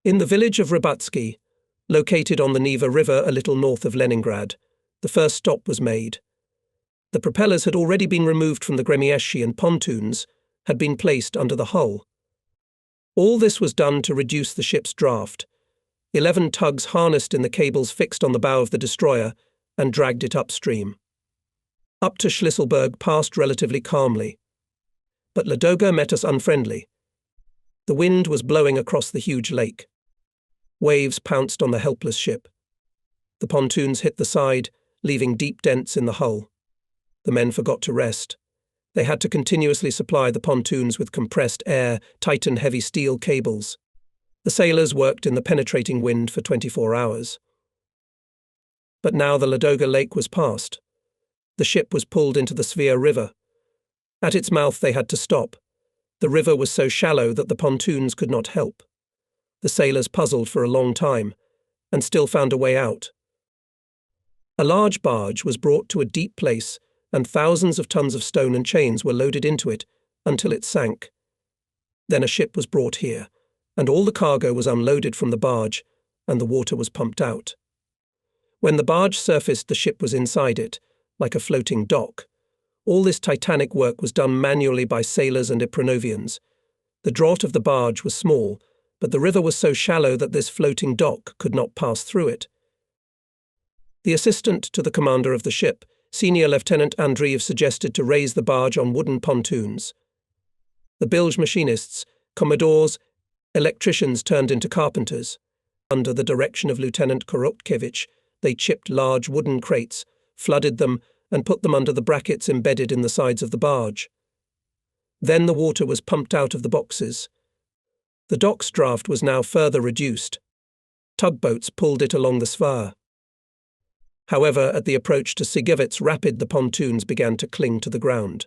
In the village of Rybatsky, located on the Neva River a little north of Leningrad, the first stop was made. The propellers had already been removed from the Gremieshi and pontoons had been placed under the hull. All this was done to reduce the ship's draft. 11 tugs harnessed in the cables fixed on the bow of the destroyer and dragged it upstream. Up to Schlisselburg passed relatively calmly. But Ladoga met us unfriendly. The wind was blowing across the huge lake. Waves pounced on the helpless ship. The pontoons hit the side, leaving deep dents in the hull. The men forgot to rest. They had to continuously supply the pontoons with compressed air, tighten heavy steel cables. The sailors worked in the penetrating wind for 24 hours. But now the Ladoga Lake was passed. The ship was pulled into the Svir River. At its mouth they had to stop. The river was so shallow that the pontoons could not help. The sailors puzzled for a long time, and still found a way out. A large barge was brought to a deep place, and thousands of tons of stone and chains were loaded into it until it sank. Then a ship was brought here, and all the cargo was unloaded from the barge, and the water was pumped out. When the barge surfaced, the ship was inside it, like a floating dock. All this titanic work was done manually by sailors and Ipranovians. The draught of the barge was small, but the river was so shallow that this floating dock could not pass through it. The assistant to the commander of the ship, Senior Lieutenant Andreev, suggested to raise the barge on wooden pontoons. The bilge machinists, commodores, electricians turned into carpenters. Under the direction of Lieutenant Korotkevich, they chipped large wooden crates, flooded them, and put them under the brackets embedded in the sides of the barge. Then the water was pumped out of the boxes. The dock's draft was now further reduced. Tugboats pulled it along the Svir. However, at the approach to Sigevets Rapid, the pontoons began to cling to the ground.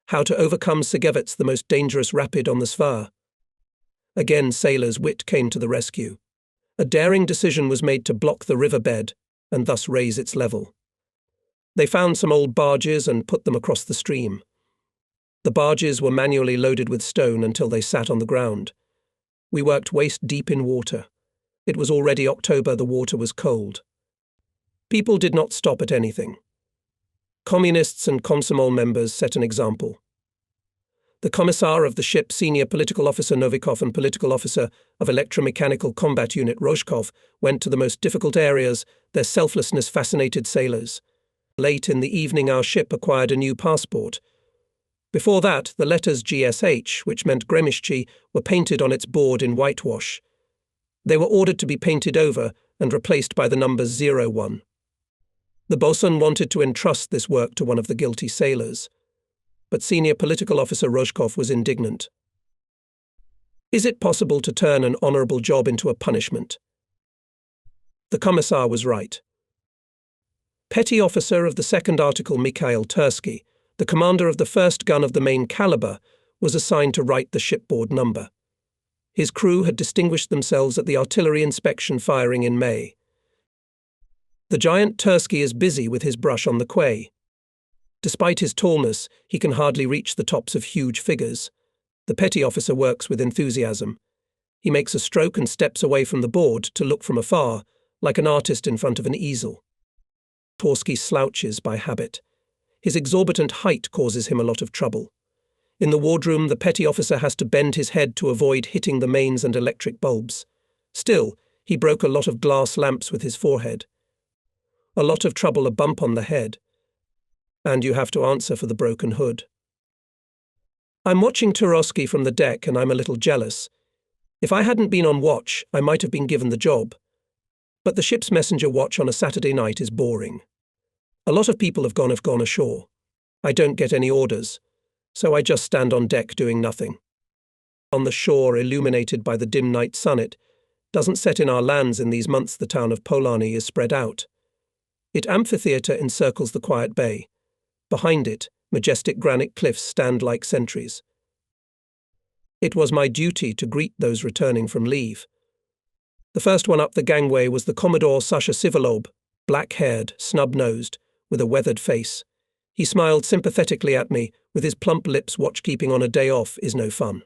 How to overcome Sigevets, the most dangerous rapid on the Svir? Again, sailors' wit came to the rescue. A daring decision was made to block the riverbed and thus raise its level. They found some old barges and put them across the stream. The barges were manually loaded with stone until they sat on the ground. We worked waist deep in water. It was already October, the water was cold. People did not stop at anything. Communists and Komsomol members set an example. The commissar of the ship, senior political officer Novikov, and political officer of electromechanical combat unit Rozhkov went to the most difficult areas. Their selflessness fascinated sailors. Late in the evening, our ship acquired a new passport. Before that, the letters GSH, which meant Gremishchi, were painted on its board in whitewash. They were ordered to be painted over and replaced by the numbers 01. The bosun wanted to entrust this work to one of the guilty sailors, but senior political officer Rozhkov was indignant. Is it possible to turn an honorable job into a punishment? The commissar was right. Petty officer of the second article Mikhail Tursky, the commander of the first gun of the main caliber, was assigned to write the shipboard number. His crew had distinguished themselves at the artillery inspection firing in May. The giant Tursky is busy with his brush on the quay. Despite his tallness, he can hardly reach the tops of huge figures. The petty officer works with enthusiasm. He makes a stroke and steps away from the board to look from afar, like an artist in front of an easel. Tursky slouches by habit. His exorbitant height causes him a lot of trouble. In the wardroom, the petty officer has to bend his head to avoid hitting the mains and electric bulbs. Still, he broke a lot of glass lamps with his forehead. A lot of trouble, a bump on the head. And you have to answer for the broken hood. I'm watching Tursky from the deck and I'm a little jealous. If I hadn't been on watch, I might have been given the job. But the ship's messenger watch on a Saturday night is boring. A lot of people have gone ashore. I don't get any orders, so I just stand on deck doing nothing. On the shore, illuminated by the dim night sun, it doesn't set in our lands in these months. The town of Polani is spread out. Its amphitheatre encircles the quiet bay. Behind it, majestic granite cliffs stand like sentries. It was my duty to greet those returning from leave. The first one up the gangway was the Commodore Sasha Sivolob, black-haired, snub-nosed, with a weathered face. He smiled sympathetically at me, with his plump lips. Watchkeeping on a day off is no fun.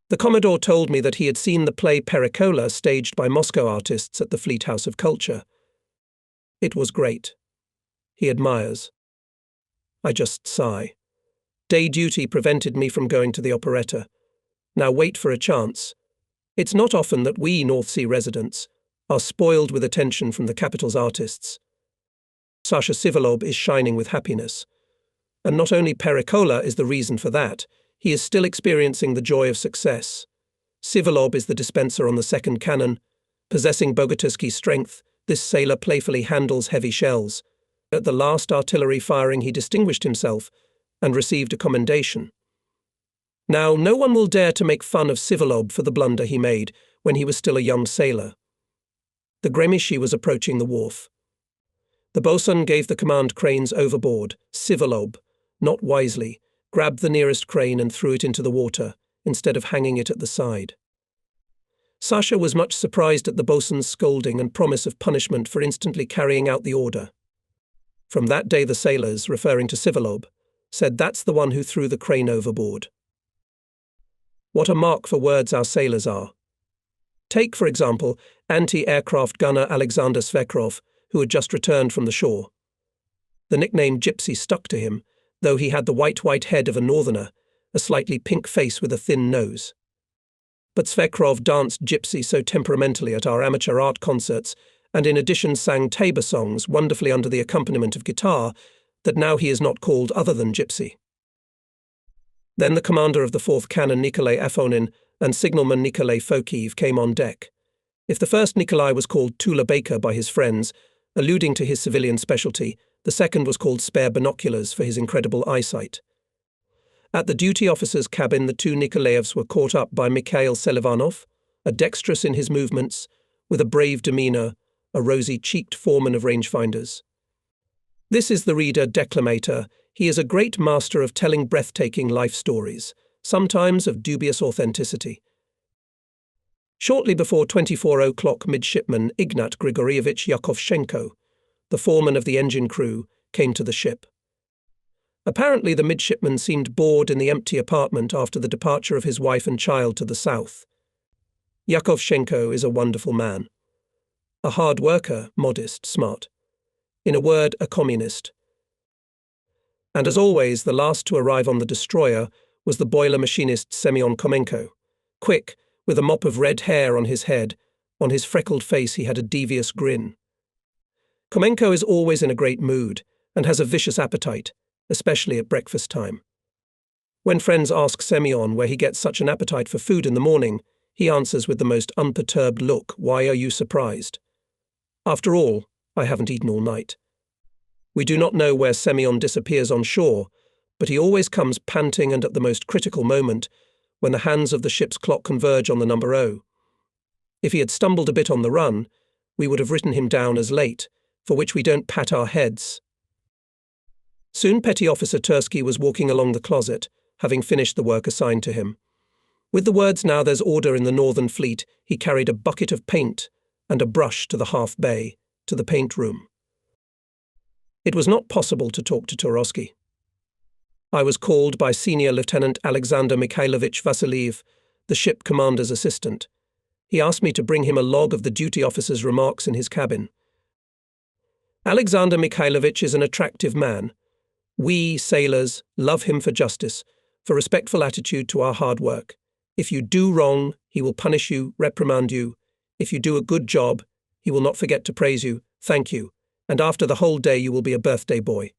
The Commodore told me that he had seen the play Pericola staged by Moscow artists at the Fleet House of Culture. It was great. He admires. I just sigh. Day duty prevented me from going to the operetta. Now wait for a chance. It's not often that we North Sea residents are spoiled with attention from the capital's artists. Sasha Sivalov is shining with happiness. And not only Pericola is the reason for that, he is still experiencing the joy of success. Sivalov is the dispenser on the second cannon. Possessing Bogatyrsky strength, this sailor playfully handles heavy shells. At the last artillery firing he distinguished himself and received a commendation. Now, no one will dare to make fun of Sivalov for the blunder he made when he was still a young sailor. The Gremishi was approaching the wharf. The boatswain gave the command cranes overboard. Sivalov, not wisely, grabbed the nearest crane and threw it into the water, instead of hanging it at the side. Sasha was much surprised at the boatswain's scolding and promise of punishment for instantly carrying out the order. From that day the sailors, referring to Sivalov, said that's the one who threw the crane overboard. What a mark for words our sailors are. Take, for example, anti-aircraft gunner Alexander Svekrov, who had just returned from the shore. The nickname Gypsy stuck to him, though he had the white head of a northerner, a slightly pink face with a thin nose. But Svekrov danced Gypsy so temperamentally at our amateur art concerts, and in addition sang tabor songs wonderfully under the accompaniment of guitar, that now he is not called other than Gypsy. Then the commander of the 4th Cannon, Nikolai Afonin, and signalman Nikolai Fokiv came on deck. If the first Nikolai was called Tula Baker by his friends, alluding to his civilian specialty, the second was called Spare Binoculars for his incredible eyesight. At the duty officer's cabin, the two Nikolaevs were caught up by Mikhail Selivanov, a dexterous in his movements, with a brave demeanour, a rosy-cheeked foreman of rangefinders. This is the reader declamator. He is a great master of telling breathtaking life stories, sometimes of dubious authenticity. Shortly before 24 o'clock, midshipman Ignat Grigorievich Yakovshenko, the foreman of the engine crew, came to the ship. Apparently the midshipman seemed bored in the empty apartment after the departure of his wife and child to the south. Yakovshenko is a wonderful man. A hard worker, modest, smart. In a word, a communist. And as always, the last to arrive on the destroyer was the boiler machinist Semyon Komenko. Quick, with a mop of red hair on his head, on his freckled face he had a devious grin. Komenko is always in a great mood and has a vicious appetite, especially at breakfast time. When friends ask Semyon where he gets such an appetite for food in the morning, he answers with the most unperturbed look, "Why are you surprised?" After all, I haven't eaten all night. We do not know where Semyon disappears on shore, but he always comes panting and at the most critical moment, when the hands of the ship's clock converge on the number O. If he had stumbled a bit on the run, we would have written him down as late, for which we don't pat our heads. Soon Petty Officer Tursky was walking along the closet, having finished the work assigned to him. With the words "Now there's order in the Northern Fleet," he carried a bucket of paint and a brush to the half bay, to the paint room. It was not possible to talk to Turovsky. I was called by Senior Lieutenant Alexander Mikhailovich Vasiliev, the ship commander's assistant. He asked me to bring him a log of the duty officer's remarks in his cabin. Alexander Mikhailovich is an attractive man. We, sailors, love him for justice, for respectful attitude to our hard work. If you do wrong, he will punish you, reprimand you. If you do a good job, he will not forget to praise you, thank you, and after the whole day you will be a birthday boy.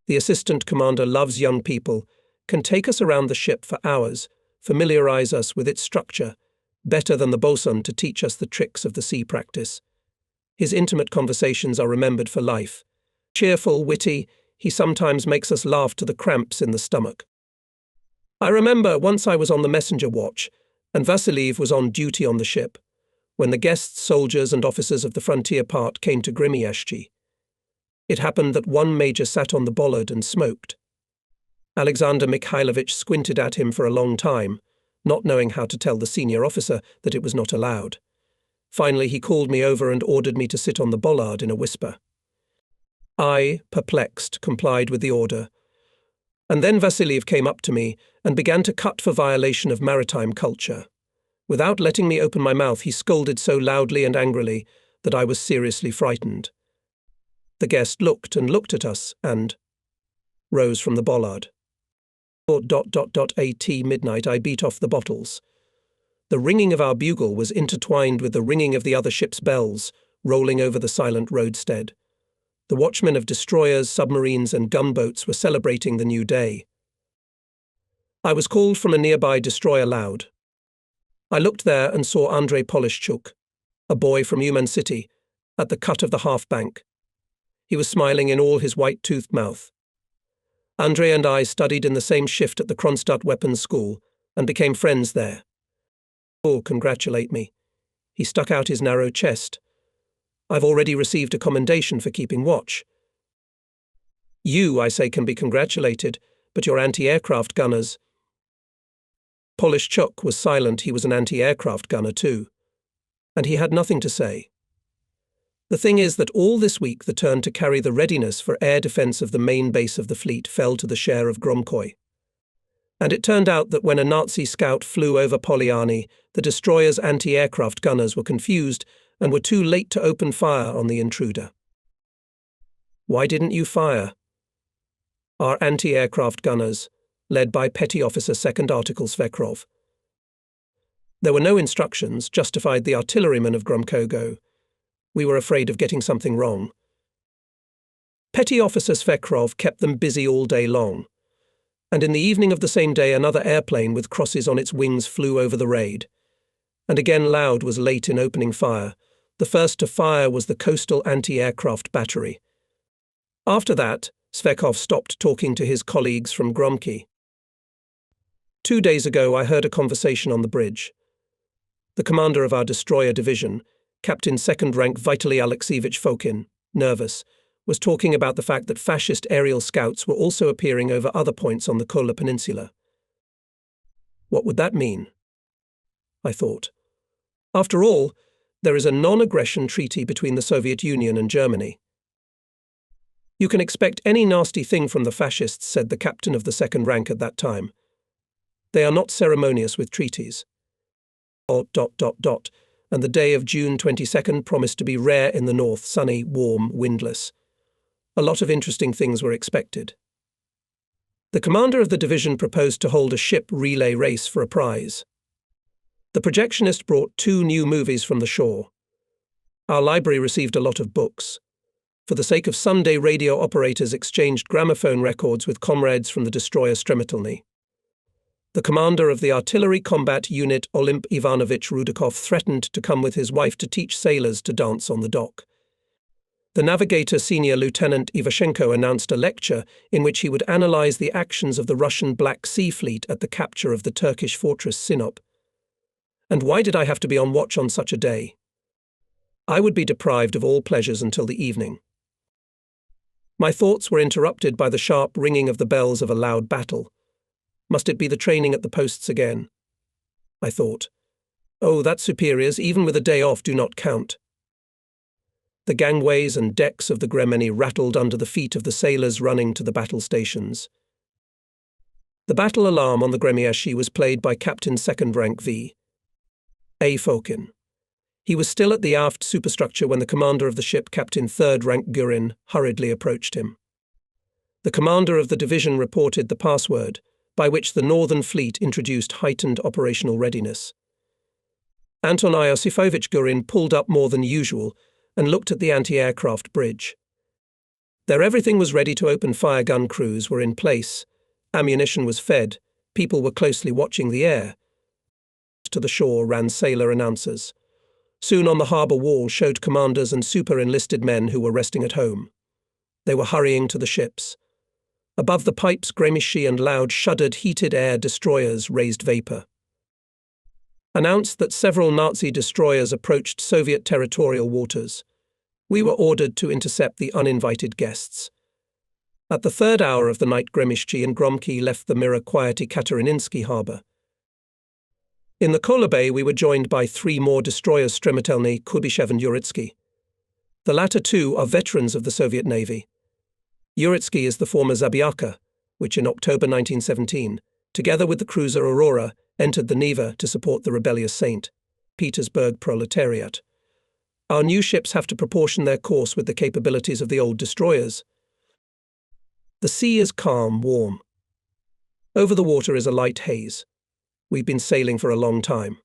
The assistant commander loves young people, can take us around the ship for hours, familiarize us with its structure, better than the bosun to teach us the tricks of the sea practice. His intimate conversations are remembered for life. Cheerful, witty, he sometimes makes us laugh to the cramps in the stomach. I remember once I was on the messenger watch, and Vasiliev was on duty on the ship, when the guests, soldiers and officers of the frontier part came to Gremieshchi. It happened that one major sat on the bollard and smoked. Alexander Mikhailovich squinted at him for a long time, not knowing how to tell the senior officer that it was not allowed. Finally he called me over and ordered me to sit on the bollard in a whisper. I, perplexed, complied with the order. And then Vasiliev came up to me and began to cut for violation of maritime culture. Without letting me open my mouth, he scolded so loudly and angrily that I was seriously frightened. The guest looked and looked at us and rose from the bollard. At midnight I beat off the bottles. The ringing of our bugle was intertwined with the ringing of the other ship's bells, rolling over the silent roadstead. The watchmen of destroyers, submarines, and gunboats were celebrating the new day. I was called from a nearby destroyer loud. I looked there and saw Andrei Polishchuk, a boy from Uman City, at the cut of the half-bank. He was smiling in all his white-toothed mouth. Andrei and I studied in the same shift at the Kronstadt Weapons School and became friends there. Oh, congratulate me. He stuck out his narrow chest. I've already received a commendation for keeping watch. You, I say, can be congratulated, but your anti-aircraft gunners. Polishchuk was silent. He was an anti-aircraft gunner too. And he had nothing to say. The thing is that all this week the turn to carry the readiness for air defence of the main base of the fleet fell to the share of Gromkoy. And it turned out that when a Nazi scout flew over Polyarny, the destroyer's anti-aircraft gunners were confused and were too late to open fire on the intruder. Why didn't you fire? Our anti-aircraft gunners, led by Petty Officer 2nd Article Svekrov. There were no instructions, justified the artilleryman of Gromkogo. We were afraid of getting something wrong. Petty Officer Svekrov kept them busy all day long. And in the evening of the same day another airplane with crosses on its wings flew over the raid. And again Loud was late in opening fire. The first to fire was the coastal anti-aircraft battery. After that, Svekov stopped talking to his colleagues from Gromky. 2 days ago I heard a conversation on the bridge. The commander of our destroyer division, Captain 2nd Rank Vitaly Alexeyevich Fokin, nervous, was talking about the fact that fascist aerial scouts were also appearing over other points on the Kola Peninsula. What would that mean? I thought. After all, there is a non-aggression treaty between the Soviet Union and Germany. You can expect any nasty thing from the fascists, said the captain of the 2nd Rank at that time. They are not ceremonious with treaties. And the day of June 22nd promised to be rare in the north, sunny, warm, windless. A lot of interesting things were expected. The commander of the division proposed to hold a ship relay race for a prize. The projectionist brought 2 new movies from the shore. Our library received a lot of books. For the sake of Sunday, radio operators exchanged gramophone records with comrades from the destroyer Stremetelny. The commander of the artillery combat unit, Olymp Ivanovich Rudakov, threatened to come with his wife to teach sailors to dance on the dock. The navigator Senior Lieutenant Ivashenko announced a lecture in which he would analyze the actions of the Russian Black Sea Fleet at the capture of the Turkish fortress Sinop. And why did I have to be on watch on such a day? I would be deprived of all pleasures until the evening. My thoughts were interrupted by the sharp ringing of the bells of a loud battle. Must it be the training at the posts again? I thought. Oh, that's superiors, even with a day off, do not count. The gangways and decks of the Gremeni rattled under the feet of the sailors running to the battle stations. The battle alarm on the Gremieshi was played by Captain 2nd Rank V. A. Fokin. He was still at the aft superstructure when the commander of the ship, Captain 3rd Rank Gurin, hurriedly approached him. The commander of the division reported the password, by which the Northern Fleet introduced heightened operational readiness. Anton Iosifovich Gurin pulled up more than usual and looked at the anti-aircraft bridge. There everything was ready to open fire. Gun crews were in place, ammunition was fed, people were closely watching the air. To the shore ran sailor announcers. Soon on the harbour wall showed commanders and super-enlisted men who were resting at home. They were hurrying to the ships. Above the pipes, Gremishi and Loud shuddered heated air destroyers raised vapour. Announced that several Nazi destroyers approached Soviet territorial waters. We were ordered to intercept the uninvited guests. At the 3rd hour of the night, Gremishchi and Gromky left the mirror-quiet Ekaterininsky harbour. In the Kola Bay, we were joined by 3 more destroyers, Stremetelny, Kubyshev and Uritsky. The latter 2 are veterans of the Soviet Navy. Uritsky is the former Zabiaka, which in October 1917, together with the cruiser Aurora, entered the Neva to support the rebellious St. Petersburg proletariat. Our new ships have to proportion their course with the capabilities of the old destroyers. The sea is calm, warm. Over the water is a light haze. We've been sailing for a long time.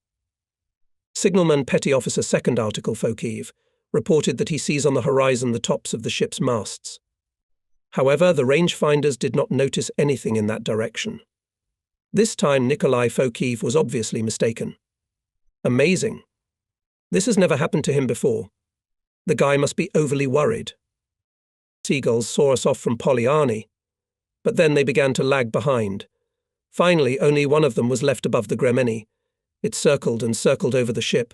Signalman Petty Officer Second Article Fokiv reported that he sees on the horizon the tops of the ship's masts. However, the rangefinders did not notice anything in that direction. This time Nikolai Fokiv was obviously mistaken. Amazing. This has never happened to him before. The guy must be overly worried. Seagulls saw us off from Polyarny, but then they began to lag behind. Finally, only one of them was left above the Gremeni. It circled and circled over the ship,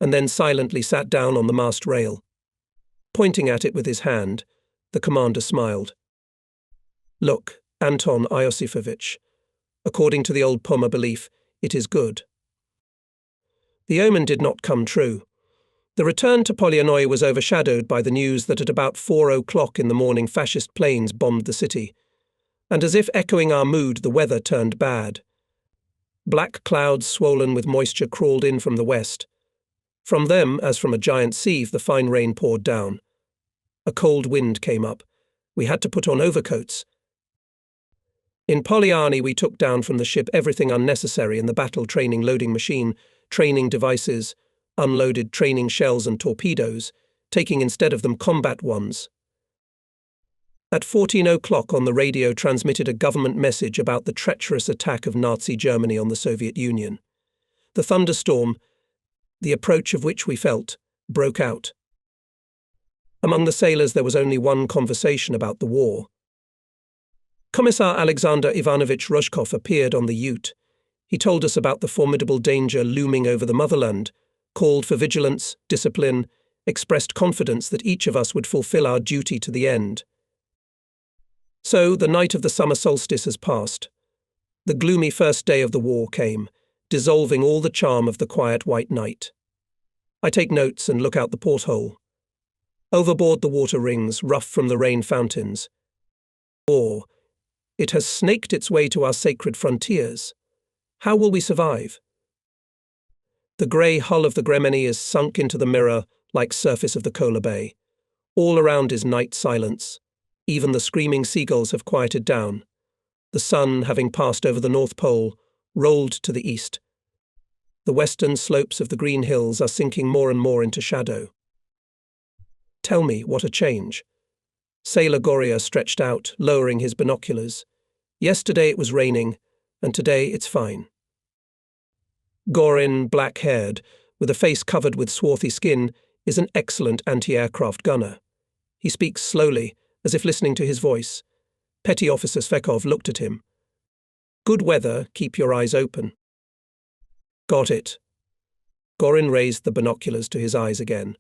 and then silently sat down on the mast rail. Pointing at it with his hand, the commander smiled. Look, Anton Iosifovich, according to the old Poma belief, it is good. The omen did not come true. The return to Polyarny was overshadowed by the news that at about 4 o'clock in the morning fascist planes bombed the city, and as if echoing our mood, the weather turned bad. Black clouds swollen with moisture crawled in from the west. From them, as from a giant sieve, the fine rain poured down. A cold wind came up. We had to put on overcoats. In Polyarny, we took down from the ship everything unnecessary in the battle training loading machine, training devices, unloaded training shells and torpedoes, taking instead of them combat ones. At 14 o'clock on the radio transmitted a government message about the treacherous attack of Nazi Germany on the Soviet Union. The thunderstorm, the approach of which we felt, broke out. Among the sailors there was only one conversation about the war. Commissar Alexander Ivanovich Rozhkov appeared on the Ute. He told us about the formidable danger looming over the motherland, called for vigilance, discipline, expressed confidence that each of us would fulfill our duty to the end. So, the night of the summer solstice has passed. The gloomy first day of the war came, dissolving all the charm of the quiet white night. I take notes and look out the porthole. Overboard the water rings, rough from the rain fountains. War. It has snaked its way to our sacred frontiers. How will we survive? The grey hull of the Gremeni is sunk into the mirror like surface of the Kola Bay. All around is night silence. Even the screaming seagulls have quieted down. The sun, having passed over the North Pole, rolled to the east. The western slopes of the green hills are sinking more and more into shadow. Tell me, what a change. Sailor Goria stretched out, lowering his binoculars. Yesterday it was raining, and today it's fine. Gorin, black-haired, with a face covered with swarthy skin, is an excellent anti-aircraft gunner. He speaks slowly, as if listening to his voice. Petty Officer Svekov looked at him. Good weather, keep your eyes open. Got it. Gorin raised the binoculars to his eyes again.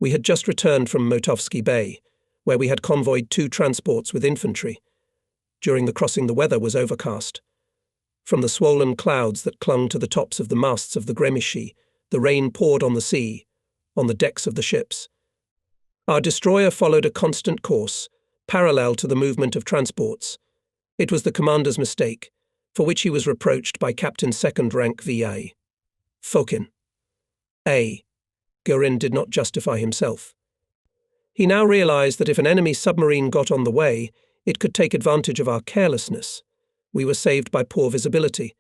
We had just returned from Motovsky Bay, where we had convoyed 2 transports with infantry. During the crossing the weather was overcast. From the swollen clouds that clung to the tops of the masts of the Gremishi, the rain poured on the sea, on the decks of the ships. Our destroyer followed a constant course, parallel to the movement of transports. It was the commander's mistake, for which he was reproached by Captain Second Rank V.A. Fokin. A. Gorin did not justify himself. He now realized that if an enemy submarine got on the way, it could take advantage of our carelessness. We were saved by poor visibility.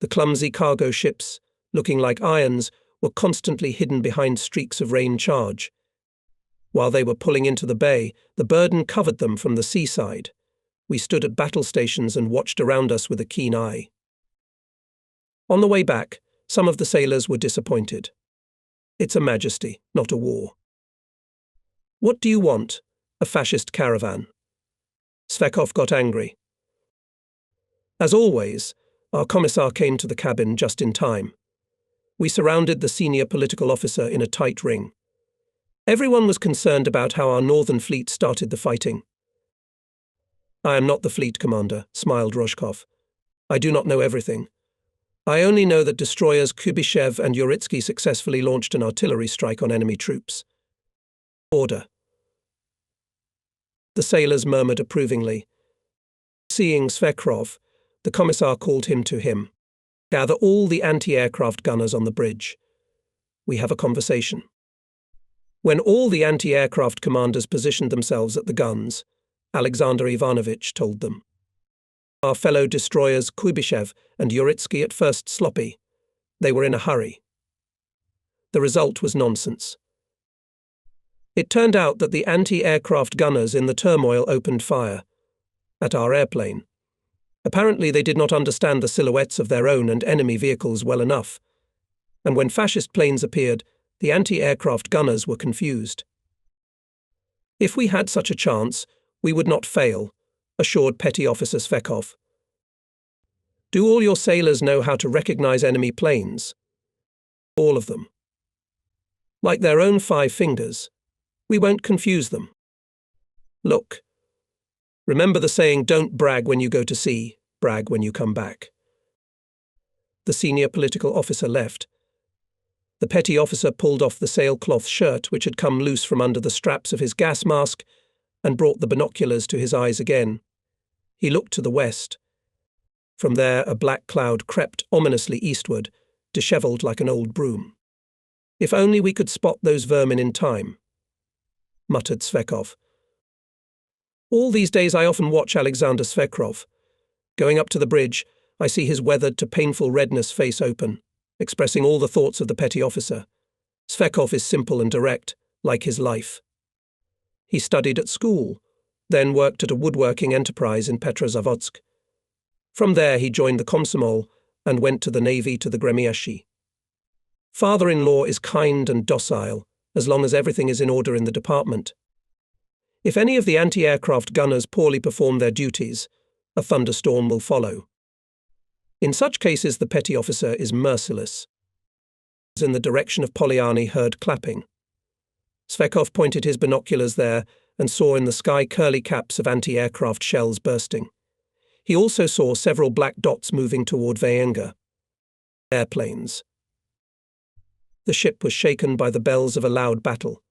The clumsy cargo ships, looking like irons, were constantly hidden behind streaks of rain charge. While they were pulling into the bay, the burden covered them from the seaside. We stood at battle stations and watched around us with a keen eye. On the way back, some of the sailors were disappointed. It's a majesty, not a war. What do you want? A fascist caravan. Svekov got angry. As always, our commissar came to the cabin just in time. We surrounded the senior political officer in a tight ring. Everyone was concerned about how our northern fleet started the fighting. I am not the fleet commander, smiled Rozhkov. I do not know everything. I only know that destroyers Kubyshev and Uritsky successfully launched an artillery strike on enemy troops. Order. The sailors murmured approvingly. Seeing Svekrov, the commissar called him to him. Gather all the anti-aircraft gunners on the bridge. We have a conversation. When all the anti-aircraft commanders positioned themselves at the guns, Alexander Ivanovich told them. Our fellow destroyers Kuibyshev and Uritsky at first sloppy. They were in a hurry. The result was nonsense. It turned out that the anti-aircraft gunners in the turmoil opened fire at our airplane. Apparently they did not understand the silhouettes of their own and enemy vehicles well enough, and when fascist planes appeared, the anti-aircraft gunners were confused. If we had such a chance, we would not fail, assured Petty Officer Svekov. Do all your sailors know how to recognize enemy planes? All of them. Like their own 5 fingers. We won't confuse them. Look. Remember the saying, don't brag when you go to sea, brag when you come back. The senior political officer left. The petty officer pulled off the sailcloth shirt which had come loose from under the straps of his gas mask and brought the binoculars to his eyes again. He looked to the west. From there a black cloud crept ominously eastward, dishevelled like an old broom. If only we could spot those vermin in time, muttered Svekov. All these days I often watch Alexander Svekrov. Going up to the bridge, I see his weathered to painful redness face open, expressing all the thoughts of the petty officer. Svekov is simple and direct, like his life. He studied at school, then worked at a woodworking enterprise in Petrozavodsk. From there he joined the Komsomol and went to the Navy to the Gremieshi. Father-in-law is kind and docile, as long as everything is in order in the department. If any of the anti-aircraft gunners poorly perform their duties, a thunderstorm will follow. In such cases the petty officer is merciless. In the direction of Polyani heard clapping. Svekov pointed his binoculars there and saw in the sky curly caps of anti-aircraft shells bursting. He also saw several black dots moving toward Vayenga. Airplanes. The ship was shaken by the bells of a loud battle.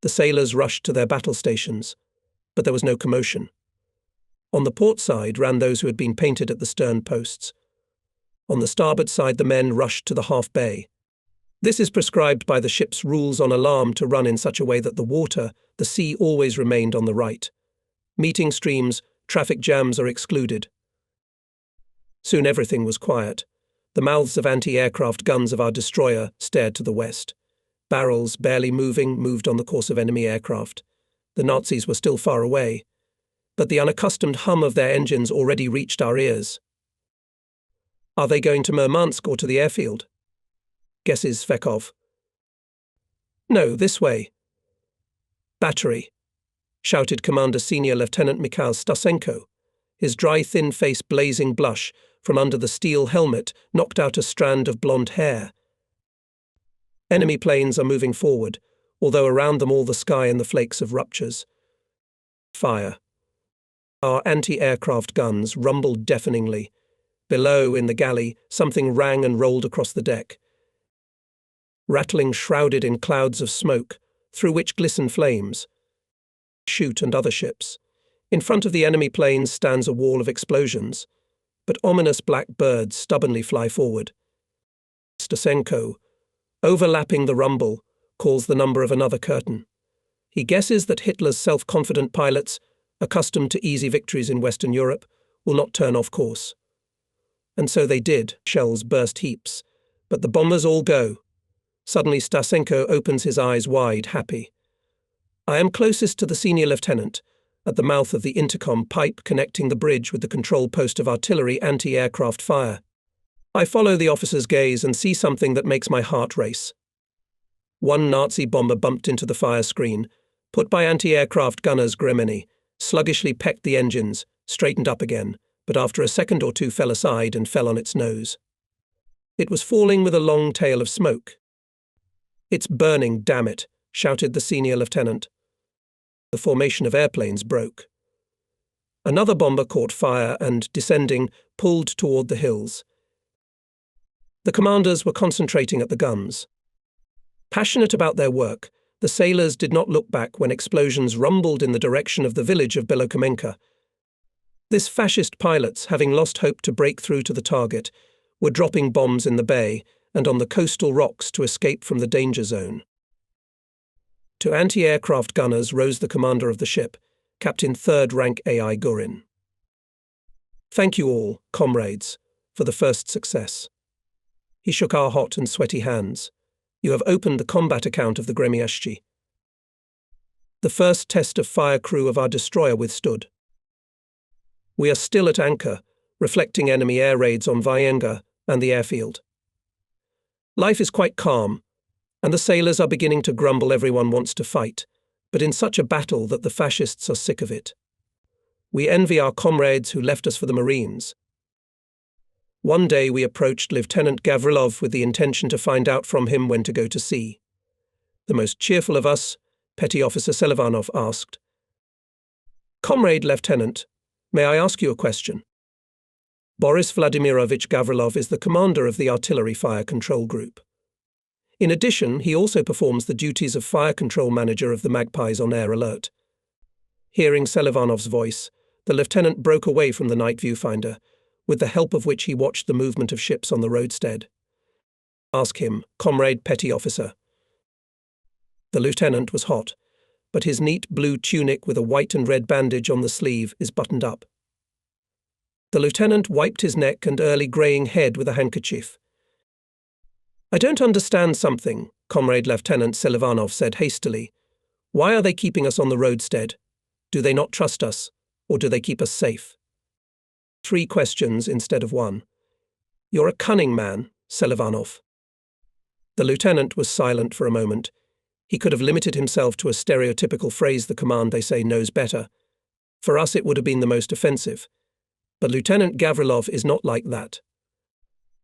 The sailors rushed to their battle stations, but there was no commotion. On the port side ran those who had been painted at the stern posts. On the starboard side the men rushed to the half bay. This is prescribed by the ship's rules on alarm to run in such a way that the sea always remained on the right. Meeting streams, traffic jams are excluded. Soon everything was quiet. The mouths of anti-aircraft guns of our destroyer stared to the west. Barrels, barely moving, moved on the course of enemy aircraft. The Nazis were still far away, but the unaccustomed hum of their engines already reached our ears. Are they going to Murmansk or to the airfield? Guesses Svekov. No, this way. Battery, shouted Commander Senior Lieutenant Mikhail Stasenko. His dry, thin face blazing blush from under the steel helmet knocked out a strand of blonde hair. Enemy planes are moving forward, although around them all the sky in the flakes of ruptures. Fire. Our anti-aircraft guns rumbled deafeningly. Below, in the galley, something rang and rolled across the deck. Rattling shrouded in clouds of smoke, through which glistened flames. Shoot and other ships. In front of the enemy planes stands a wall of explosions, but ominous black birds stubbornly fly forward. Stasenko, overlapping the rumble, calls the number of another curtain. He guesses that Hitler's self-confident pilots, accustomed to easy victories in Western Europe, will not turn off course. And so they did. Shells burst heaps, but the bombers all go. Suddenly Stasenko opens his eyes wide, happy. I am closest to the senior lieutenant, at the mouth of the intercom pipe connecting the bridge with the control post of artillery anti-aircraft fire. I follow the officer's gaze and see something that makes my heart race. One Nazi bomber bumped into the fire screen, put by anti-aircraft gunners Gremeny, sluggishly pecked the engines, straightened up again, but after a second or two fell aside and fell on its nose. It was falling with a long tail of smoke. It's burning, damn it, shouted the senior lieutenant. The formation of airplanes broke. Another bomber caught fire and, descending, pulled toward the hills. The commanders were concentrating at the guns. Passionate about their work, the sailors did not look back when explosions rumbled in the direction of the village of Belokamenka. This fascist pilots, having lost hope to break through to the target, were dropping bombs in the bay and on the coastal rocks to escape from the danger zone. To anti-aircraft gunners rose the commander of the ship, Captain 3rd Rank A.I. Gurin. Thank you all, comrades, for the first success. He shook our hot and sweaty hands. You have opened the combat account of the Gremieszki. The first test of fire crew of our destroyer withstood. We are still at anchor, reflecting enemy air raids on Wajęga and the airfield. Life is quite calm, and the sailors are beginning to grumble everyone wants to fight, but in such a battle that the fascists are sick of it. We envy our comrades who left us for the Marines. One day we approached Lieutenant Gavrilov with the intention to find out from him when to go to sea. The most cheerful of us, Petty Officer Selivanov, asked, "Comrade Lieutenant, may I ask you a question?" Boris Vladimirovich Gavrilov is the commander of the Artillery Fire Control Group. In addition, he also performs the duties of fire control manager of the Magpies on air alert. Hearing Selivanov's voice, the lieutenant broke away from the night viewfinder, with the help of which he watched the movement of ships on the roadstead. "Ask him, Comrade Petty Officer." The lieutenant was hot, but his neat blue tunic with a white and red bandage on the sleeve is buttoned up. The lieutenant wiped his neck and early greying head with a handkerchief. "I don't understand something," Comrade Lieutenant Selivanov said hastily. "Why are they keeping us on the roadstead? Do they not trust us, or do they keep us safe?" 3 questions instead of 1. "You're a cunning man, Selivanov." The lieutenant was silent for a moment. He could have limited himself to a stereotypical phrase the command they say knows better. For us it would have been the most offensive. But Lieutenant Gavrilov is not like that.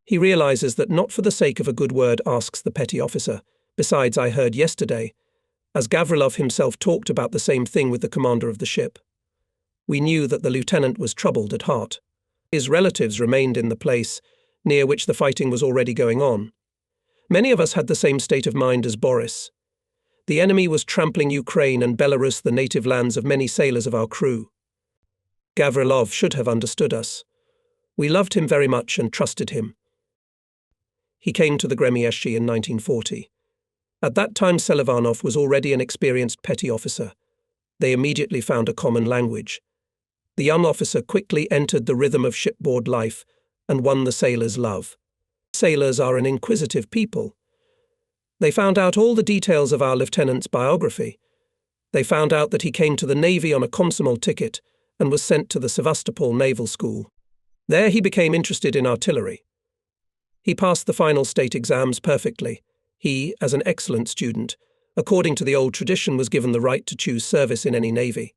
He realizes that not for the sake of a good word asks the petty officer. Besides, I heard yesterday, as Gavrilov himself talked about the same thing with the commander of the ship. We knew that the lieutenant was troubled at heart. His relatives remained in the place, near which the fighting was already going on. Many of us had the same state of mind as Boris. The enemy was trampling Ukraine and Belarus, the native lands of many sailors of our crew. Gavrilov should have understood us. We loved him very much and trusted him. He came to the Gremieszki in 1940. At that time Selivanov was already an experienced petty officer. They immediately found a common language. The young officer quickly entered the rhythm of shipboard life and won the sailors' love. Sailors are an inquisitive people. They found out all the details of our lieutenant's biography. They found out that he came to the Navy on a Komsomol ticket and was sent to the Sevastopol Naval School. There he became interested in artillery. He passed the final state exams perfectly. He, as an excellent student, according to the old tradition, was given the right to choose service in any navy.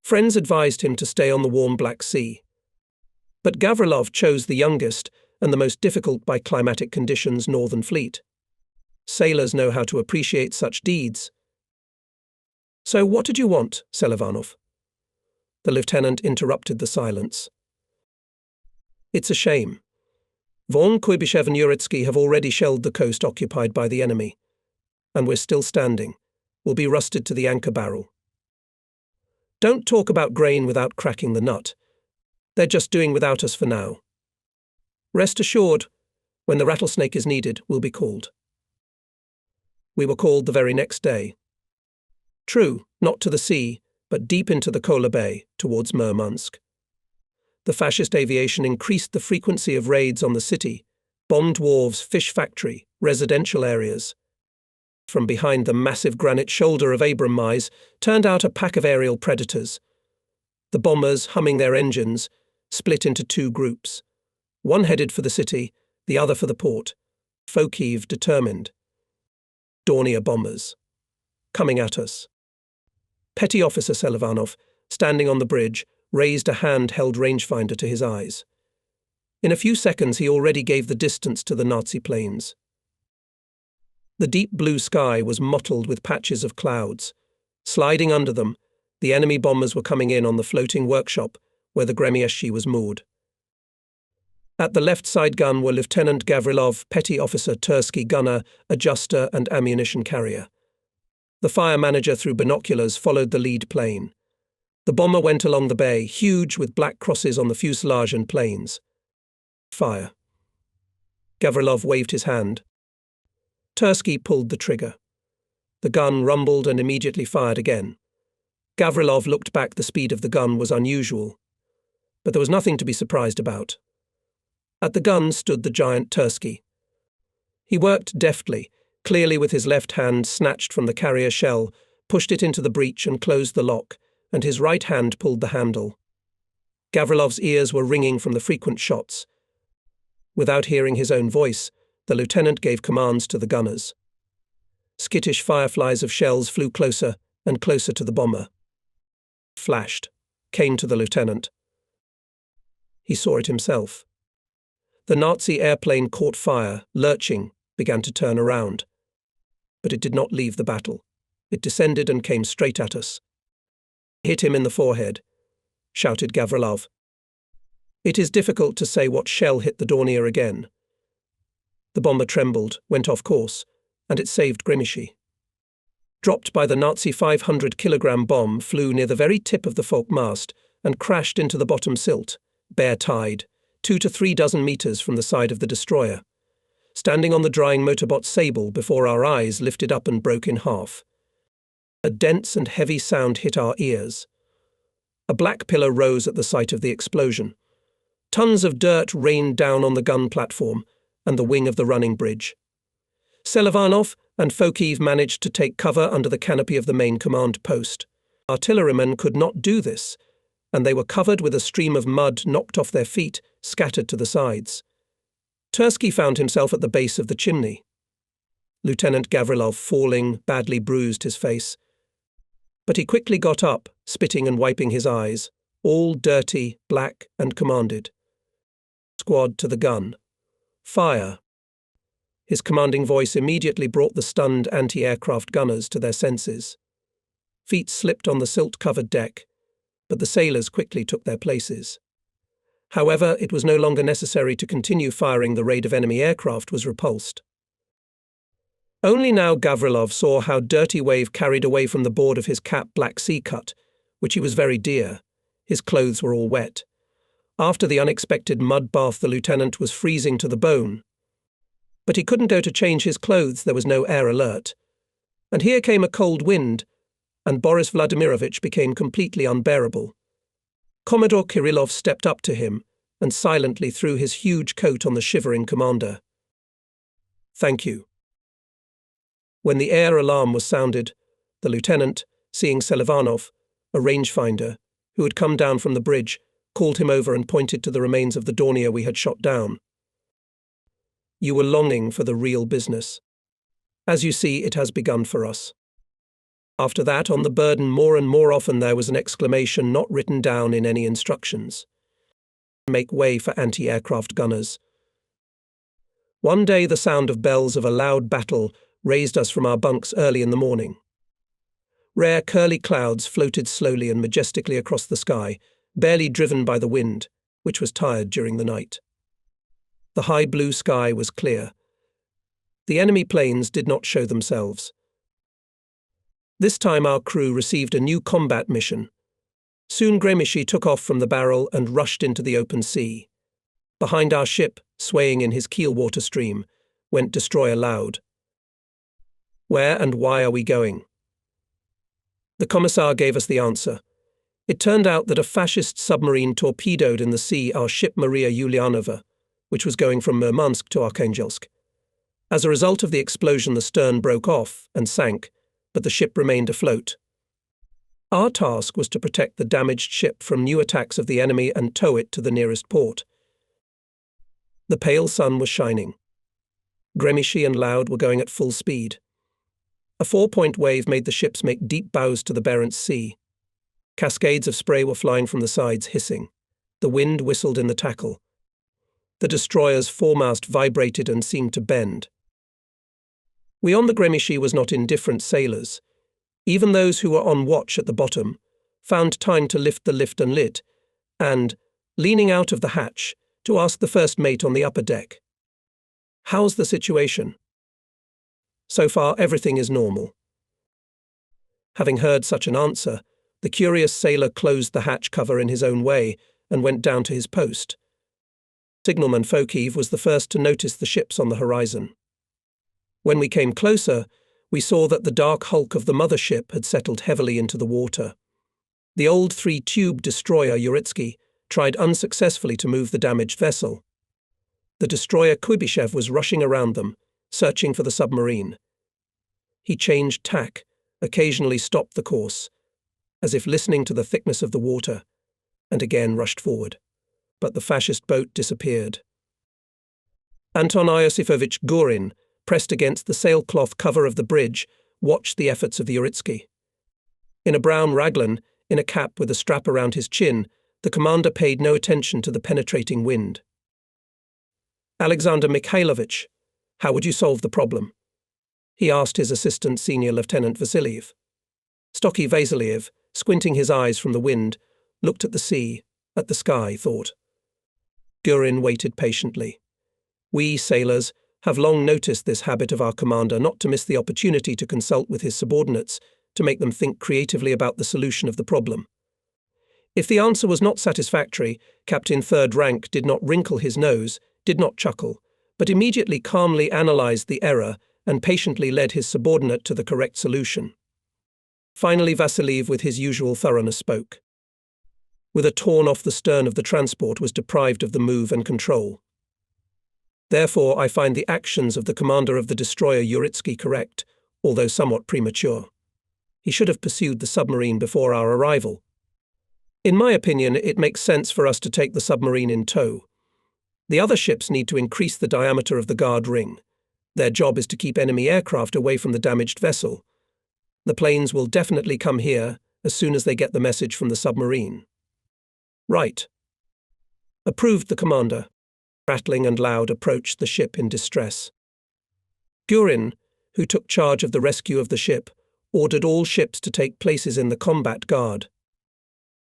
Friends advised him to stay on the warm Black Sea. But Gavrilov chose the youngest and the most difficult by climatic conditions Northern Fleet. Sailors know how to appreciate such deeds. "So what did you want, Selivanov?" The lieutenant interrupted the silence. "It's a shame. Von Kuibyshev and Uritsky have already shelled the coast occupied by the enemy. And we're still standing. We'll be rusted to the anchor barrel. Don't talk about grain without cracking the nut. They're just doing without us for now. Rest assured, when the rattlesnake is needed, we'll be called." We were called the very next day. True, not to the sea, but deep into the Kola Bay, towards Murmansk. The fascist aviation increased the frequency of raids on the city, bombed wharves, fish factory, residential areas. From behind the massive granite shoulder of Abram turned out a pack of aerial predators. The bombers, humming their engines, split into 2 groups. One headed for the city, the other for the port. Fokiv determined. Dornier bombers. Coming at us. Petty Officer Selivanov, standing on the bridge, raised a hand-held rangefinder to his eyes. In a few seconds he already gave the distance to the Nazi planes. The deep blue sky was mottled with patches of clouds. Sliding under them, the enemy bombers were coming in on the floating workshop where the Gremieszki was moored. At the left side gun were Lieutenant Gavrilov, Petty Officer Tursky gunner, adjuster and ammunition carrier. The fire manager through binoculars followed the lead plane. The bomber went along the bay, huge with black crosses on the fuselage and planes. Fire. Gavrilov waved his hand. Tursky pulled the trigger. The gun rumbled and immediately fired again. Gavrilov looked back. The speed of the gun was unusual, but there was nothing to be surprised about. At the gun stood the giant Tursky. He worked deftly, clearly with his left hand snatched from the carrier shell, pushed it into the breech and closed the lock, and his right hand pulled the handle. Gavrilov's ears were ringing from the frequent shots. Without hearing his own voice, the lieutenant gave commands to the gunners. Skittish fireflies of shells flew closer and closer to the bomber. Flashed, came to the lieutenant. He saw it himself. The Nazi airplane caught fire, lurching, began to turn around. But it did not leave the battle. It descended and came straight at us. Hit him in the forehead, shouted Gavrilov. It is difficult to say what shell hit the Dornier again. The bomber trembled, went off course, and it saved Grimsby. Dropped by the Nazi 500-kilogram bomb, flew near the very tip of the forecast and crashed into the bottom silt, bare tide, 2 to 3 dozen meters from the side of the destroyer, standing on the drying motorbot Sable before our eyes lifted up and broke in half. A dense and heavy sound hit our ears. A black pillar rose at the sight of the explosion. Tons of dirt rained down on the gun platform and the wing of the running bridge. Selivanov and Fokiv managed to take cover under the canopy of the main command post. Artillerymen could not do this, and they were covered with a stream of mud knocked off their feet, scattered to the sides. Tursky found himself at the base of the chimney. Lieutenant Gavrilov, falling, badly bruised his face. But he quickly got up, spitting and wiping his eyes, all dirty, black, and commanded. Squad to the gun. Fire. His commanding voice immediately brought the stunned anti-aircraft gunners to their senses. Feet slipped on the silt-covered deck, but the sailors quickly took their places. However, it was no longer necessary to continue firing. The raid of enemy aircraft was repulsed. Only now Gavrilov saw how Dirty Wave carried away from the board of his cap Black Sea cut, which he was very dear. His clothes were all wet. After the unexpected mud bath, the lieutenant was freezing to the bone. But he couldn't go to change his clothes, there was no air alert. And here came a cold wind, and Boris Vladimirovich became completely unbearable. Commodore Kirillov stepped up to him and silently threw his huge coat on the shivering commander. "Thank you." When the air alarm was sounded, the lieutenant, seeing Selivanov, a rangefinder, who had come down from the bridge, called him over and pointed to the remains of the Dornier we had shot down. "You were longing for the real business. As you see, it has begun for us." After that, on the burden, more and more often there was an exclamation not written down in any instructions. "Make way for anti-aircraft gunners." One day the sound of bells of a loud battle raised us from our bunks early in the morning. Rare curly clouds floated slowly and majestically across the sky, barely driven by the wind, which was tired during the night. The high blue sky was clear. The enemy planes did not show themselves. This time our crew received a new combat mission. Soon Grimsby took off from the barrel and rushed into the open sea. Behind our ship, swaying in his keelwater stream, went Destroyer Loud. "Where and why are we going?" The commissar gave us the answer. It turned out that a fascist submarine torpedoed in the sea our ship Maria Yulianova, which was going from Murmansk to Arkhangelsk. As a result of the explosion, the stern broke off and sank, but the ship remained afloat. Our task was to protect the damaged ship from new attacks of the enemy and tow it to the nearest port. The pale sun was shining. Grimsby and Loud were going at full speed. A 4-point wave made the ships make deep bows to the Barents Sea. Cascades of spray were flying from the sides, hissing. The wind whistled in the tackle. The destroyer's foremast vibrated and seemed to bend. We on the Grimsby was not indifferent sailors. Even those who were on watch at the bottom found time to lift the lift and lit, and, leaning out of the hatch, to ask the first mate on the upper deck, "How's the situation?" "So far, everything is normal." Having heard such an answer, The curious sailor closed the hatch cover in his own way and went down to his post. Signalman Fokiv was the first to notice the ships on the horizon. When we came closer, we saw that the dark hulk of the mother ship had settled heavily into the water. The old three-tube destroyer Uritsky tried unsuccessfully to move the damaged vessel. The destroyer Kuibyshev was rushing around them, searching for the submarine. He changed tack, occasionally stopped the course, as if listening to the thickness of the water, and again rushed forward. But the fascist boat disappeared. Anton Iosifovich Gurin, pressed against the sailcloth cover of the bridge, watched the efforts of the Uritsky. In a brown raglan, in a cap with a strap around his chin, the commander paid no attention to the penetrating wind. Alexander Mikhailovich, how would you solve the problem? He asked his assistant senior Lieutenant Vasiliev. Stocky Vasiliev, squinting his eyes from the wind, looked at the sea, at the sky, thought. Gurin waited patiently. We, sailors, have long noticed this habit of our commander not to miss the opportunity to consult with his subordinates, to make them think creatively about the solution of the problem. If the answer was not satisfactory, Captain Third Rank did not wrinkle his nose, did not chuckle, but immediately calmly analysed the error and patiently led his subordinate to the correct solution. Finally Vasiliev, with his usual thoroughness, spoke. With a torn off the stern of the transport was deprived of the move and control. Therefore I find the actions of the commander of the destroyer Uritsky correct, although somewhat premature. He should have pursued the submarine before our arrival. In my opinion, it makes sense for us to take the submarine in tow. The other ships need to increase the diameter of the guard ring. Their job is to keep enemy aircraft away from the damaged vessel. The planes will definitely come here as soon as they get the message from the submarine. Right. Approved the commander. Rattling and loud approached the ship in distress. Gurin, who took charge of the rescue of the ship, ordered all ships to take places in the combat guard.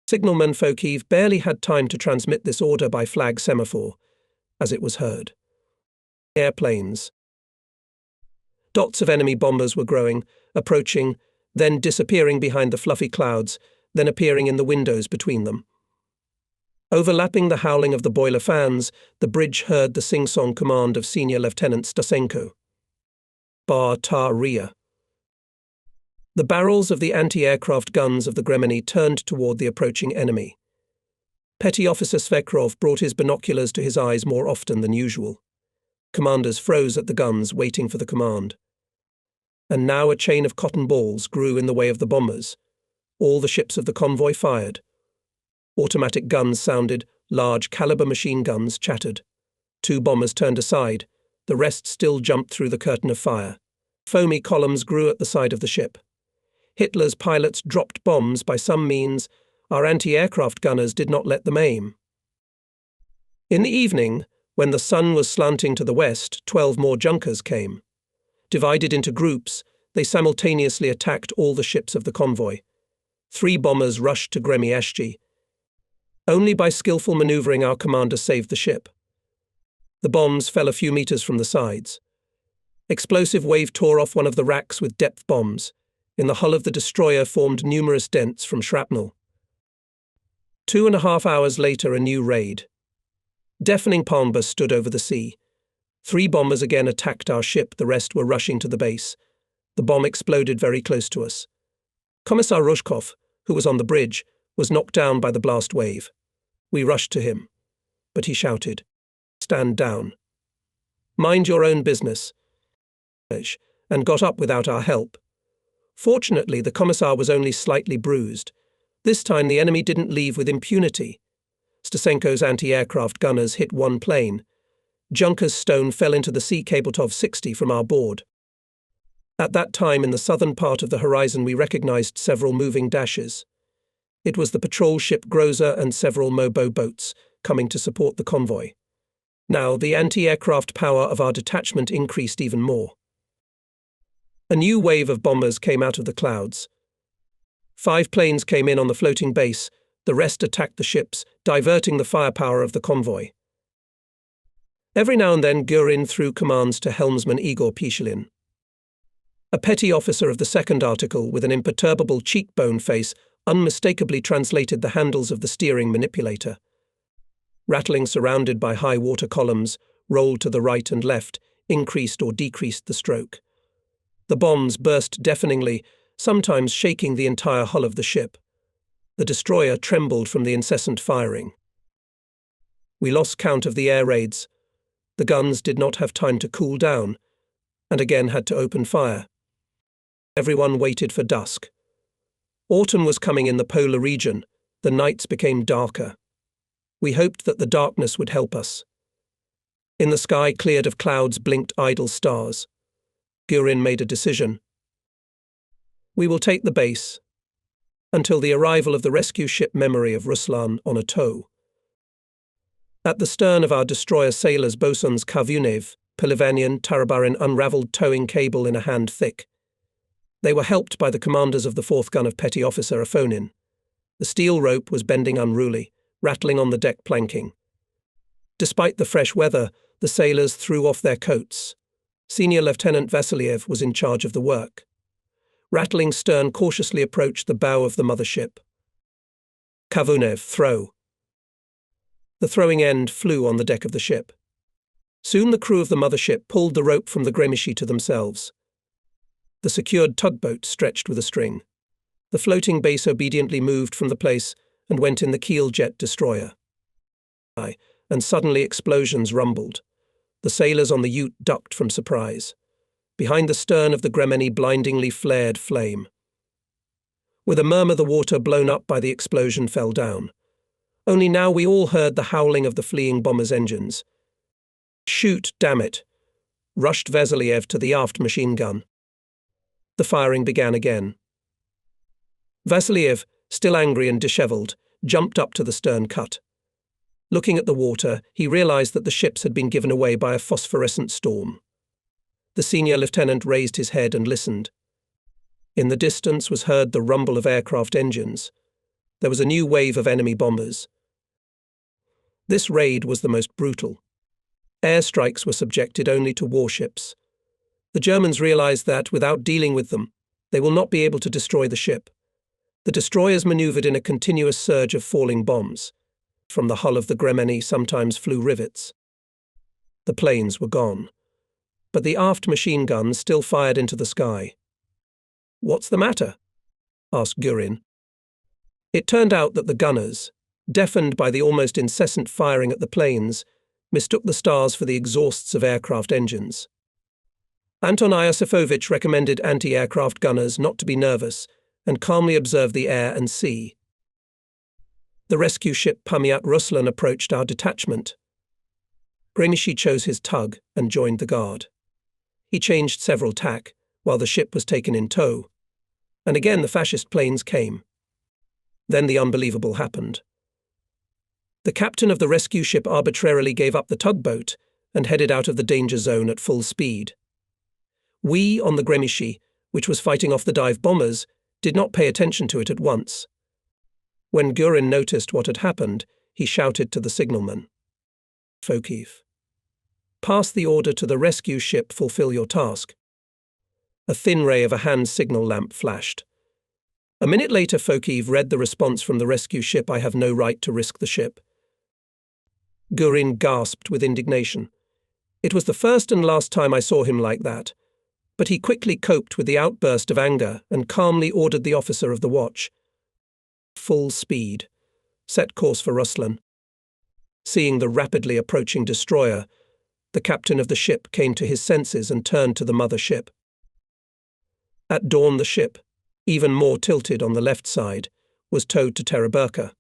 Signalman Fokiv barely had time to transmit this order by flag semaphore, as it was heard. Airplanes. Dots of enemy bombers were growing, approaching, then disappearing behind the fluffy clouds, then appearing in the windows between them. Overlapping the howling of the boiler fans, the bridge heard the sing-song command of Senior Lieutenant Stasenko. Bar ta ria. The barrels of the anti-aircraft guns of the Gremeny turned toward the approaching enemy. Petty Officer Svekrov brought his binoculars to his eyes more often than usual. Commanders froze at the guns, waiting for the command. And now a chain of cotton balls grew in the way of the bombers. All the ships of the convoy fired. Automatic guns sounded, large caliber machine guns chattered. 2 bombers turned aside, the rest still jumped through the curtain of fire. Foamy columns grew at the side of the ship. Hitler's pilots dropped bombs by some means. Our anti-aircraft gunners did not let them aim. In the evening, when the sun was slanting to the west, 12 more Junkers came. Divided into groups, they simultaneously attacked all the ships of the convoy. 3 bombers rushed to Gremyashchi. Only by skillful maneuvering our commander saved the ship. The bombs fell a few meters from the sides. Explosive wave tore off one of the racks with depth bombs. In the hull of the destroyer formed numerous dents from shrapnel. 2.5 hours later, a new raid. Deafening palmbas stood over the sea. 3 bombers again attacked our ship, the rest were rushing to the base. The bomb exploded very close to us. Commissar Rozhkov, who was on the bridge, was knocked down by the blast wave. We rushed to him, but he shouted, "Stand down. Mind your own business," and got up without our help. Fortunately, the commissar was only slightly bruised. This time the enemy didn't leave with impunity. Stasenko's anti-aircraft gunners hit 1 plane. Junker's stone fell into the Sea Kabletov 60 from our board. At that time, in the southern part of the horizon, we recognized several moving dashes. It was the patrol ship Groza and several Mobo boats coming to support the convoy. Now, the anti-aircraft power of our detachment increased even more. A new wave of bombers came out of the clouds. 5 planes came in on the floating base, the rest attacked the ships, diverting the firepower of the convoy. Every now and then Gurin threw commands to Helmsman Igor Pishilin. A petty officer of the second article with an imperturbable cheekbone face unmistakably translated the handles of the steering manipulator. Rattling surrounded by high water columns, rolled to the right and left, increased or decreased the stroke. The bombs burst deafeningly, sometimes shaking the entire hull of the ship. The destroyer trembled from the incessant firing. We lost count of the air raids. The guns did not have time to cool down, and again had to open fire. Everyone waited for dusk. Autumn was coming in the polar region. The nights became darker. We hoped that the darkness would help us. In the sky cleared of clouds blinked idle stars. Gurin made a decision. We will take the base until the arrival of the rescue ship Memory of Ruslan on a tow. At the stern of our destroyer sailors bosuns Kavunev, Pilivanian, Tarabarin unravelled towing cable in a hand thick. They were helped by the commanders of the fourth gun of Petty Officer Afonin. The steel rope was bending unruly, rattling on the deck planking. Despite the fresh weather, the sailors threw off their coats. Senior Lieutenant Vasiliev was in charge of the work. Rattling stern cautiously approached the bow of the mothership. Kavunev, throw. The throwing end flew on the deck of the ship. Soon the crew of the mothership pulled the rope from the Gremishi to themselves. The secured tugboat stretched with a string. The floating base obediently moved from the place and went in the keel-jet destroyer. And suddenly explosions rumbled. The sailors on the Ute ducked from surprise. Behind the stern of the Gremeni blindingly flared flame. With a murmur, the water blown up by the explosion fell down. Only now we all heard the howling of the fleeing bomber's engines. "Shoot, damn it!" rushed Vasiliev to the aft machine gun. The firing began again. Vasiliev, still angry and dishevelled, jumped up to the stern cut. Looking at the water, he realized that the ships had been given away by a phosphorescent storm. The senior lieutenant raised his head and listened. In the distance was heard the rumble of aircraft engines. There was a new wave of enemy bombers. This raid was the most brutal. Airstrikes were subjected only to warships. The Germans realized that, without dealing with them, they will not be able to destroy the ship. The destroyers maneuvered in a continuous surge of falling bombs. From the hull of the Gremeni sometimes flew rivets. The planes were gone, but the aft machine guns still fired into the sky. "What's the matter?" asked Gurin. It turned out that the gunners, deafened by the almost incessant firing at the planes, mistook the stars for the exhausts of aircraft engines. Anton Iosifovich recommended anti-aircraft gunners not to be nervous and calmly observe the air and sea. The rescue ship Pamiat Ruslan approached our detachment. Gremishi chose his tug and joined the guard. He changed several tack while the ship was taken in tow, and again the fascist planes came. Then the unbelievable happened. The captain of the rescue ship arbitrarily gave up the tugboat and headed out of the danger zone at full speed. We, on the Gremishi, which was fighting off the dive bombers, did not pay attention to it at once. When Gurin noticed what had happened, he shouted to the signalman. "Fokiv, pass the order to the rescue ship, fulfill your task." A thin ray of a hand signal lamp flashed. A minute later, Fokiv read the response from the rescue ship, "I have no right to risk the ship." Gurin gasped with indignation. It was the first and last time I saw him like that, but he quickly coped with the outburst of anger and calmly ordered the officer of the watch. Full speed. Set course for Ruslan. Seeing the rapidly approaching destroyer, the captain of the ship came to his senses and turned to the mother ship. At dawn, the ship, even more tilted on the left side, was towed to Tereberka.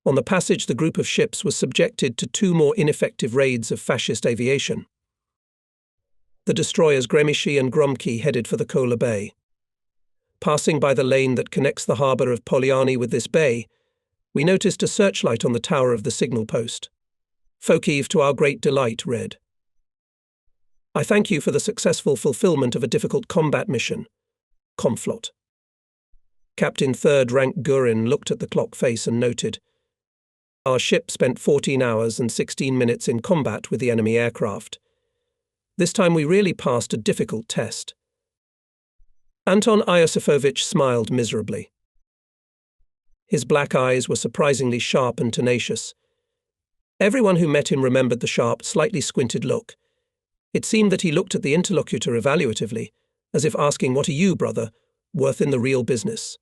On the passage, the group of ships was subjected to 2 more ineffective raids of fascist aviation. The destroyers Gremishi and Gromki headed for the Kola Bay. Passing by the lane that connects the harbour of Poliani with this bay, we noticed a searchlight on the tower of the signal post. Fokiv, to our great delight, read, "I thank you for the successful fulfillment of a difficult combat mission. Conflot." Captain 3rd Rank Gurin looked at the clock face and noted, "Our ship spent 14 hours and 16 minutes in combat with the enemy aircraft. This time we really passed a difficult test." Anton Iosifovich smiled miserably. His black eyes were surprisingly sharp and tenacious. Everyone who met him remembered the sharp, slightly squinted look. It seemed that he looked at the interlocutor evaluatively, as if asking, "What are you, brother, worth in the real business?"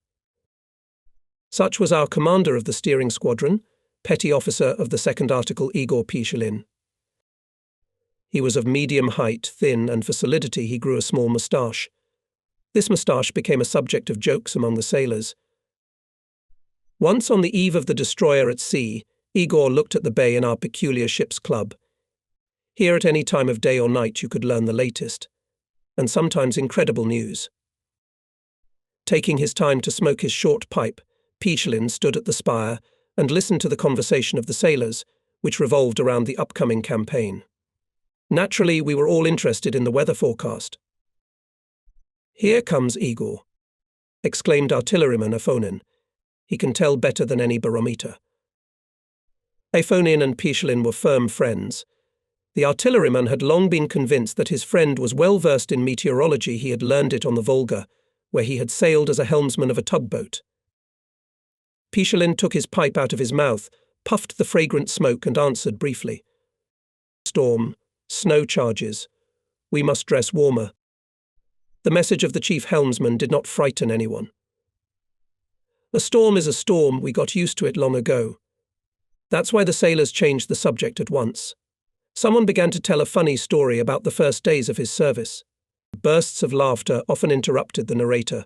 Such was our commander of the steering squadron, petty officer of the second article Igor Pishelin. He was of medium height, thin, and for solidity he grew a small moustache. This moustache became a subject of jokes among the sailors. Once on the eve of the destroyer at sea, Igor looked at the bay in our peculiar ship's club. Here at any time of day or night you could learn the latest, and sometimes incredible news. Taking his time to smoke his short pipe, Pishelin stood at the spire and listened to the conversation of the sailors, which revolved around the upcoming campaign. Naturally, we were all interested in the weather forecast. "Here comes Igor," exclaimed artilleryman Afonin. "He can tell better than any barometer." Afonin and Pishelin were firm friends. The artilleryman had long been convinced that his friend was well versed in meteorology. He had learned it on the Volga, where he had sailed as a helmsman of a tugboat. Pishelin took his pipe out of his mouth, puffed the fragrant smoke, and answered briefly. "Storm, snow charges. We must dress warmer." The message of the chief helmsman did not frighten anyone. "A storm is a storm, we got used to it long ago." That's why the sailors changed the subject at once. Someone began to tell a funny story about the first days of his service. Bursts of laughter often interrupted the narrator.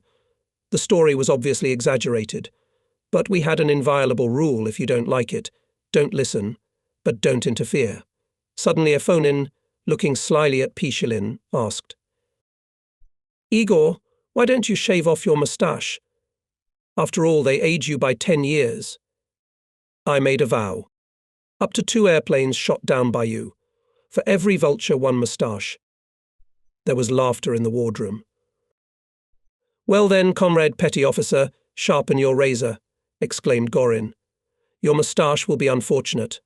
The story was obviously exaggerated, but we had an inviolable rule: if you don't like it, don't listen, but don't interfere. Suddenly Afonin, looking slyly at Pishelin, asked, "Igor, why don't you shave off your moustache? After all, they age you by 10 years. I made a vow. Up to 2 airplanes shot down by you. For every vulture, 1 moustache." There was laughter in the wardroom. "Well then, comrade petty officer, sharpen your razor," exclaimed Gorin. "Your moustache will be unfortunate."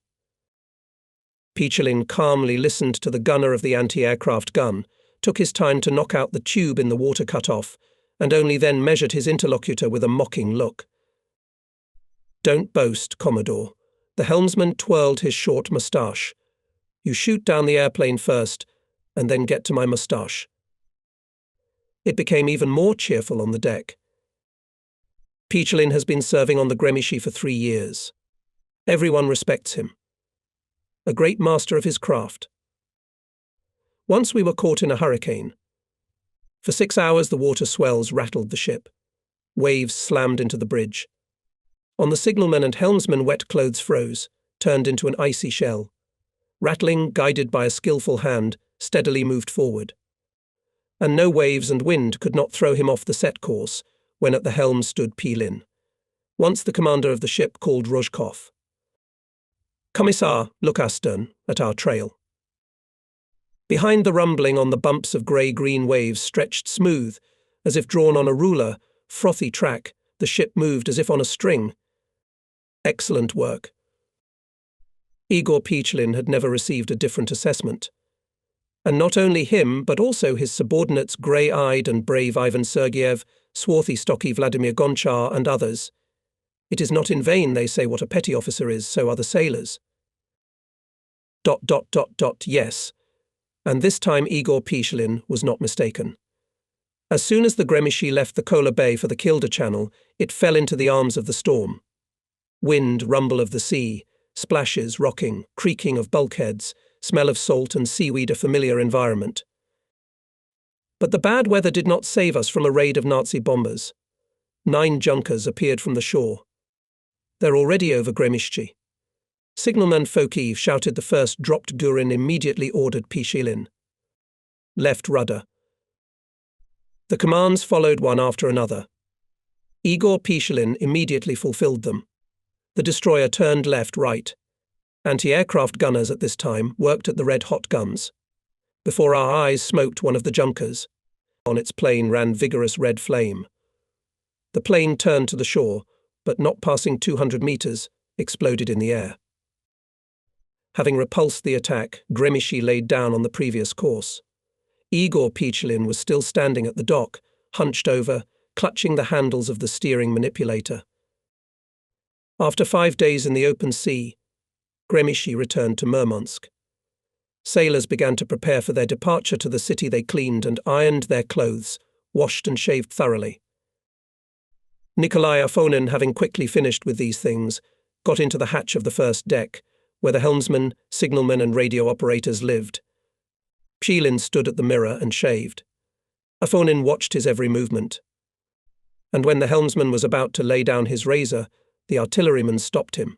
Pishelin calmly listened to the gunner of the anti-aircraft gun, took his time to knock out the tube in the water cut-off, and only then measured his interlocutor with a mocking look. "Don't boast, Commodore." The helmsman twirled his short moustache. "You shoot down the airplane first, and then get to my moustache." It became even more cheerful on the deck. Pishelin has been serving on the Gremishi for 3 years. Everyone respects him. A great master of his craft. Once we were caught in a hurricane. For 6 hours the water swells rattled the ship. Waves slammed into the bridge. On the signalman and helmsman wet clothes froze, turned into an icy shell. Rattling, guided by a skillful hand, steadily moved forward. And no waves and wind could not throw him off the set course when at the helm stood Pilin. Once the commander of the ship called Rozhkov. "Commissar, look astern, at our trail." Behind the rumbling on the bumps of grey-green waves stretched smooth, as if drawn on a ruler, frothy track, the ship moved as if on a string. Excellent work. Igor Pishelin had never received a different assessment. And not only him, but also his subordinates, grey-eyed and brave Ivan Sergeyev, swarthy, stocky Vladimir Gonchar, and others. It is not in vain they say what a petty officer is, so are the sailors. ... Yes. And this time Igor Pishelin was not mistaken. As soon as the Gremishi left the Kola Bay for the Kilda Channel, it fell into the arms of the storm. Wind, rumble of the sea, splashes, rocking, creaking of bulkheads, smell of salt and seaweed, a familiar environment. But the bad weather did not save us from a raid of Nazi bombers. 9 junkers appeared from the shore. They're already over Gremishchi. Signalman Fokiv shouted the first dropped Gurin, immediately ordered Pishelin. Left rudder. The commands followed one after another. Igor Pishelin immediately fulfilled them. The destroyer turned left, right. Anti-aircraft gunners at this time worked at the red-hot guns. Before our eyes smoked one of the junkers. On its plane ran vigorous red flame. The plane turned to the shore, but not passing 200 meters, exploded in the air. Having repulsed the attack, Gremishi laid down on the previous course. Igor Pishelin was still standing at the dock, hunched over, clutching the handles of the steering manipulator. After 5 days in the open sea, Gremishi returned to Murmansk. Sailors began to prepare for their departure to the city. They cleaned and ironed their clothes, washed and shaved thoroughly. Nikolai Afonin, having quickly finished with these things, got into the hatch of the first deck, where the helmsman, signalmen and radio operators lived. Pshilin stood at the mirror and shaved. Afonin watched his every movement. And when the helmsman was about to lay down his razor, the artilleryman stopped him.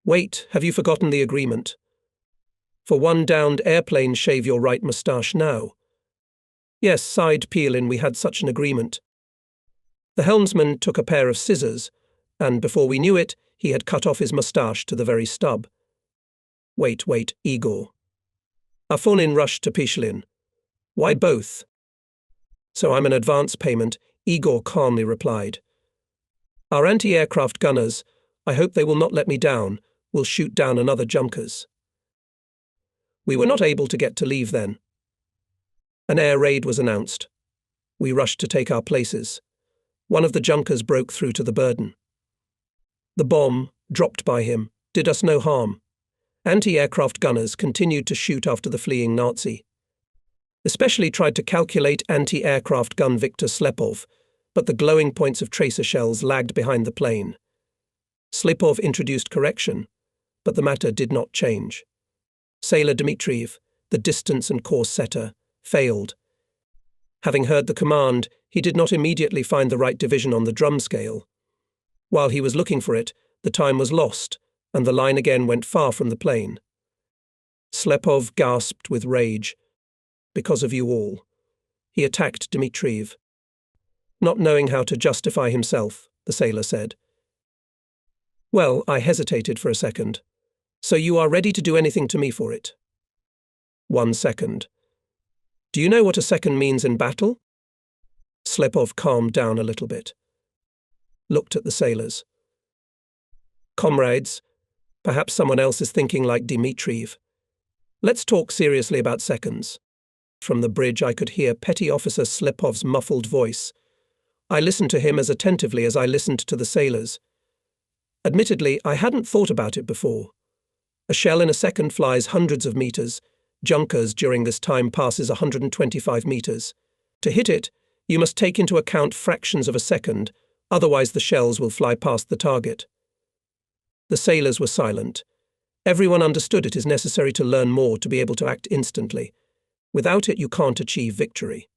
"Wait, have you forgotten the agreement? For one downed airplane, shave your right moustache now." "Yes," sighed Pshilin, "we had such an agreement." The helmsman took a pair of scissors, and before we knew it, he had cut off his moustache to the very stub. Wait, Igor." Afonin rushed to Pshilin. "Why both?" "So I'm an advance payment," Igor calmly replied. "Our anti-aircraft gunners, I hope they will not let me down, will shoot down another Junkers." We were not able to get to leave then. An air raid was announced. We rushed to take our places. One of the Junkers broke through to the burden. The bomb, dropped by him, did us no harm. Anti-aircraft gunners continued to shoot after the fleeing Nazi. Especially tried to calculate anti-aircraft gun Viktor Slepov, but the glowing points of tracer shells lagged behind the plane. Slepov introduced correction, but the matter did not change. Sailor Dmitriev, the distance and course setter, failed. Having heard the command, he did not immediately find the right division on the drum scale. While he was looking for it, the time was lost, and the line again went far from the plane. Slepov gasped with rage. "Because of you all." He attacked Dmitriev. Not knowing how to justify himself, the sailor said. "Well, I hesitated for a second. So you are ready to do anything to me for it?" "1 second. Do you know what a second means in battle?" Slepov calmed down a little bit. Looked at the sailors. "Comrades, perhaps someone else is thinking like Dmitriev. Let's talk seriously about seconds." From the bridge I could hear Petty Officer Slepov's muffled voice. I listened to him as attentively as I listened to the sailors. Admittedly, I hadn't thought about it before. A shell in a second flies hundreds of meters. Junkers during this time passes 125 meters. To hit it, you must take into account fractions of a second, otherwise the shells will fly past the target. The sailors were silent. Everyone understood it is necessary to learn more to be able to act instantly. Without it, you can't achieve victory.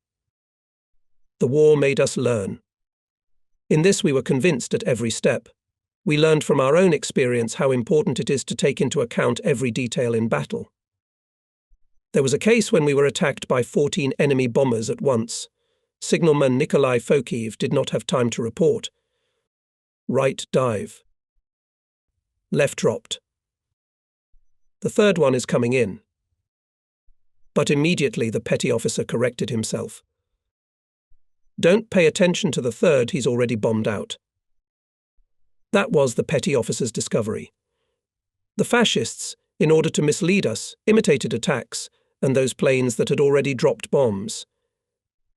The war made us learn. In this we were convinced at every step. We learned from our own experience how important it is to take into account every detail in battle. There was a case when we were attacked by 14 enemy bombers at once. Signalman Nikolai Fokiev did not have time to report. Right dive. Left dropped. The third one is coming in. But immediately the petty officer corrected himself. Don't pay attention to the third, he's already bombed out. That was the petty officer's discovery. The fascists, in order to mislead us, imitated attacks and those planes that had already dropped bombs.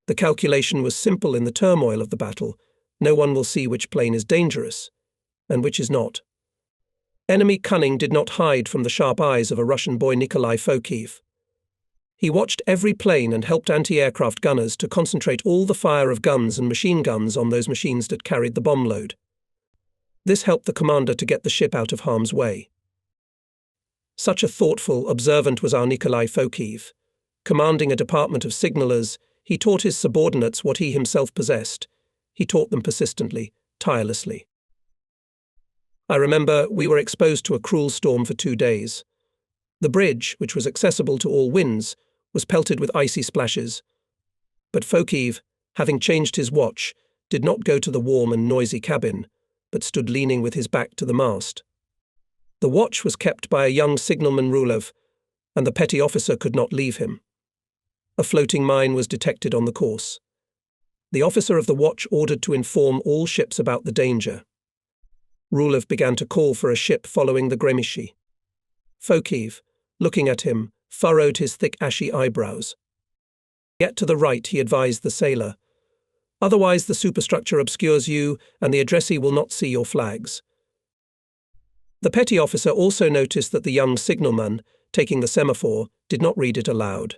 The calculation was simple in the turmoil of the battle. No one will see which plane is dangerous, and which is not. Enemy cunning did not hide from the sharp eyes of a Russian boy Nikolai Fokiev. He watched every plane and helped anti-aircraft gunners to concentrate all the fire of guns and machine guns on those machines that carried the bomb load. This helped the commander to get the ship out of harm's way. Such a thoughtful, observant was our Nikolai Fokiev. Commanding a department of signalers, he taught his subordinates what he himself possessed. He taught them persistently, tirelessly. I remember we were exposed to a cruel storm for 2 days. The bridge, which was accessible to all winds, was pelted with icy splashes. But Fokiev, having changed his watch, did not go to the warm and noisy cabin, but stood leaning with his back to the mast. The watch was kept by a young signalman Rulev, and the petty officer could not leave him. A floating mine was detected on the course. The officer of the watch ordered to inform all ships about the danger. Rulev began to call for a ship following the Gremishi. Fokiev, looking at him, furrowed his thick ashy eyebrows. Get to the right, he advised the sailor. Otherwise the superstructure obscures you and the addressee will not see your flags. The petty officer also noticed that the young signalman, taking the semaphore, did not read it aloud.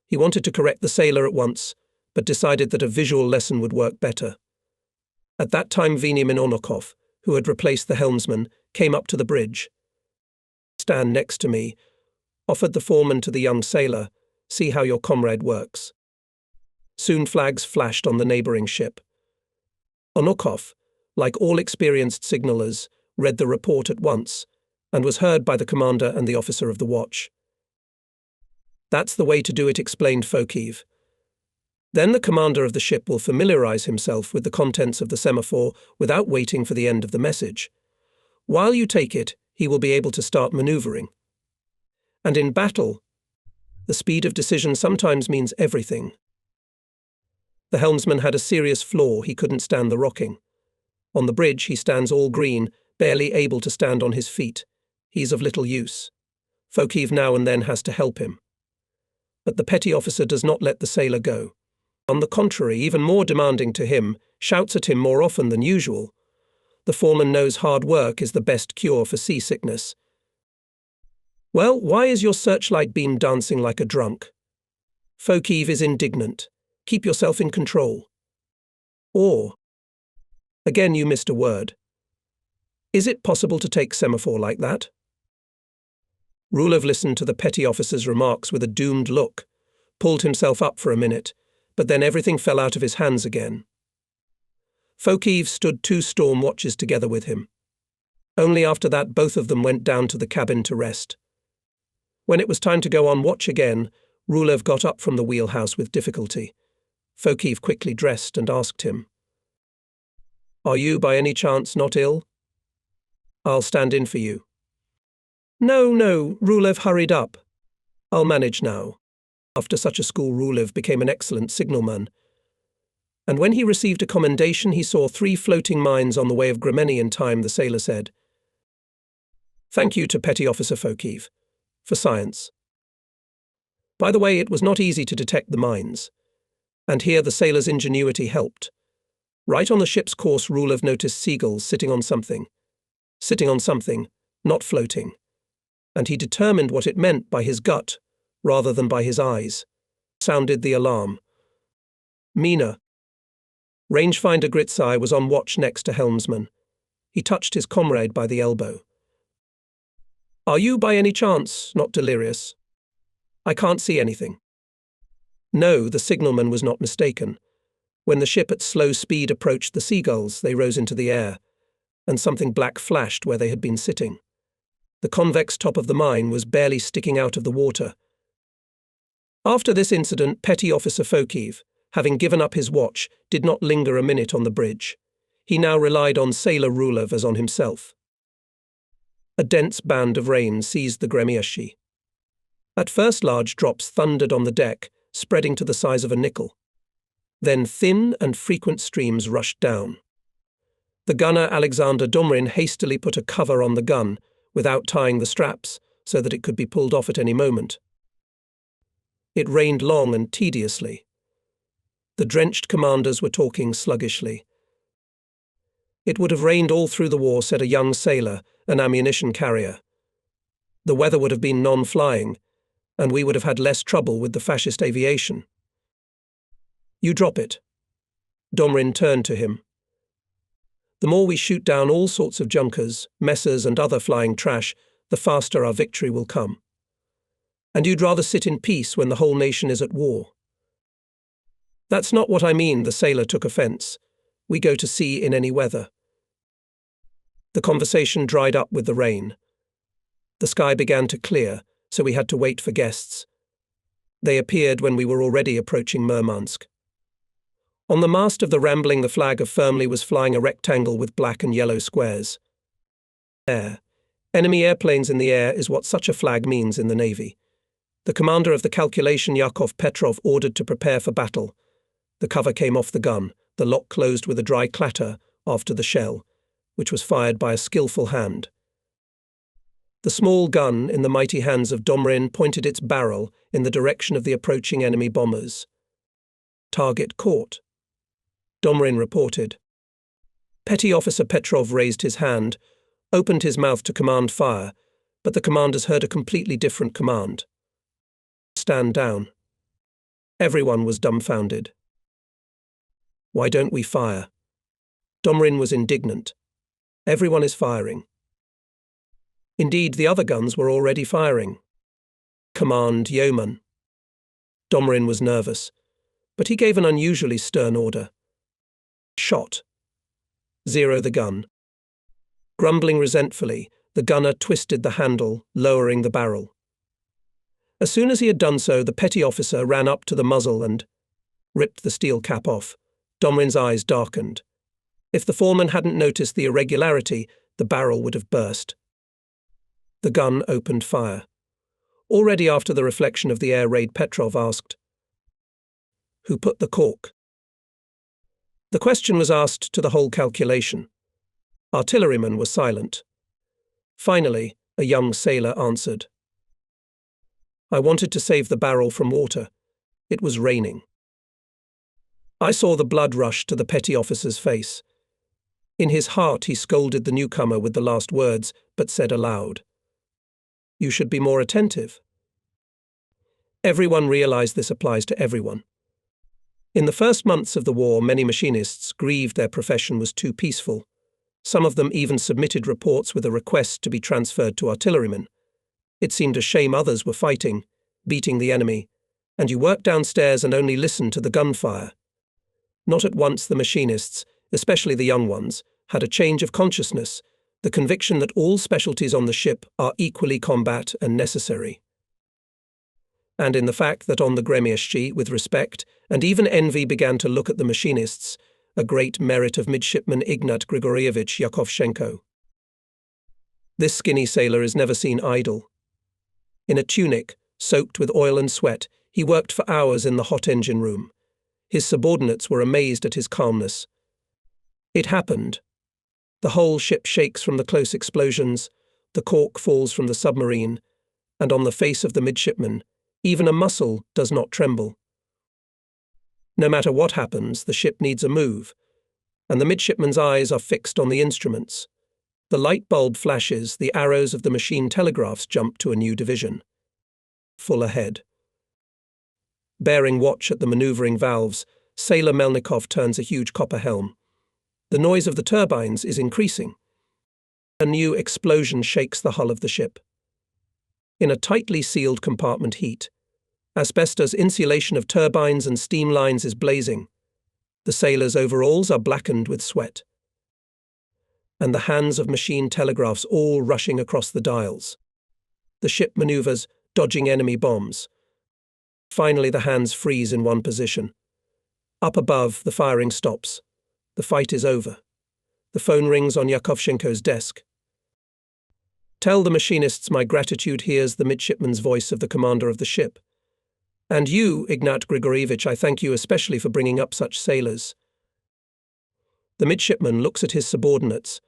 He wanted to correct the sailor at once, but decided that a visual lesson would work better. At that time Veniamin, who had replaced the helmsman, came up to the bridge. "Stand next to me," offered the foreman to the young sailor. "See how your comrade works." Soon flags flashed on the neighbouring ship. Onukov, like all experienced signallers, read the report at once, and was heard by the commander and the officer of the watch. "That's the way to do it," explained Fokiv. "Then the commander of the ship will familiarize himself with the contents of the semaphore without waiting for the end of the message. While you take it, he will be able to start maneuvering. And in battle, the speed of decision sometimes means everything." The helmsman had a serious flaw: he couldn't stand the rocking. On the bridge he stands all green, barely able to stand on his feet. He's of little use. Fokiv now and then has to help him. But the petty officer does not let the sailor go. On the contrary, even more demanding to him, shouts at him more often than usual. The foreman knows hard work is the best cure for seasickness. "Well, why is your searchlight beam dancing like a drunk?" Fokiv is indignant. "Keep yourself in control." Or, "Again you missed a word. Is it possible to take semaphore like that?" Rulev listened to the petty officer's remarks with a doomed look, pulled himself up for a minute, but then everything fell out of his hands again. Fokiv stood 2 storm watches together with him. Only after that both of them went down to the cabin to rest. When it was time to go on watch again, Rulev got up from the wheelhouse with difficulty. Fokiv quickly dressed and asked him, "Are you by any chance not ill? I'll stand in for you." No, Rulev hurried up. "I'll manage now." After such a school, Rulev became an excellent signalman. And when he received a commendation, he saw 3 floating mines on the way of Gremeni in time, the sailor said. Thank you to Petty Officer Fokiv for science. By the way, it was not easy to detect the mines. And here the sailor's ingenuity helped. Right on the ship's course, Rulev noticed seagulls sitting on something, not floating. And he determined what it meant by his gut, rather than by his eyes. Sounded the alarm. Mina. Rangefinder Gritsai was on watch next to Helmsman. He touched his comrade by the elbow. Are you by any chance not delirious? I can't see anything. No, the signalman was not mistaken. When the ship at slow speed approached the seagulls, they rose into the air, and something black flashed where they had been sitting. The convex top of the mine was barely sticking out of the water. After this incident, Petty Officer Fokiv, having given up his watch, did not linger a minute on the bridge. He now relied on Sailor Rulev as on himself. A dense band of rain seized the Gremieshi. At first large drops thundered on the deck, spreading to the size of a nickel. Then thin and frequent streams rushed down. The gunner Alexander Domrin hastily put a cover on the gun, without tying the straps, so that it could be pulled off at any moment. It rained long and tediously. The drenched commanders were talking sluggishly. It would have rained all through the war, said a young sailor, an ammunition carrier. The weather would have been non-flying, and we would have had less trouble with the fascist aviation. You drop it. Domrin turned to him. The more we shoot down all sorts of junkers, messers and other flying trash, the faster our victory will come. And you'd rather sit in peace when the whole nation is at war. That's not what I mean, the sailor took offence. We go to sea in any weather. The conversation dried up with the rain. The sky began to clear, so we had to wait for guests. They appeared when we were already approaching Murmansk. On the mast of the Rambling, the flag of Firmly was flying a rectangle with black and yellow squares. Air. Enemy airplanes in the air is what such a flag means in the Navy. The commander of the calculation, Yakov Petrov, ordered to prepare for battle. The cover came off the gun, the lock closed with a dry clatter after the shell, which was fired by a skillful hand. The small gun in the mighty hands of Domrin pointed its barrel in the direction of the approaching enemy bombers. Target caught. Domrin reported. Petty Officer Petrov raised his hand. opened his mouth to command fire, but the commanders heard a completely different command. Stand down. Everyone was dumbfounded. Why don't we fire? Domrin was indignant. Everyone is firing. Indeed, the other guns were already firing. Command yeoman. Domrin was nervous, but he gave an unusually stern order. Shot. Zero the gun. Grumbling resentfully, the gunner twisted the handle, lowering the barrel. As soon as he had done so, the petty officer ran up to the muzzle and ripped the steel cap off. Domrin's eyes darkened. If the foreman hadn't noticed the irregularity, the barrel would have burst. The gun opened fire. Already after the reflection of the air raid, Petrov asked, "Who put the cork?" The question was asked to the whole calculation. Artillerymen were silent. Finally, a young sailor answered, "I wanted to save the barrel from water. It was raining." I saw the blood rush to the petty officer's face. In his heart he scolded the newcomer with the last words, but said aloud, "You should be more attentive." Everyone realized this applies to everyone. In the first months of the war, many machinists grieved their profession was too peaceful. Some of them even submitted reports with a request to be transferred to artillerymen. It seemed a shame others were fighting, beating the enemy, and you worked downstairs and only listened to the gunfire. Not at once the machinists, especially the young ones, had a change of consciousness, the conviction that all specialties on the ship are equally combat and necessary. And in the fact that on the Gremieszki, with respect and even envy began to look at the machinists, a great merit of midshipman Ignat Grigorievich Yakovchenko. This skinny sailor is never seen idle. In a tunic, soaked with oil and sweat, he worked for hours in the hot engine room. His subordinates were amazed at his calmness. It happened. The whole ship shakes from the close explosions, the cork falls from the submarine, and on the face of the midshipman, even a muscle does not tremble. No matter what happens, the ship needs a move, and the midshipman's eyes are fixed on the instruments. The light bulb flashes, the arrows of the machine telegraphs jump to a new division. Full ahead. Bearing watch at the maneuvering valves, Sailor Melnikov turns a huge copper helm. The noise of the turbines is increasing. A new explosion shakes the hull of the ship. In a tightly sealed compartment heat, asbestos insulation of turbines and steam lines is blazing. The sailors' overalls are blackened with sweat. And the hands of machine telegraphs all rushing across the dials. The ship maneuvers, dodging enemy bombs. Finally, the hands freeze in one position. Up above, the firing stops. The fight is over. The phone rings on Yakovchenko's desk. "Tell the machinists my gratitude," hears the midshipman's voice of the commander of the ship. "And you, Ignat Grigorievich, I thank you especially for bringing up such sailors." The midshipman looks at his subordinates.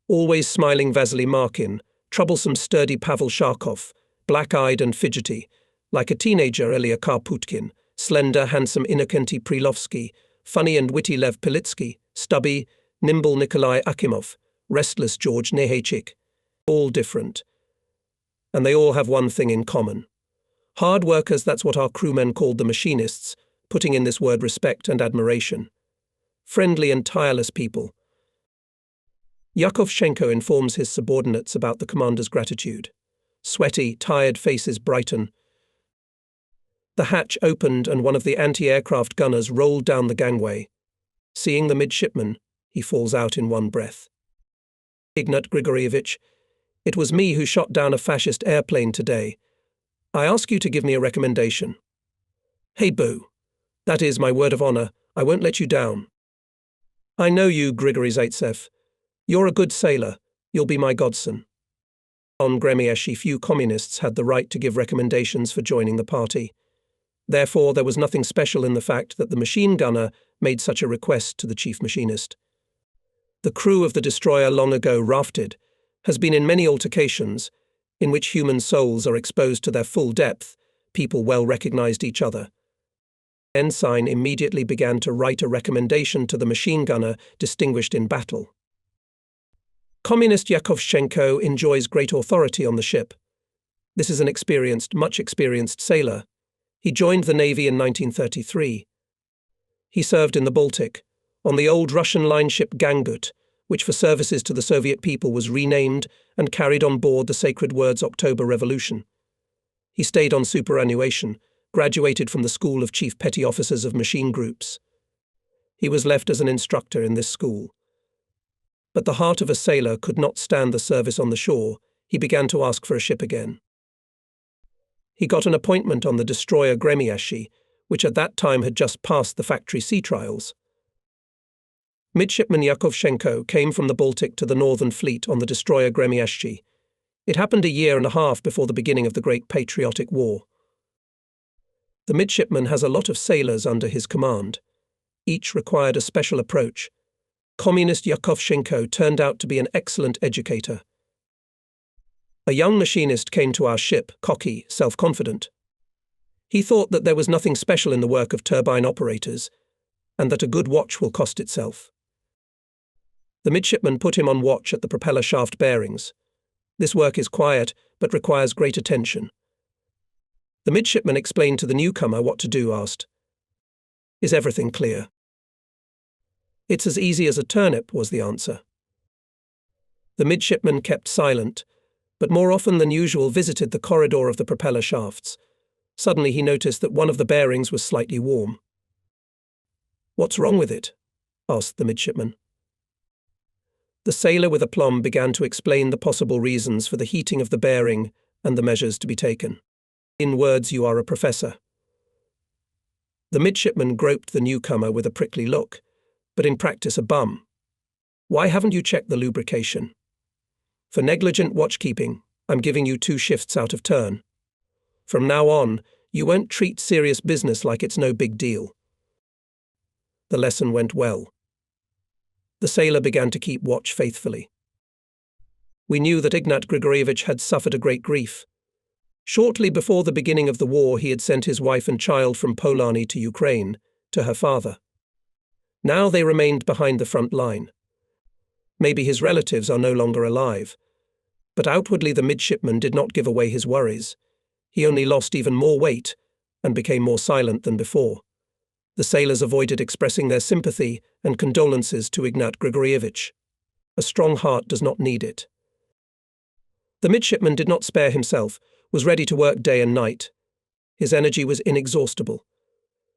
Always smiling Vasily Markin, troublesome sturdy Pavel Sharkov, black-eyed and fidgety, like a teenager Elia Karputkin, slender, handsome Innokenty Prilovsky, funny and witty Lev Pilitsky, stubby, nimble Nikolai Akimov, restless George Nehechik, all different. And they all have one thing in common. Hard workers, that's what our crewmen called the machinists, putting in this word respect and admiration. Friendly and tireless people. Yakovchenko informs his subordinates about the commander's gratitude. Sweaty, tired faces brighten. The hatch opened and one of the anti-aircraft gunners rolled down the gangway. Seeing the midshipman, he falls out in one breath. "Ignat Grigorievich, it was me who shot down a fascist airplane today. I ask you to give me a recommendation." "Hey, Boo. That is my word of honor. I won't let you down." "I know you, Grigory Zaitsev. You're a good sailor. You'll be my godson." On Gremieszki, few communists had the right to give recommendations for joining the party. Therefore, there was nothing special in the fact that the machine gunner made such a request to the chief machinist. The crew of the destroyer, long ago rafted, has been in many altercations, in which human souls are exposed to their full depth. People well recognized each other. Ensign immediately began to write a recommendation to the machine gunner distinguished in battle. Communist Yakovchenko enjoys great authority on the ship. This is an much experienced sailor. He joined the Navy in 1933. He served in the Baltic, on the old Russian line ship Gangut, which for services to the Soviet people was renamed and carried on board the Sacred Word's October Revolution. He stayed on superannuation, graduated from the School of Chief Petty Officers of Machine Groups. He was left as an instructor in this school. But the heart of a sailor could not stand the service on the shore. He began to ask for a ship again. He got an appointment on the destroyer Gremyashi, which at that time had just passed the factory sea trials. Midshipman Yakovchenko came from the Baltic to the Northern Fleet on the destroyer Gremyashi. It happened a year and a half before the beginning of the Great Patriotic War. The midshipman has a lot of sailors under his command. Each required a special approach. Communist Yakovchenko turned out to be an excellent educator. A young machinist came to our ship, cocky, self-confident. He thought that there was nothing special in the work of turbine operators, and that a good watch will cost itself. The midshipman put him on watch at the propeller shaft bearings. This work is quiet, but requires great attention. The midshipman explained to the newcomer what to do, asked, "Is everything clear?" "It's as easy as a turnip," was the answer. The midshipman kept silent, but more often than usual visited the corridor of the propeller shafts. Suddenly he noticed that one of the bearings was slightly warm. "What's wrong with it?" asked the midshipman. The sailor with aplomb began to explain the possible reasons for the heating of the bearing and the measures to be taken. "In words, you are a professor." The midshipman groped the newcomer with a prickly look, but in practice a bum. "Why haven't you checked the lubrication? For negligent watchkeeping, I'm giving you 2 shifts out of turn. From now on, you won't treat serious business like it's no big deal." The lesson went well. The sailor began to keep watch faithfully. We knew that Ignat Grigorievich had suffered a great grief. Shortly before the beginning of the war, he had sent his wife and child from Polani to Ukraine, to her father. Now they remained behind the front line. Maybe his relatives are no longer alive. But outwardly the midshipman did not give away his worries. He only lost even more weight and became more silent than before. The sailors avoided expressing their sympathy and condolences to Ignat Grigorievich. A strong heart does not need it. The midshipman did not spare himself, was ready to work day and night. His energy was inexhaustible.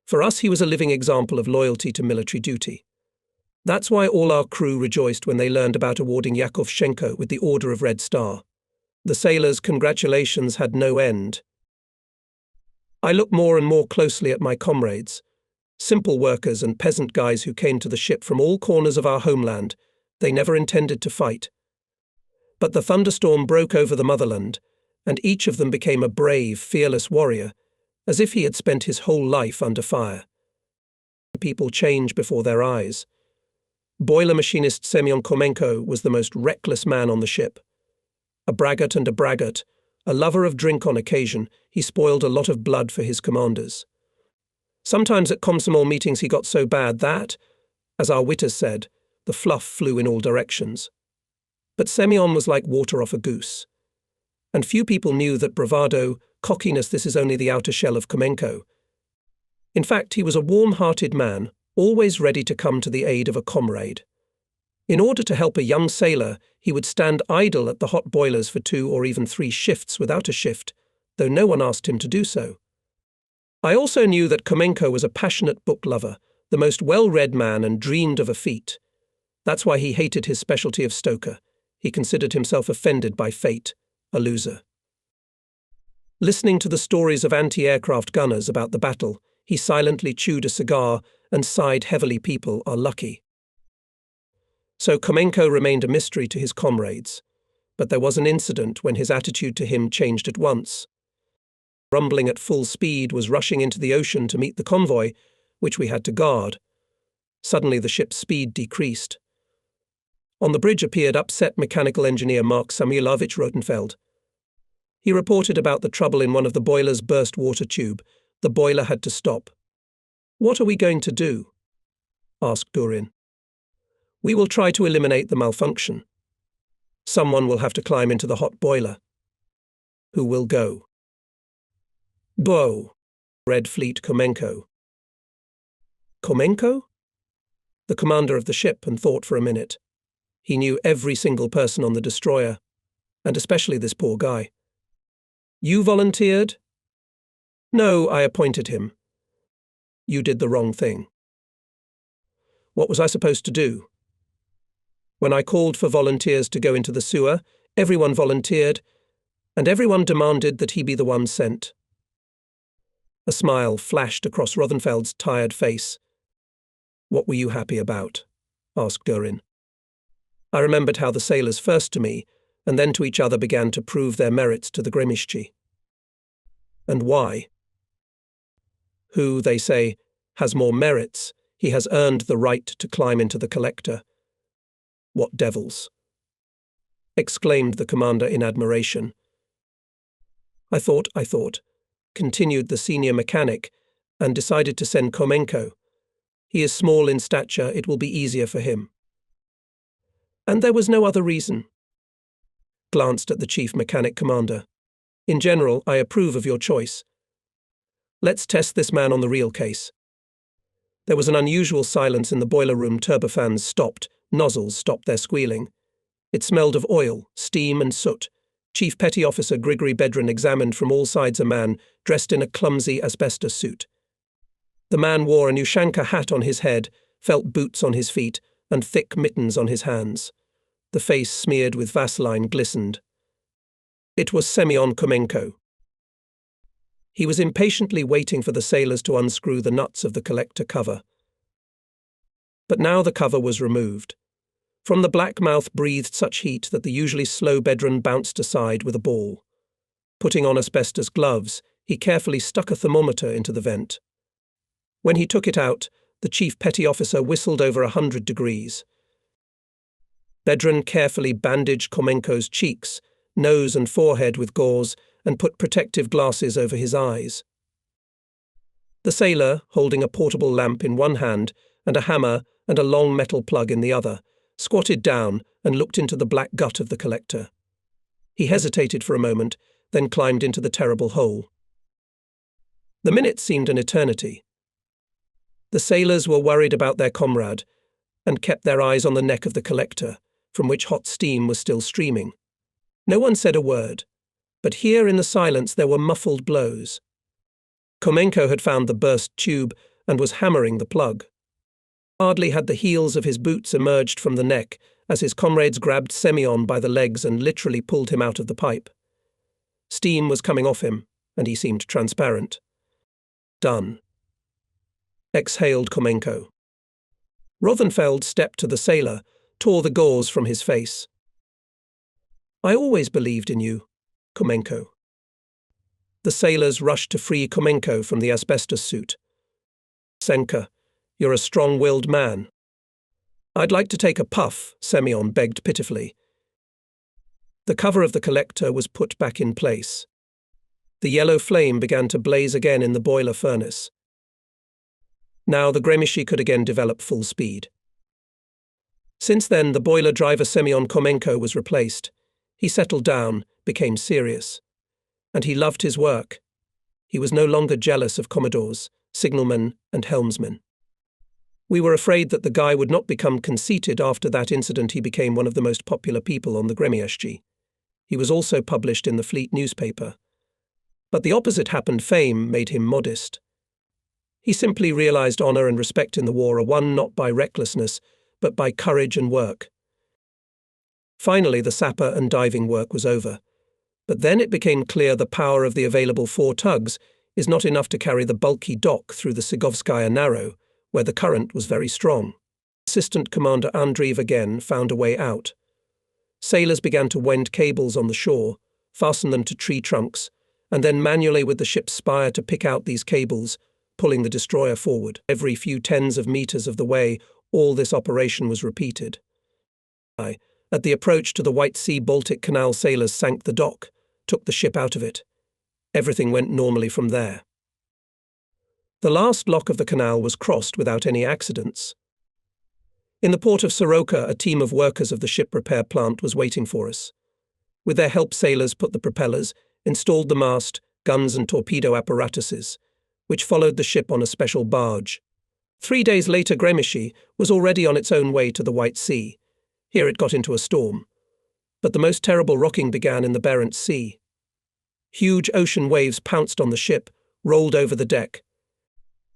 For us, he was a living example of loyalty to military duty. That's why all our crew rejoiced when they learned about awarding Yakovchenko with the Order of Red Star. The sailors' congratulations had no end. I looked more and more closely at my comrades, simple workers and peasant guys who came to the ship from all corners of our homeland. They never intended to fight. But the thunderstorm broke over the motherland, and each of them became a brave, fearless warrior, as if he had spent his whole life under fire. People change before their eyes. Boiler machinist Semyon Komenko was the most reckless man on the ship. A braggart and a braggart, a lover of drink on occasion, he spoiled a lot of blood for his commanders. Sometimes at Komsomol meetings he got so bad that, as our witters said, the fluff flew in all directions. But Semyon was like water off a goose. And few people knew that bravado, cockiness, this is only the outer shell of Komenko. In fact, he was a warm-hearted man, always ready to come to the aid of a comrade. In order to help a young sailor, he would stand idle at the hot boilers for 2 or even 3 shifts without a shift, though no one asked him to do so. I also knew that Komenko was a passionate book lover, the most well-read man, and dreamed of a feat. That's why he hated his specialty of stoker. He considered himself offended by fate, a loser. Listening to the stories of anti-aircraft gunners about the battle, he silently chewed a cigar and sighed heavily. People are lucky. So Komenko remained a mystery to his comrades, but there was an incident when his attitude to him changed at once. Rumbling at full speed was rushing into the ocean to meet the convoy, which we had to guard. Suddenly the ship's speed decreased. On the bridge appeared upset mechanical engineer Mark Samuilovich Rotenfeld. He reported about the trouble in one of the boilers' burst water tube. The boiler had to stop. "What are we going to do?" asked Gurin. "We will try to eliminate the malfunction." Someone will have to climb into the hot boiler. Who will go? Bo, Red Fleet Komenko. Komenko? The commander of the ship, and thought for a minute. He knew every single person on the destroyer, and especially this poor guy. You volunteered? No, I appointed him. You did the wrong thing. What was I supposed to do? When I called for volunteers to go into the sewer, everyone volunteered, and everyone demanded that he be the one sent. A smile flashed across Rothenfeld's tired face. What were you happy about? Asked Görin. I remembered how the sailors first to me, and then to each other began to prove their merits to the Gremishchi. And why? Who, they say, has more merits, he has earned the right to climb into the collector. What devils! Exclaimed the commander in admiration. I thought, continued the senior mechanic, and decided to send Komenko. He is small in stature, it will be easier for him. And there was no other reason. Glanced at the chief mechanic commander. In general, I approve of your choice. Let's test this man on the real case. There was an unusual silence in the boiler room. Turbofans stopped, nozzles stopped their squealing. It smelled of oil, steam and soot. Chief Petty Officer Grigory Bedran examined from all sides a man dressed in a clumsy asbestos suit. The man wore an Ushanka hat on his head, felt boots on his feet, and thick mittens on his hands. The face smeared with Vaseline glistened. It was Semyon Komenko. He was impatiently waiting for the sailors to unscrew the nuts of the collector cover. But now the cover was removed. From the black mouth breathed such heat that the usually slow Bedran bounced aside with a ball. Putting on asbestos gloves, he carefully stuck a thermometer into the vent. When he took it out, the chief petty officer whistled over 100 degrees. Bedran carefully bandaged Komenko's cheeks, nose and forehead with gauze, and put protective glasses over his eyes. The sailor, holding a portable lamp in one hand and a hammer and a long metal plug in the other, squatted down and looked into the black gut of the collector. He hesitated for a moment, then climbed into the terrible hole. The minute seemed an eternity. The sailors were worried about their comrade and kept their eyes on the neck of the collector, from which hot steam was still streaming. No one said a word, but here in the silence there were muffled blows. Komenko had found the burst tube and was hammering the plug. Hardly had the heels of his boots emerged from the neck as his comrades grabbed Semyon by the legs and literally pulled him out of the pipe. Steam was coming off him, and he seemed transparent. Done. Exhaled Komenko. Rothenfeld stepped to the sailor, tore the gauze from his face. I always believed in you, Komenko. The sailors rushed to free Komenko from the asbestos suit. Senka, you're a strong-willed man. I'd like to take a puff, Semyon begged pitifully. The cover of the collector was put back in place. The yellow flame began to blaze again in the boiler furnace. Now the Gremishchi could again develop full speed. Since then, the boiler driver Semyon Komenko was replaced. He settled down, became serious. And he loved his work. He was no longer jealous of commodores, signalmen, and helmsmen. We were afraid that the guy would not become conceited. After that incident he became one of the most popular people on the Gremishchi. He was also published in the fleet newspaper. But the opposite happened. Fame made him modest. He simply realized honor and respect in the war are won not by recklessness, but by courage and work. Finally, the sapper and diving work was over. But then it became clear the power of the available 4 tugs is not enough to carry the bulky dock through the Sigovskaya Narrow, where the current was very strong. Assistant Commander Andreev again found a way out. Sailors began to wend cables on the shore, fasten them to tree trunks, and then manually with the ship's spire to pick out these cables, pulling the destroyer forward. Every few tens of meters of the way, all this operation was repeated. At the approach to the White Sea-Baltic Canal, sailors sank the dock, took the ship out of it. Everything went normally from there. The last lock of the canal was crossed without any accidents. In the port of Soroka, a team of workers of the ship repair plant was waiting for us. With their help, sailors put the propellers, installed the mast, guns and torpedo apparatuses, which followed the ship on a special barge. 3 days later, Gremishi was already on its own way to the White Sea. Here it got into a storm. But the most terrible rocking began in the Barents Sea. Huge ocean waves pounced on the ship, rolled over the deck.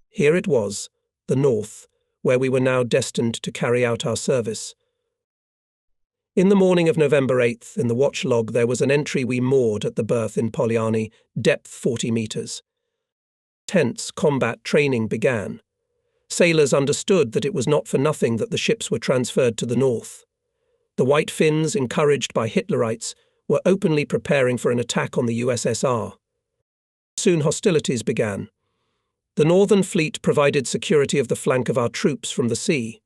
Here it was, the north, where we were now destined to carry out our service. In the morning of November 8th, in the watch log, there was an entry: we moored at the berth in Polyani, depth 40 meters. Tense combat training began. Sailors understood that it was not for nothing that the ships were transferred to the north. The White Finns, encouraged by Hitlerites, were openly preparing for an attack on the USSR. Soon hostilities began. The Northern Fleet provided security of the flank of our troops from the sea.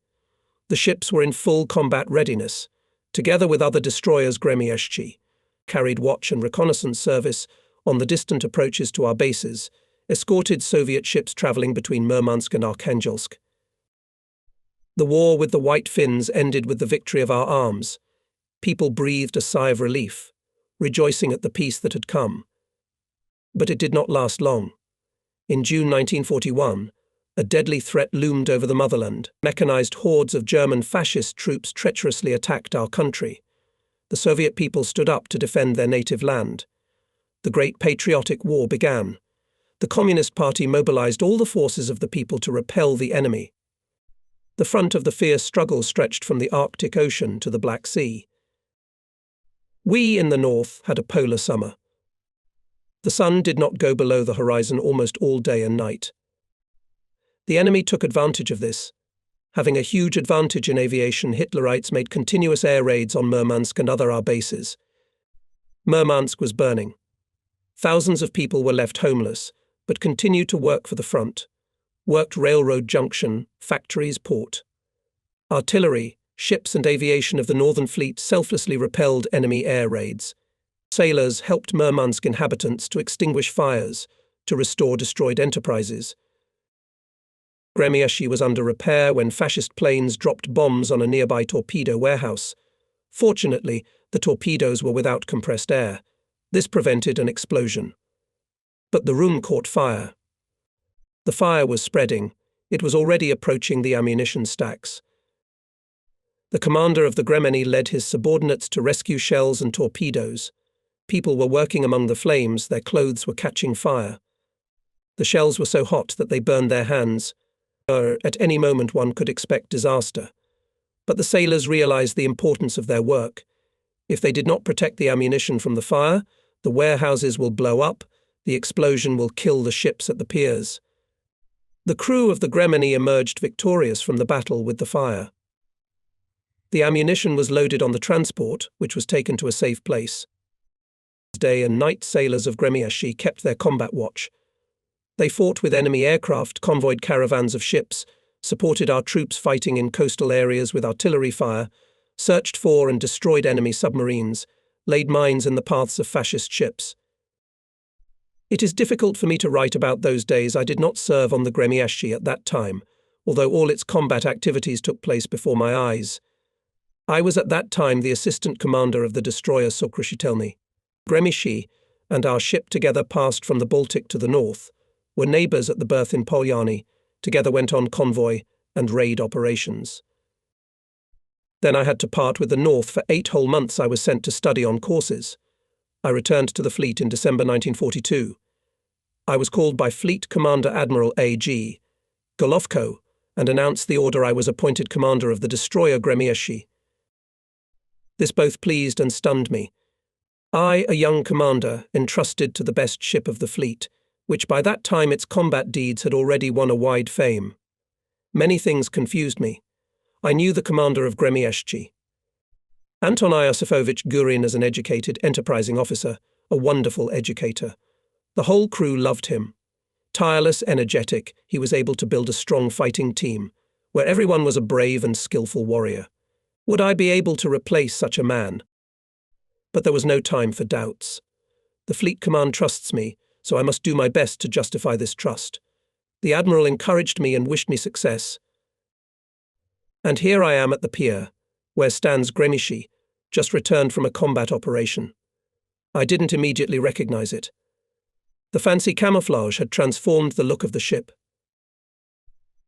The ships were in full combat readiness. Together with other destroyers, Gremieshchi carried watch and reconnaissance service on the distant approaches to our bases, escorted Soviet ships traveling between Murmansk and Arkhangelsk. The war with the White Finns ended with the victory of our arms. People breathed a sigh of relief, rejoicing at the peace that had come. But it did not last long. In June 1941, a deadly threat loomed over the motherland. Mechanized hordes of German fascist troops treacherously attacked our country. The Soviet people stood up to defend their native land. The Great Patriotic War began. The Communist Party mobilized all the forces of the people to repel the enemy. The front of the fierce struggle stretched from the Arctic Ocean to the Black Sea. We in the north had a polar summer. The sun did not go below the horizon almost all day and night. The enemy took advantage of this. Having a huge advantage in aviation, Hitlerites made continuous air raids on Murmansk and other our bases. Murmansk was burning. Thousands of people were left homeless, but continued to work for the front. Worked railroad junction, factories, port. Artillery, ships and aviation of the Northern Fleet selflessly repelled enemy air raids. Sailors helped Murmansk inhabitants to extinguish fires, to restore destroyed enterprises. Gremieshchi was under repair when fascist planes dropped bombs on a nearby torpedo warehouse. Fortunately, the torpedoes were without compressed air. This prevented an explosion. But the room caught fire. The fire was spreading. It was already approaching the ammunition stacks. The commander of the Gremeni led his subordinates to rescue shells and torpedoes. People were working among the flames, their clothes were catching fire. The shells were so hot that they burned their hands. At any moment one could expect disaster. But the sailors realized the importance of their work. If they did not protect the ammunition from the fire, the warehouses will blow up, the explosion will kill the ships at the piers. The crew of the Gremeni emerged victorious from the battle with the fire. The ammunition was loaded on the transport, which was taken to a safe place. Day and night, sailors of Gremieshchi kept their combat watch. They fought with enemy aircraft, convoyed caravans of ships, supported our troops fighting in coastal areas with artillery fire, searched for and destroyed enemy submarines, laid mines in the paths of fascist ships. It is difficult for me to write about those days. I did not serve on the Gremieshchi at that time, although all its combat activities took place before my eyes. I was at that time the assistant commander of the destroyer Sokrushitelny. Gremieshchi and our ship together passed from the Baltic to the north, were neighbours at the berth in Polyani, together went on convoy and raid operations. Then I had to part with the north. For 8 whole months I was sent to study on courses. I returned to the fleet in December 1942. I was called by Fleet Commander Admiral A.G. Golovko and announced the order. I was appointed commander of the destroyer Gremieshchi. This both pleased and stunned me. I, a young commander, entrusted to the best ship of the fleet, which by that time its combat deeds had already won a wide fame. Many things confused me. I knew the commander of Gremieshchi. Anton Iosifovich Gurin as an educated, enterprising officer, a wonderful educator. The whole crew loved him. Tireless, energetic, he was able to build a strong fighting team, where everyone was a brave and skillful warrior. Would I be able to replace such a man? But there was no time for doubts. The fleet command trusts me, so I must do my best to justify this trust. The admiral encouraged me and wished me success. And here I am at the pier, where stands Gremishi, just returned from a combat operation. I didn't immediately recognize it. The fancy camouflage had transformed the look of the ship.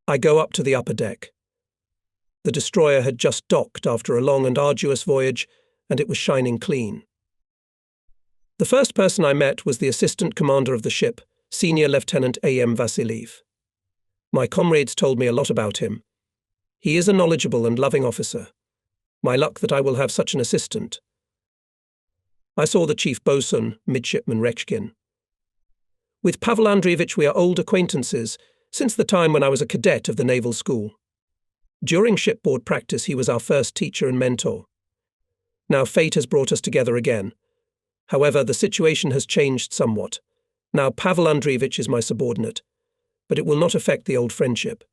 I go up to the upper deck. The destroyer had just docked after a long and arduous voyage, and it was shining clean. The first person I met was the assistant commander of the ship, Senior Lieutenant A.M. Vasiliev. My comrades told me a lot about him. He is a knowledgeable and loving officer. My luck that I will have such an assistant. I saw the chief bosun, Midshipman Rechkin. With Pavel Andreevich we are old acquaintances, since the time when I was a cadet of the naval school. During shipboard practice he was our first teacher and mentor. Now fate has brought us together again. However, the situation has changed somewhat. Now Pavel Andreevich is my subordinate, but it will not affect the old friendship.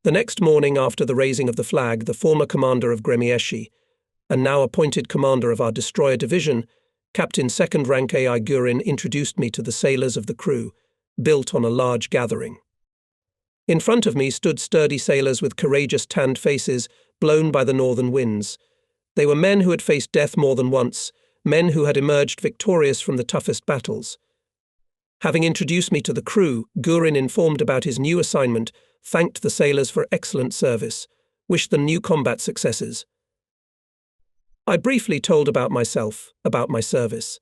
The next morning after the raising of the flag, the former commander of Gremieshi, and now appointed commander of our destroyer division, Captain 2nd Rank A.I. Gurin, introduced me to the sailors of the crew, built on a large gathering. In front of me stood sturdy sailors with courageous tanned faces blown by the northern winds. They were men who had faced death more than once, men who had emerged victorious from the toughest battles. Having introduced me to the crew, Gurin informed about his new assignment, thanked the sailors for excellent service, wished them new combat successes. I briefly told about myself, about my service.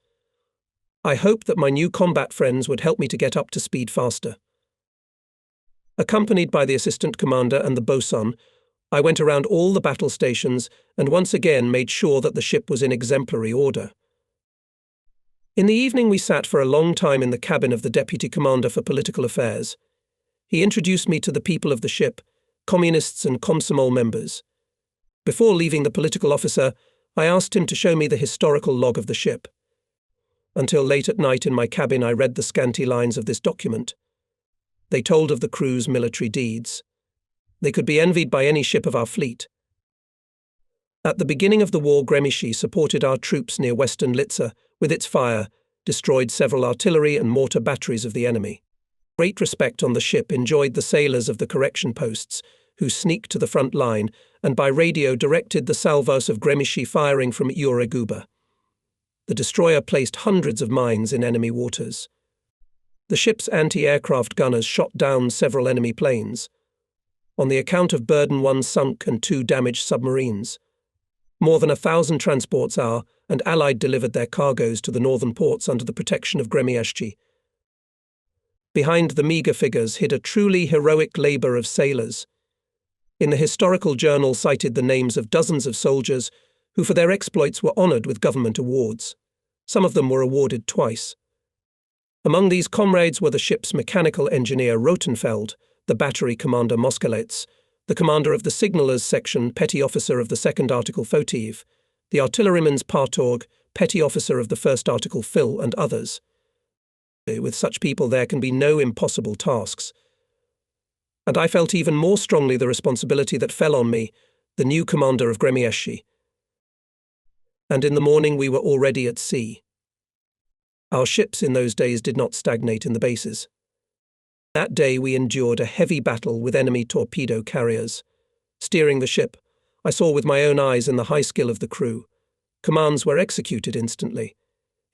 I hoped that my new combat friends would help me to get up to speed faster. Accompanied by the assistant commander and the bosun, I went around all the battle stations and once again made sure that the ship was in exemplary order. In the evening we sat for a long time in the cabin of the deputy commander for political affairs. He introduced me to the people of the ship, communists and Komsomol members. Before leaving the political officer, I asked him to show me the historical log of the ship. Until late at night in my cabin I read the scanty lines of this document. They told of the crew's military deeds. They could be envied by any ship of our fleet. At the beginning of the war, Gremishi supported our troops near western Litsa with its fire, destroyed several artillery and mortar batteries of the enemy. Great respect on the ship enjoyed the sailors of the correction posts, who sneaked to the front line and by radio directed the salvos of Gremishi firing from Ureguba. The destroyer placed hundreds of mines in enemy waters. The ship's anti-aircraft gunners shot down several enemy planes. On the account of burden, 1 sunk and 2 damaged submarines. More than 1,000 transports are, and Allied delivered their cargoes to the northern ports under the protection of Gremieshchi. Behind the meagre figures hid a truly heroic labour of sailors. In the historical journal cited the names of dozens of soldiers who for their exploits were honoured with government awards. Some of them were awarded twice. Among these comrades were the ship's mechanical engineer Rotenfeld, the battery commander Moskalets, the commander of the signallers section, petty officer of the 2nd Article Fotiv, the artilleryman's Partorg, petty officer of the 1st Article Phil, and others. With such people there can be no impossible tasks. And I felt even more strongly the responsibility that fell on me, the new commander of Gremieshchi. And in the morning we were already at sea. Our ships in those days did not stagnate in the bases. That day we endured a heavy battle with enemy torpedo carriers. Steering the ship, I saw with my own eyes in the high skill of the crew. Commands were executed instantly.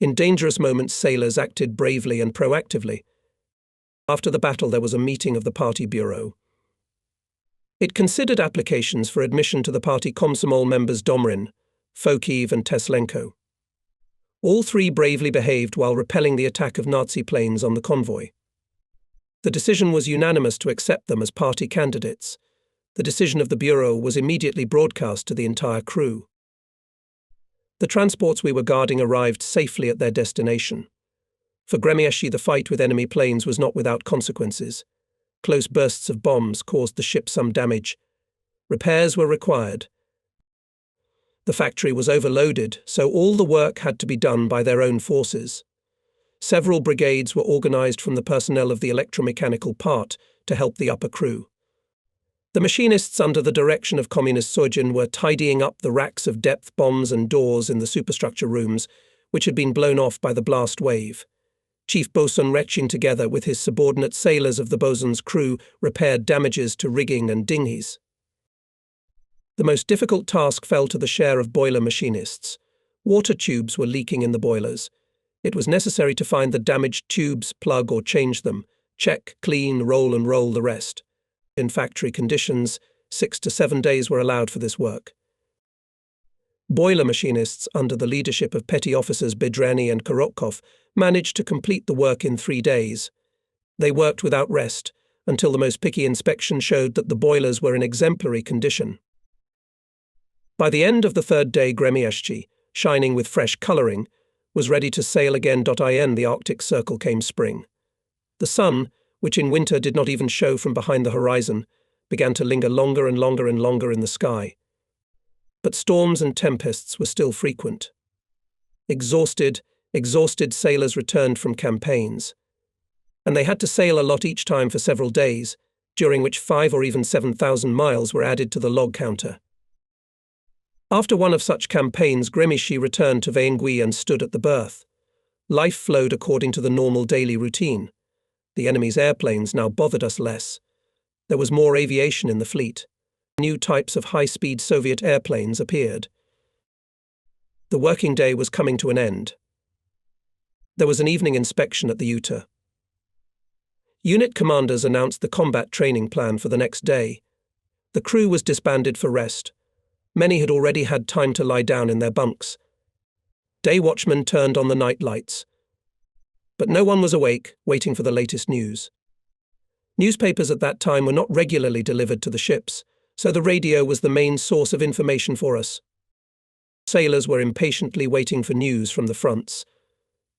In dangerous moments sailors acted bravely and proactively. After the battle there was a meeting of the party bureau. It considered applications for admission to the party Komsomol members Domrin, Fokiv and Teslenko. All three bravely behaved while repelling the attack of Nazi planes on the convoy. The decision was unanimous to accept them as party candidates. The decision of the Bureau was immediately broadcast to the entire crew. The transports we were guarding arrived safely at their destination. For Gremieshchi, the fight with enemy planes was not without consequences. Close bursts of bombs caused the ship some damage. Repairs were required. The factory was overloaded, so all the work had to be done by their own forces. Several brigades were organized from the personnel of the electromechanical part to help the upper crew. The machinists under the direction of Communist Sojin were tidying up the racks of depth bombs and doors in the superstructure rooms, which had been blown off by the blast wave. Chief Bosun Rechin, together with his subordinate sailors of the bosun's crew, repaired damages to rigging and dinghies. The most difficult task fell to the share of boiler machinists. Water tubes were leaking in the boilers. It was necessary to find the damaged tubes, plug or change them, check, clean, roll and roll the rest. In factory conditions, 6 to 7 days were allowed for this work. Boiler machinists, under the leadership of petty officers Bidreni and Korotkov, managed to complete the work in 3 days. They worked without rest, until the most picky inspection showed that the boilers were in exemplary condition. By the end of the 3rd day, Gremieszki, shining with fresh colouring, was ready to sail again. In the Arctic Circle came spring. The sun, which in winter did not even show from behind the horizon, began to linger longer and longer and longer in the sky. But storms and tempests were still frequent. Exhausted sailors returned from campaigns, and they had to sail a lot each time for several days, during which 5 or even 7,000 miles were added to the log counter. After one of such campaigns, Gremieszki returned to Vengui and stood at the berth. Life flowed according to the normal daily routine. The enemy's airplanes now bothered us less. There was more aviation in the fleet. New types of high-speed Soviet airplanes appeared. The working day was coming to an end. There was an evening inspection at the Uta. Unit commanders announced the combat training plan for the next day. The crew was disbanded for rest. Many had already had time to lie down in their bunks. Day watchmen turned on the night lights. But no one was awake, waiting for the latest news. Newspapers at that time were not regularly delivered to the ships, so the radio was the main source of information for us. Sailors were impatiently waiting for news from the fronts.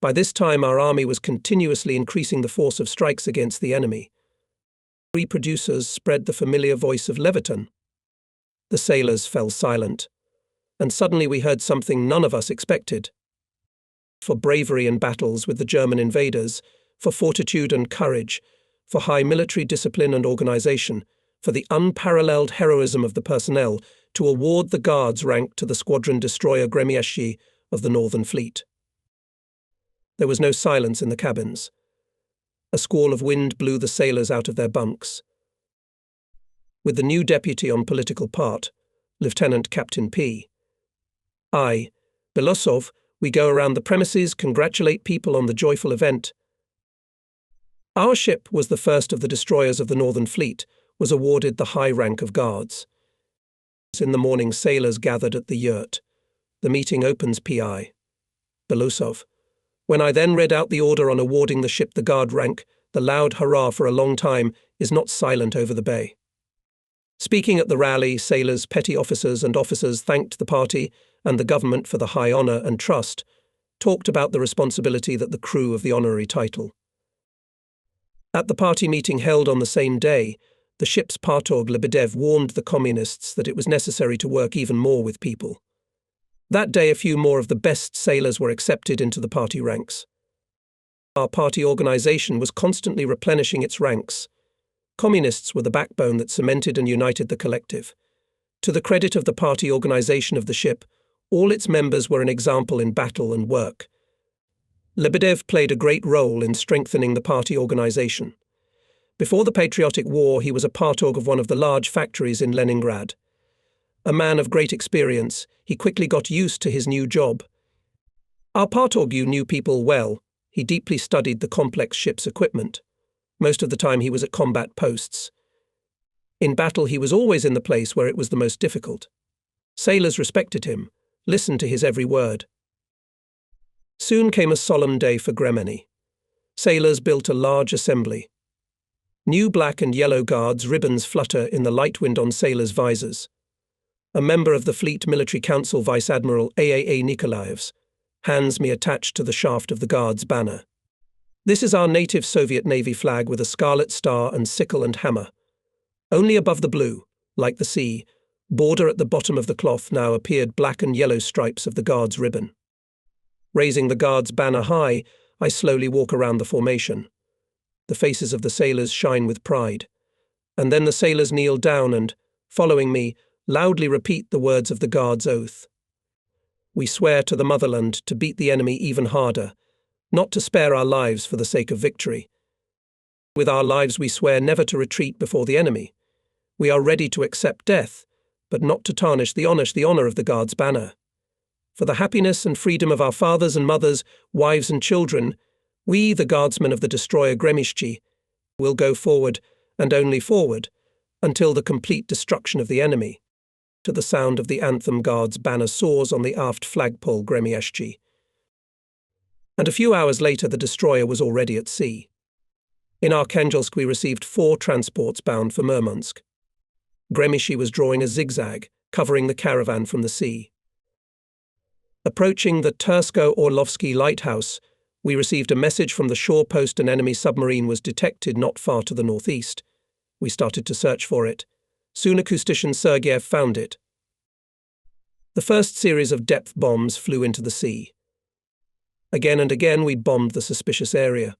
By this time, our army was continuously increasing the force of strikes against the enemy. Reproducers spread the familiar voice of Leviton. The sailors fell silent, and suddenly we heard something none of us expected. For bravery in battles with the German invaders, for fortitude and courage, for high military discipline and organization, for the unparalleled heroism of the personnel, to award the Guards rank to the squadron destroyer Gremieszki of the Northern Fleet. There was no silence in the cabins. A squall of wind blew the sailors out of their bunks. With the new deputy on political part, Lieutenant Captain P. I, Belosov, we go around the premises, congratulate people on the joyful event. Our ship was the first of the destroyers of the Northern Fleet, was awarded the high rank of Guards. In the morning, sailors gathered at the yurt. The meeting opens P.I. Belosov. When I then read out the order on awarding the ship the Guard rank, the loud hurrah for a long time is not silent over the bay. Speaking at the rally, sailors, petty officers and officers thanked the party and the government for the high honour and trust, talked about the responsibility that the crew of the honorary title. At the party meeting held on the same day, the ship's Partorg Lebedev warned the communists that it was necessary to work even more with people. That day a few more of the best sailors were accepted into the party ranks. Our party organization was constantly replenishing its ranks. Communists were the backbone that cemented and united the collective. To the credit of the party organization of the ship, all its members were an example in battle and work. Lebedev played a great role in strengthening the party organization. Before the Patriotic War, he was a Partorg of one of the large factories in Leningrad. A man of great experience, he quickly got used to his new job. Our Partorg knew people well. He deeply studied the complex ship's equipment. Most of the time he was at combat posts. In battle he was always in the place where it was the most difficult. Sailors respected him, listened to his every word. Soon came a solemn day for Gremeni. Sailors built a large assembly. New black and yellow Guards ribbons flutter in the light wind on sailors' visors. A member of the Fleet Military Council, Vice Admiral Aaa Nikolaevs, hands me attached to the shaft of the Guards' banner. This is our native Soviet Navy flag with a scarlet star and sickle and hammer. Only above the blue, like the sea, border at the bottom of the cloth now appeared black and yellow stripes of the Guards' ribbon. Raising the Guards' banner high, I slowly walk around the formation. The faces of the sailors shine with pride. And then the sailors kneel down and, following me, loudly repeat the words of the Guards' oath. We swear to the motherland to beat the enemy even harder, not to spare our lives for the sake of victory. With our lives we swear never to retreat before the enemy. We are ready to accept death, but not to tarnish the honor of the Guard's banner. For the happiness and freedom of our fathers and mothers, wives and children, we, the guardsmen of the destroyer Gremyshchi, will go forward, and only forward, until the complete destruction of the enemy. To the sound of the anthem, Guard's banner soars on the aft flagpole Gremyshchi. And a few hours later the destroyer was already at sea. In Arkhangelsk we received 4 transports bound for Murmansk. Gremyshchi was drawing a zigzag, covering the caravan from the sea. Approaching the Tursko-Orlovsky lighthouse, we received a message from the shore post an enemy submarine was detected not far to the northeast. We started to search for it. Soon acoustician Sergeyev found it. The first series of depth bombs flew into the sea. Again and again we bombed the suspicious area.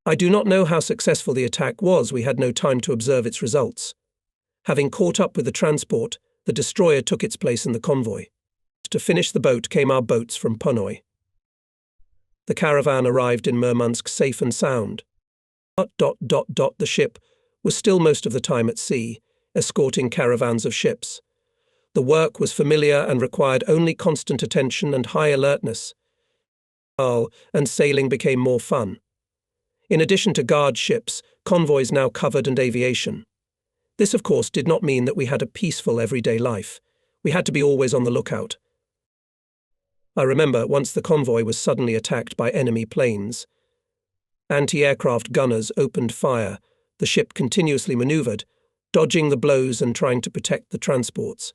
I do not know how successful the attack was. We had no time to observe its results. Having caught up with the transport, the destroyer took its place in the convoy. To finish the boat came our boats from Punoy. The caravan arrived in Murmansk safe and sound. The ship was still most of the time at sea, escorting caravans of ships. The work was familiar and required only constant attention and high alertness. And sailing became more fun. In addition to guard ships, convoys now covered and aviation. This, of course, did not mean that we had a peaceful everyday life. We had to be always on the lookout. I remember once the convoy was suddenly attacked by enemy planes. Anti-aircraft gunners opened fire. The ship continuously maneuvered, dodging the blows and trying to protect the transports.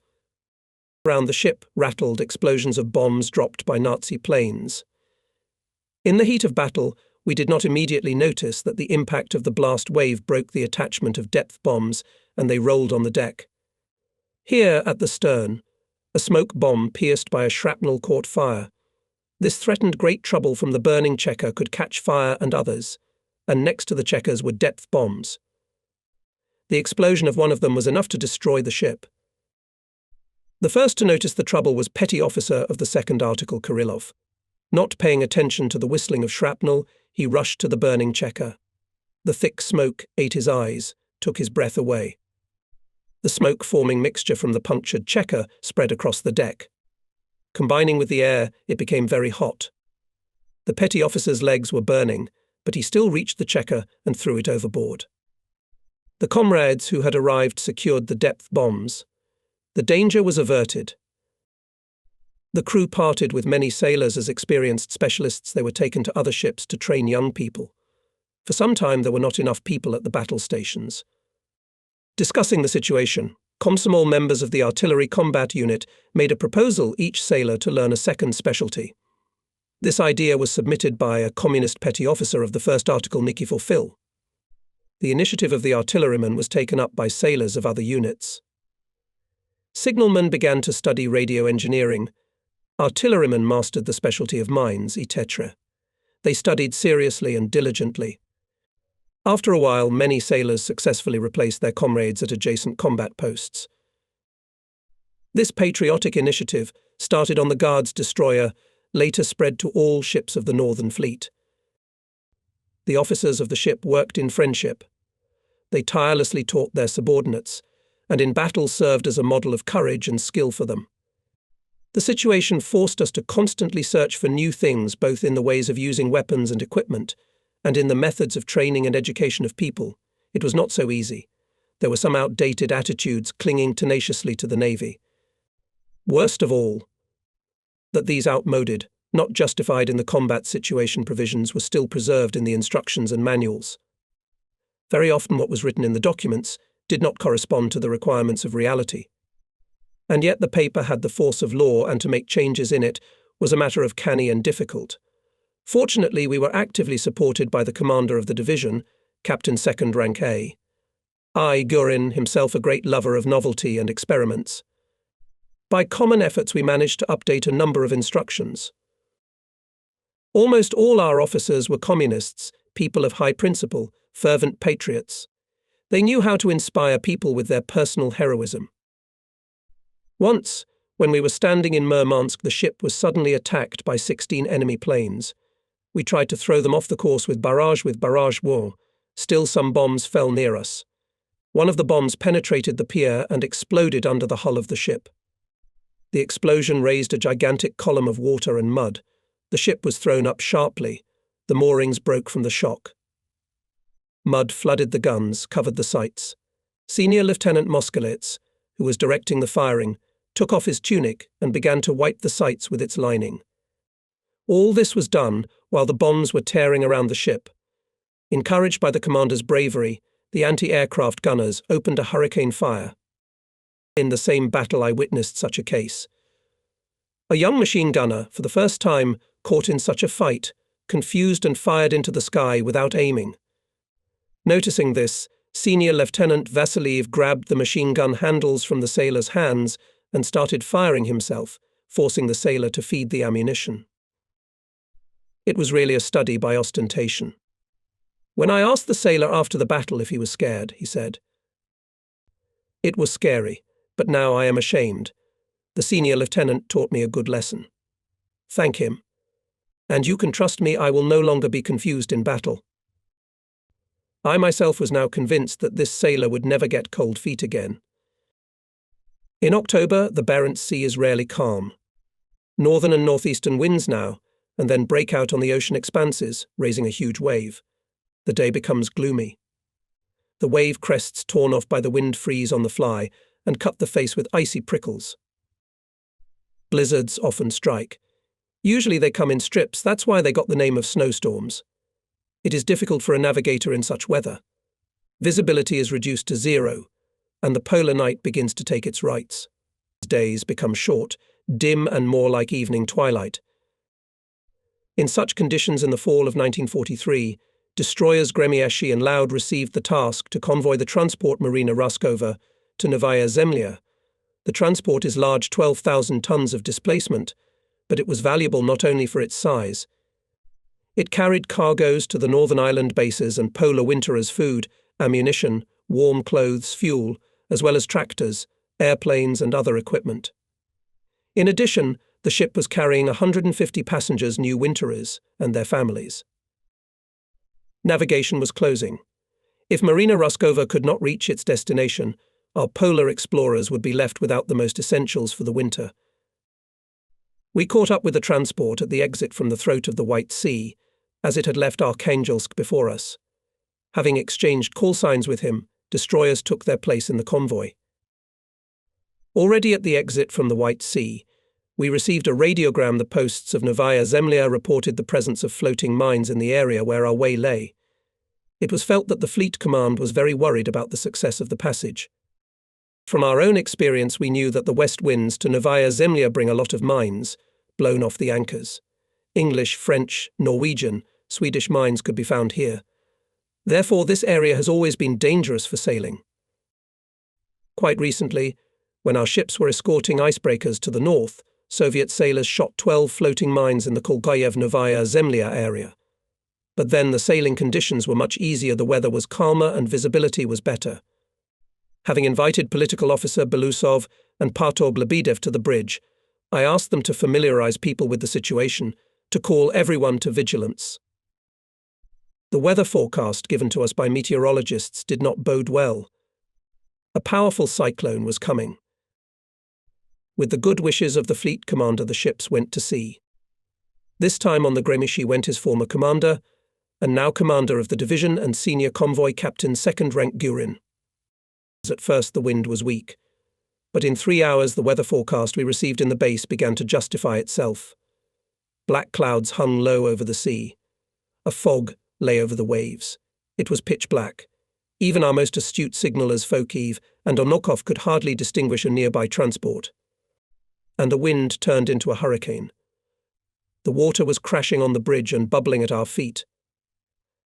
Around the ship rattled explosions of bombs dropped by Nazi planes. In the heat of battle, we did not immediately notice that the impact of the blast wave broke the attachment of depth bombs, and they rolled on the deck. Here, at the stern, a smoke bomb pierced by a shrapnel caught fire. This threatened great trouble from the burning checker could catch fire and others, and next to the checkers were depth bombs. The explosion of one of them was enough to destroy the ship. The first to notice the trouble was Petty Officer of the 2nd Article Kirillov. Not paying attention to the whistling of shrapnel, he rushed to the burning checker. The thick smoke ate his eyes, took his breath away. The smoke-forming mixture from the punctured checker spread across the deck. Combining with the air, it became very hot. The petty officer's legs were burning, but he still reached the checker and threw it overboard. The comrades who had arrived secured the depth bombs. The danger was averted. The crew parted with many sailors as experienced specialists. They were taken to other ships to train young people. For some time there were not enough people at the battle stations. Discussing the situation, Komsomol members of the artillery combat unit made a proposal each sailor to learn a second specialty. This idea was submitted by a communist petty officer of the 1st Article Nikifor Phil. The initiative of the artilleryman was taken up by sailors of other units. Signalmen began to study radio engineering. Artillerymen mastered the specialty of mines, etc. They studied seriously and diligently. After a while, many sailors successfully replaced their comrades at adjacent combat posts. This patriotic initiative, started on the Guard's destroyer, later spread to all ships of the Northern Fleet. The officers of the ship worked in friendship. They tirelessly taught their subordinates, and in battle served as a model of courage and skill for them. The situation forced us to constantly search for new things, both in the ways of using weapons and equipment, and in the methods of training and education of people. It was not so easy. There were some outdated attitudes clinging tenaciously to the Navy. Worst of all, that these outmoded, not justified in the combat situation provisions were still preserved in the instructions and manuals. Very often what was written in the documents did not correspond to the requirements of reality. And yet the paper had the force of law, and to make changes in it was a matter of canny and difficult. Fortunately, we were actively supported by the commander of the division, Captain 2nd Rank A. I, Gurin, himself a great lover of novelty and experiments. By common efforts we managed to update a number of instructions. Almost all our officers were communists, people of high principle, fervent patriots. They knew how to inspire people with their personal heroism. Once, when we were standing in Murmansk, the ship was suddenly attacked by 16 enemy planes. We tried to throw them off the course with barrage war. Still some bombs fell near us. One of the bombs penetrated the pier and exploded under the hull of the ship. The explosion raised a gigantic column of water and mud. The ship was thrown up sharply. The moorings broke from the shock. Mud flooded the guns, covered the sights. Senior Lieutenant Moskowitz, who was directing the firing, took off his tunic and began to wipe the sights with its lining. All this was done while the bombs were tearing around the ship. Encouraged by the commander's bravery, the anti-aircraft gunners opened a hurricane fire. In the same battle I witnessed such a case. A young machine gunner, for the first time caught in such a fight, confused and fired into the sky without aiming. Noticing this, Senior Lieutenant Vasiliev grabbed the machine gun handles from the sailor's hands and started firing himself, forcing the sailor to feed the ammunition. It was really a study by ostentation. When I asked the sailor after the battle if he was scared, he said, "It was scary, but now I am ashamed. The senior lieutenant taught me a good lesson. Thank him. And you can trust me, I will no longer be confused in battle." I myself was now convinced that this sailor would never get cold feet again. In October, the Barents Sea is rarely calm. Northern and northeastern winds now, and then break out on the ocean expanses, raising a huge wave. The day becomes gloomy. The wave crests torn off by the wind freeze on the fly and cut the face with icy prickles. Blizzards often strike. Usually they come in strips, that's why they got the name of snowstorms. It is difficult for a navigator in such weather. Visibility is reduced to zero, and the polar night begins to take its rights. Days become short, dim and more like evening twilight. In such conditions in the fall of 1943, destroyers Gremieshi and Loud received the task to convoy the transport Marina Ruskova to Novaya Zemlya. The transport is large, 12,000 tons of displacement, but it was valuable not only for its size. It carried cargoes to the Northern Island bases and polar winterers' food, ammunition, warm clothes, fuel, as well as tractors, airplanes and other equipment. In addition, the ship was carrying 150 passengers, new winterers, and their families. Navigation was closing. If Marina Ruskova could not reach its destination, our polar explorers would be left without the most essentials for the winter. We caught up with the transport at the exit from the throat of the White Sea, as it had left Arkhangelsk before us. Having exchanged call signs with him, destroyers took their place in the convoy. Already at the exit from the White Sea, we received a radiogram. The posts of Novaya Zemlya reported the presence of floating mines in the area where our way lay. It was felt that the fleet command was very worried about the success of the passage. From our own experience, we knew that the west winds to Novaya Zemlya bring a lot of mines, blown off the anchors. English, French, Norwegian, Swedish mines could be found here. Therefore, this area has always been dangerous for sailing. Quite recently, when our ships were escorting icebreakers to the north, Soviet sailors shot 12 floating mines in the Kolgayev-Novaya Zemlya area. But then the sailing conditions were much easier, the weather was calmer and visibility was better. Having invited political officer Belousov and Partorg Lebedev to the bridge, I asked them to familiarize people with the situation, to call everyone to vigilance. The weather forecast given to us by meteorologists did not bode well. A powerful cyclone was coming. With the good wishes of the fleet commander, the ships went to sea. This time on the Gremieshi went his former commander, and now commander of the division and senior convoy captain 2nd rank Gurin. At first the wind was weak, but in 3 hours the weather forecast we received in the base began to justify itself. Black clouds hung low over the sea. A fog lay over the waves. It was pitch black. Even our most astute signallers Fokiv and Onokov could hardly distinguish a nearby transport. And the wind turned into a hurricane. The water was crashing on the bridge and bubbling at our feet.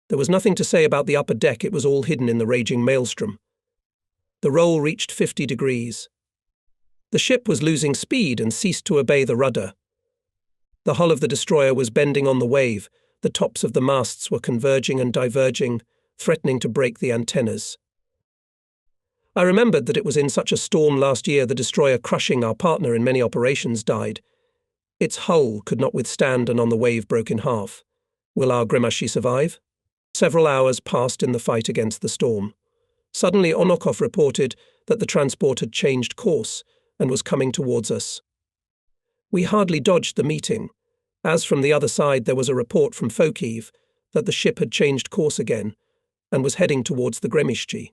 There was nothing to say about the upper deck, it was all hidden in the raging maelstrom. The roll reached 50 degrees. The ship was losing speed and ceased to obey the rudder. The hull of the destroyer was bending on the wave, the tops of the masts were converging and diverging, threatening to break the antennas. I remembered that it was in such a storm last year the destroyer crushing our partner in many operations died. Its hull could not withstand and on the wave broke in half. Will our Gremieshi survive? Several hours passed in the fight against the storm. Suddenly Onokov reported that the transport had changed course and was coming towards us. We hardly dodged the meeting, as from the other side there was a report from Fokiv that the ship had changed course again and was heading towards the Gremishchi.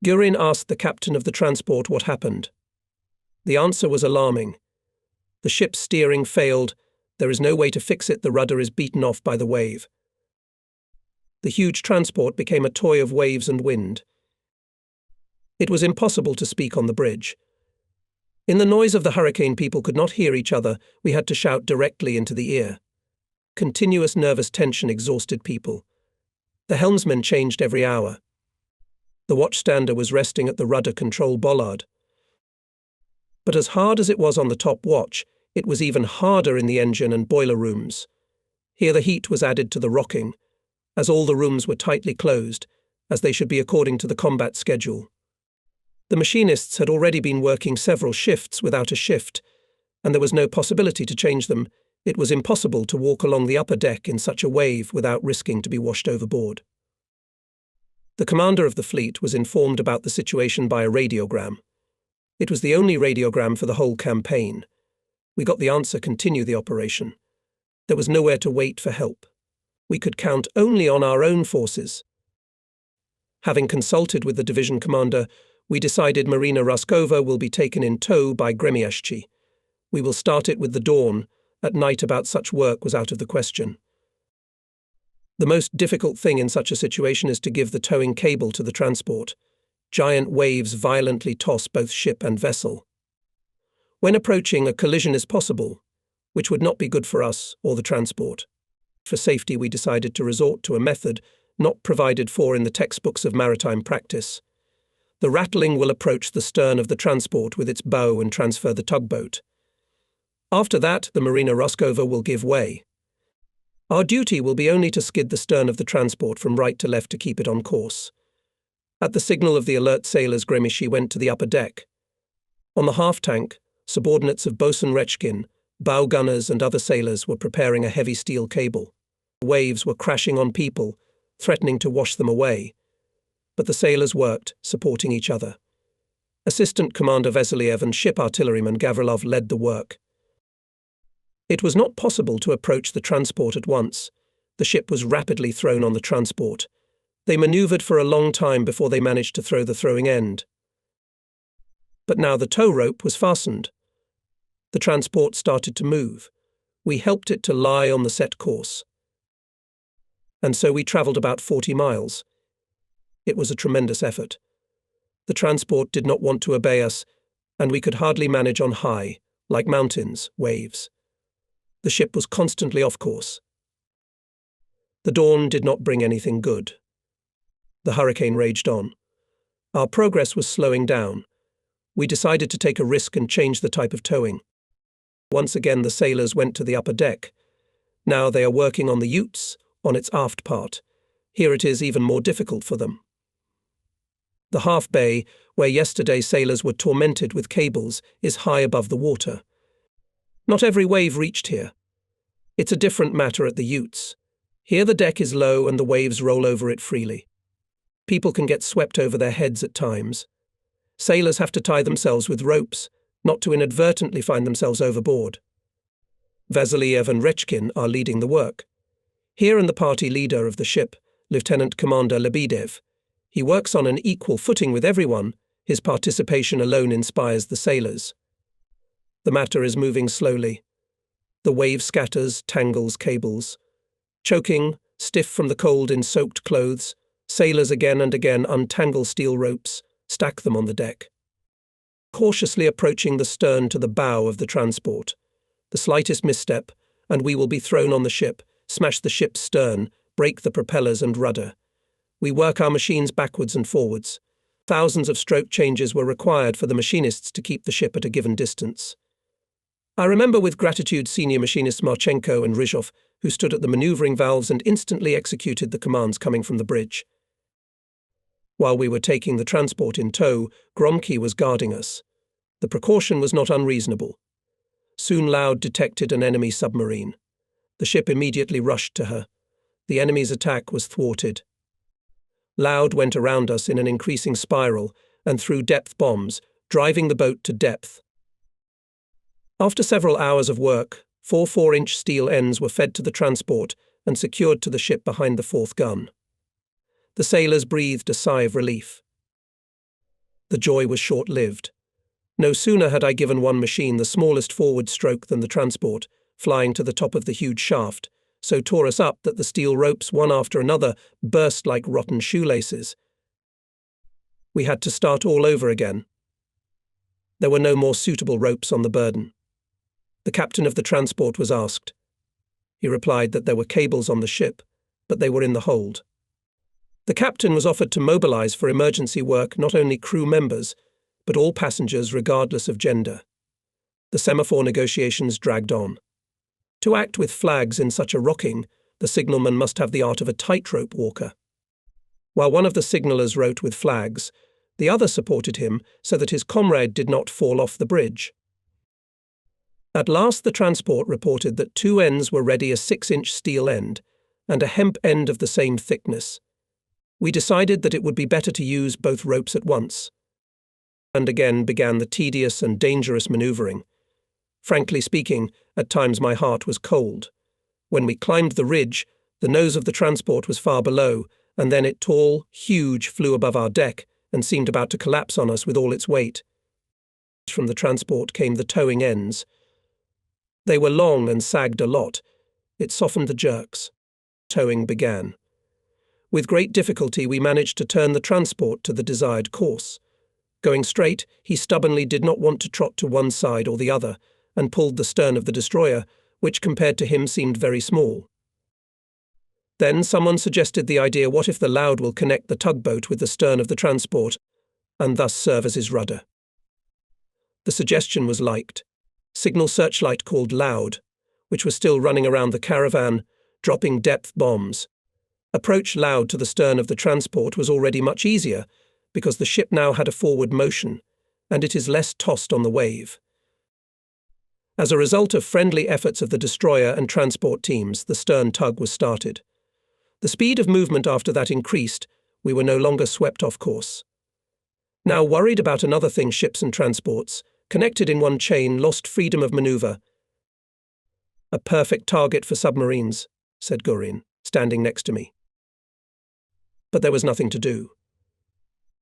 Gurin asked the captain of the transport what happened. The answer was alarming. The ship's steering failed. There is no way to fix it. The rudder is beaten off by the wave. The huge transport became a toy of waves and wind. It was impossible to speak on the bridge. In the noise of the hurricane, people could not hear each other. We had to shout directly into the ear. Continuous nervous tension exhausted people. The helmsman changed every hour. The watchstander was resting at the rudder control bollard. But as hard as it was on the top watch, it was even harder in the engine and boiler rooms. Here the heat was added to the rocking, as all the rooms were tightly closed, as they should be according to the combat schedule. The machinists had already been working several shifts without a shift, and there was no possibility to change them. It was impossible to walk along the upper deck in such a wave without risking to be washed overboard. The commander of the fleet was informed about the situation by a radiogram. It was the only radiogram for the whole campaign. We got the answer: continue the operation. There was nowhere to wait for help. We could count only on our own forces. Having consulted with the division commander, we decided Marina Raskova will be taken in tow by Gremyashchi. We will start it with the dawn. At night about such work was out of the question. The most difficult thing in such a situation is to give the towing cable to the transport. Giant waves violently toss both ship and vessel. When approaching, a collision is possible, which would not be good for us or the transport. For safety, we decided to resort to a method not provided for in the textbooks of maritime practice. The rattling will approach the stern of the transport with its bow and transfer the tugboat. After that, the Marina Raskova will give way. Our duty will be only to skid the stern of the transport from right to left to keep it on course. At the signal of the alert sailors, Gremishi went to the upper deck. On the half-tank, subordinates of Bosun Rechkin, bow gunners and other sailors were preparing a heavy steel cable. The waves were crashing on people, threatening to wash them away. But the sailors worked, supporting each other. Assistant Commander Veseliev and ship artilleryman Gavrilov led the work. It was not possible to approach the transport at once. The ship was rapidly thrown on the transport. They maneuvered for a long time before they managed to throw the throwing end. But now the tow rope was fastened. The transport started to move. We helped it to lie on the set course. And so we travelled about 40 miles. It was a tremendous effort. The transport did not want to obey us, and we could hardly manage on high, like mountains, waves. The ship was constantly off course. The dawn did not bring anything good. The hurricane raged on. Our progress was slowing down. We decided to take a risk and change the type of towing. Once again the sailors went to the upper deck. Now they are working on the Utes, on its aft part. Here it is even more difficult for them. The half bay, where yesterday sailors were tormented with cables, is high above the water. Not every wave reached here. It's a different matter at the Utes. Here the deck is low and the waves roll over it freely. People can get swept over their heads at times. Sailors have to tie themselves with ropes, not to inadvertently find themselves overboard. Vasiliev and Rechkin are leading the work. Here and the party leader of the ship, Lieutenant Commander Lebedev. He works on an equal footing with everyone. His participation alone inspires the sailors. The matter is moving slowly. The wave scatters, tangles cables. Choking, stiff from the cold in soaked clothes, sailors again and again untangle steel ropes, stack them on the deck. Cautiously approaching the stern to the bow of the transport. The slightest misstep, and we will be thrown on the ship, smash the ship's stern, break the propellers and rudder. We work our machines backwards and forwards. Thousands of stroke changes were required for the machinists to keep the ship at a given distance. I remember with gratitude senior machinists Marchenko and Rizhov, who stood at the maneuvering valves and instantly executed the commands coming from the bridge. While we were taking the transport in tow, Gromky was guarding us. The precaution was not unreasonable. Soon Loud detected an enemy submarine. The ship immediately rushed to her. The enemy's attack was thwarted. Loud went around us in an increasing spiral and threw depth bombs, driving the boat to depth. After several hours of work, 4 4-inch steel ends were fed to the transport and secured to the ship behind the 4th gun. The sailors breathed a sigh of relief. The joy was short-lived. No sooner had I given one machine the smallest forward stroke than the transport, flying to the top of the huge shaft, so tore us up that the steel ropes, one after another, burst like rotten shoelaces. We had to start all over again. There were no more suitable ropes on the burden. The captain of the transport was asked. He replied that there were cables on the ship, but they were in the hold. The captain was offered to mobilize for emergency work not only crew members, but all passengers regardless of gender. The semaphore negotiations dragged on. To act with flags in such a rocking, the signalman must have the art of a tightrope walker. While one of the signallers wrote with flags, the other supported him so that his comrade did not fall off the bridge. At last the transport reported that 2 ends were ready, a 6-inch steel end and a hemp end of the same thickness. We decided that it would be better to use both ropes at once. And again began the tedious and dangerous manoeuvring. Frankly speaking, at times my heart was cold. When we climbed the ridge, the nose of the transport was far below, and then it, tall, huge, flew above our deck and seemed about to collapse on us with all its weight. From the transport came the towing ends. They were long and sagged a lot. It softened the jerks. Towing began. With great difficulty we managed to turn the transport to the desired course. Going straight, he stubbornly did not want to trot to one side or the other, and pulled the stern of the destroyer, which compared to him seemed very small. Then someone suggested the idea, what if the Loud will connect the tugboat with the stern of the transport, and thus serve as his rudder? The suggestion was liked. Signal searchlight called Loud, which was still running around the caravan, dropping depth bombs. Approach Loud to the stern of the transport was already much easier, because the ship now had a forward motion, and it is less tossed on the wave. As a result of friendly efforts of the destroyer and transport teams, the stern tug was started. The speed of movement after that increased. We were no longer swept off course. Now worried about another thing, ships and transports, connected in one chain, lost freedom of maneuver. A perfect target for submarines, said Gurin, standing next to me. But there was nothing to do.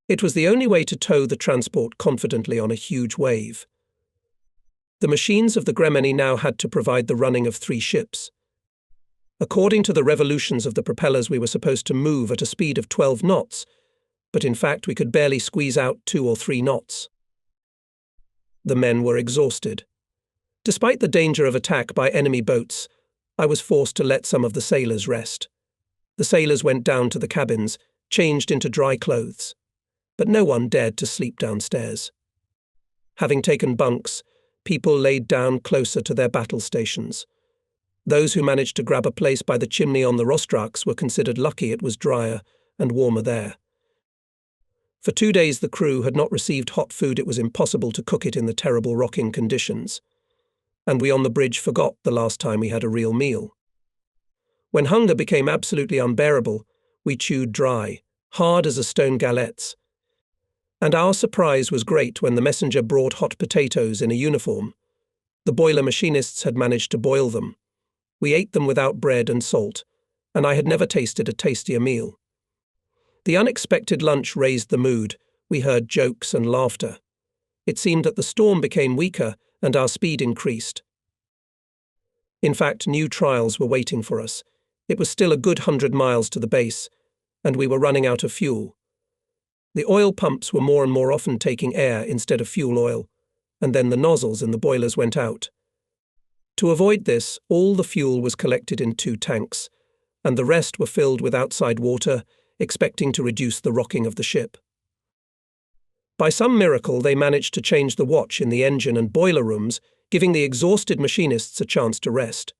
It was the only way to tow the transport confidently on a huge wave. The machines of the Gremeni now had to provide the running of 3 ships. According to the revolutions of the propellers, we were supposed to move at a speed of 12 knots, but in fact we could barely squeeze out 2 or 3 knots. The men were exhausted. Despite the danger of attack by enemy boats, I was forced to let some of the sailors rest. The sailors went down to the cabins, changed into dry clothes, but no one dared to sleep downstairs. Having taken bunks, people laid down closer to their battle stations. Those who managed to grab a place by the chimney on the Rostraks were considered lucky. It was drier and warmer there. For 2 days the crew had not received hot food. It was impossible to cook it in the terrible rocking conditions. And we on the bridge forgot the last time we had a real meal. When hunger became absolutely unbearable, we chewed dry, hard as a stone galettes. And our surprise was great when the messenger brought hot potatoes in a uniform. The boiler machinists had managed to boil them. We ate them without bread and salt, and I had never tasted a tastier meal. The unexpected lunch raised the mood. We heard jokes and laughter. It seemed that the storm became weaker and our speed increased. In fact, new trials were waiting for us. It was still a good 100 miles to the base, and we were running out of fuel. The oil pumps were more and more often taking air instead of fuel oil, and then the nozzles in the boilers went out. To avoid this, all the fuel was collected in 2 tanks, and the rest were filled with outside water, expecting to reduce the rocking of the ship. By some miracle, they managed to change the watch in the engine and boiler rooms, giving the exhausted machinists a chance to rest.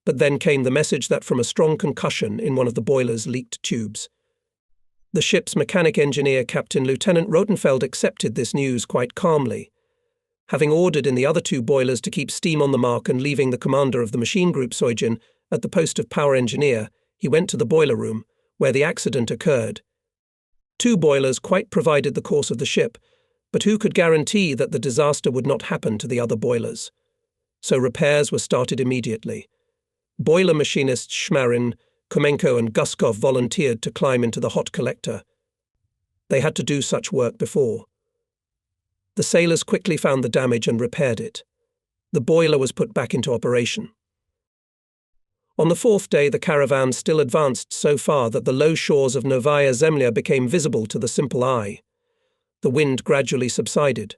But then came the message that from a strong concussion in one of the boilers leaked tubes. The ship's mechanic engineer, Captain Lieutenant Rotenfeld, accepted this news quite calmly. Having ordered in the other 2 boilers to keep steam on the mark and leaving the commander of the machine group, Soijin, at the post of power engineer, he went to the boiler room, where the accident occurred, 2 boilers quite provided the course of the ship, but who could guarantee that the disaster would not happen to the other boilers? So repairs were started immediately. Boiler machinists Schmarin, Komenko and Guskov volunteered to climb into the hot collector. They had to do such work before. The sailors quickly found the damage and repaired it. The boiler was put back into operation. On the 4th day, the caravan still advanced so far that the low shores of Novaya Zemlya became visible to the simple eye. The wind gradually subsided.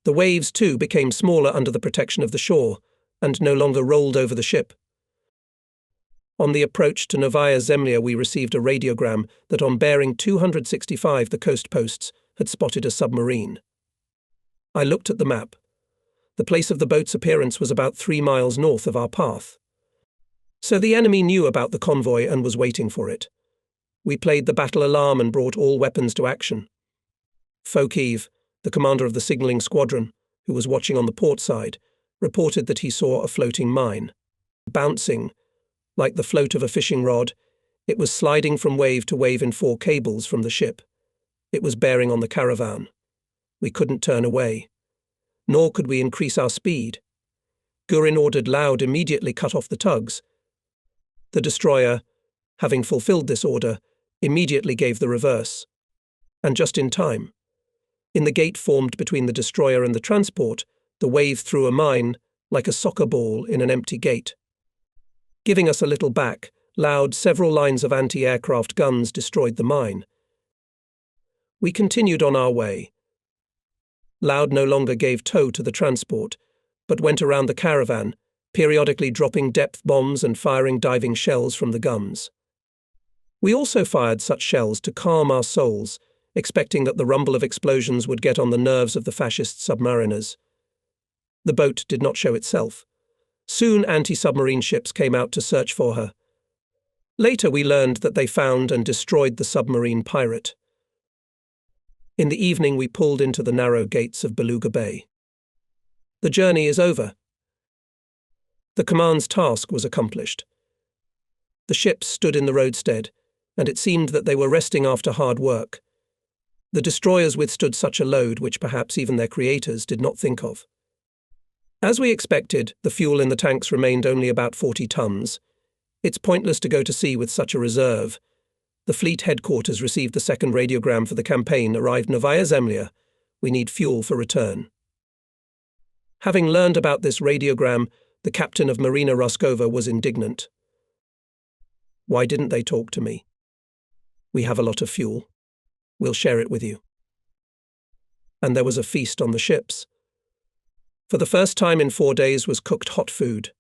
The waves, too, became smaller under the protection of the shore, and no longer rolled over the ship. On the approach to Novaya Zemlya, we received a radiogram that on bearing 265 the coast posts had spotted a submarine. I looked at the map. The place of the boat's appearance was about 3 miles north of our path. So the enemy knew about the convoy and was waiting for it. We played the battle alarm and brought all weapons to action. Fokiv, the commander of the signalling squadron, who was watching on the port side, reported that he saw a floating mine. Bouncing, like the float of a fishing rod, it was sliding from wave to wave in 4 cables from the ship. It was bearing on the caravan. We couldn't turn away. Nor could we increase our speed. Gurin ordered Loud immediately cut off the tugs. The destroyer, having fulfilled this order, immediately gave the reverse. And just in time. In the gate formed between the destroyer and the transport, the wave threw a mine, like a soccer ball in an empty gate. Giving us a little back, Loud, several lines of anti-aircraft guns destroyed the mine. We continued on our way. Loud no longer gave tow to the transport, but went around the caravan, periodically dropping depth bombs and firing diving shells from the guns. We also fired such shells to calm our souls, expecting that the rumble of explosions would get on the nerves of the fascist submariners. The boat did not show itself. Soon anti-submarine ships came out to search for her. Later we learned that they found and destroyed the submarine pirate. In the evening we pulled into the narrow gates of Beluga Bay. The journey is over. The command's task was accomplished. The ships stood in the roadstead, and it seemed that they were resting after hard work. The destroyers withstood such a load which perhaps even their creators did not think of. As we expected, the fuel in the tanks remained only about 40 tons. It's pointless to go to sea with such a reserve. The fleet headquarters received the second radiogram for the campaign, arrived Novaya Zemlya. We need fuel for return. Having learned about this radiogram, the captain of Marina Roskova was indignant. Why didn't they talk to me? We have a lot of fuel. We'll share it with you. And there was a feast on the ships. For the first time in 4 days was cooked hot food.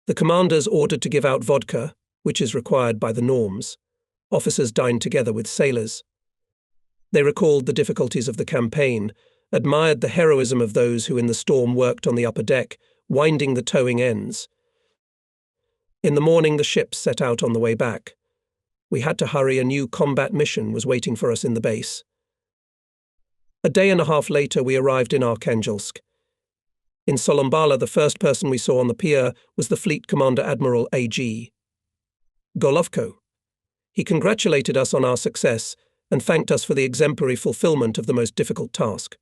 The commanders ordered to give out vodka, which is required by the norms. Officers dined together with sailors. They recalled the difficulties of the campaign, admired the heroism of those who in the storm worked on the upper deck, winding the towing ends. In the morning the ships set out on the way back. We had to hurry. A new combat mission was waiting for us in the base. A day and a half later we arrived in Arkhangelsk. In Solombala the first person we saw on the pier was the Fleet Commander Admiral A.G. Golovko. He congratulated us on our success and thanked us for the exemplary fulfillment of the most difficult task.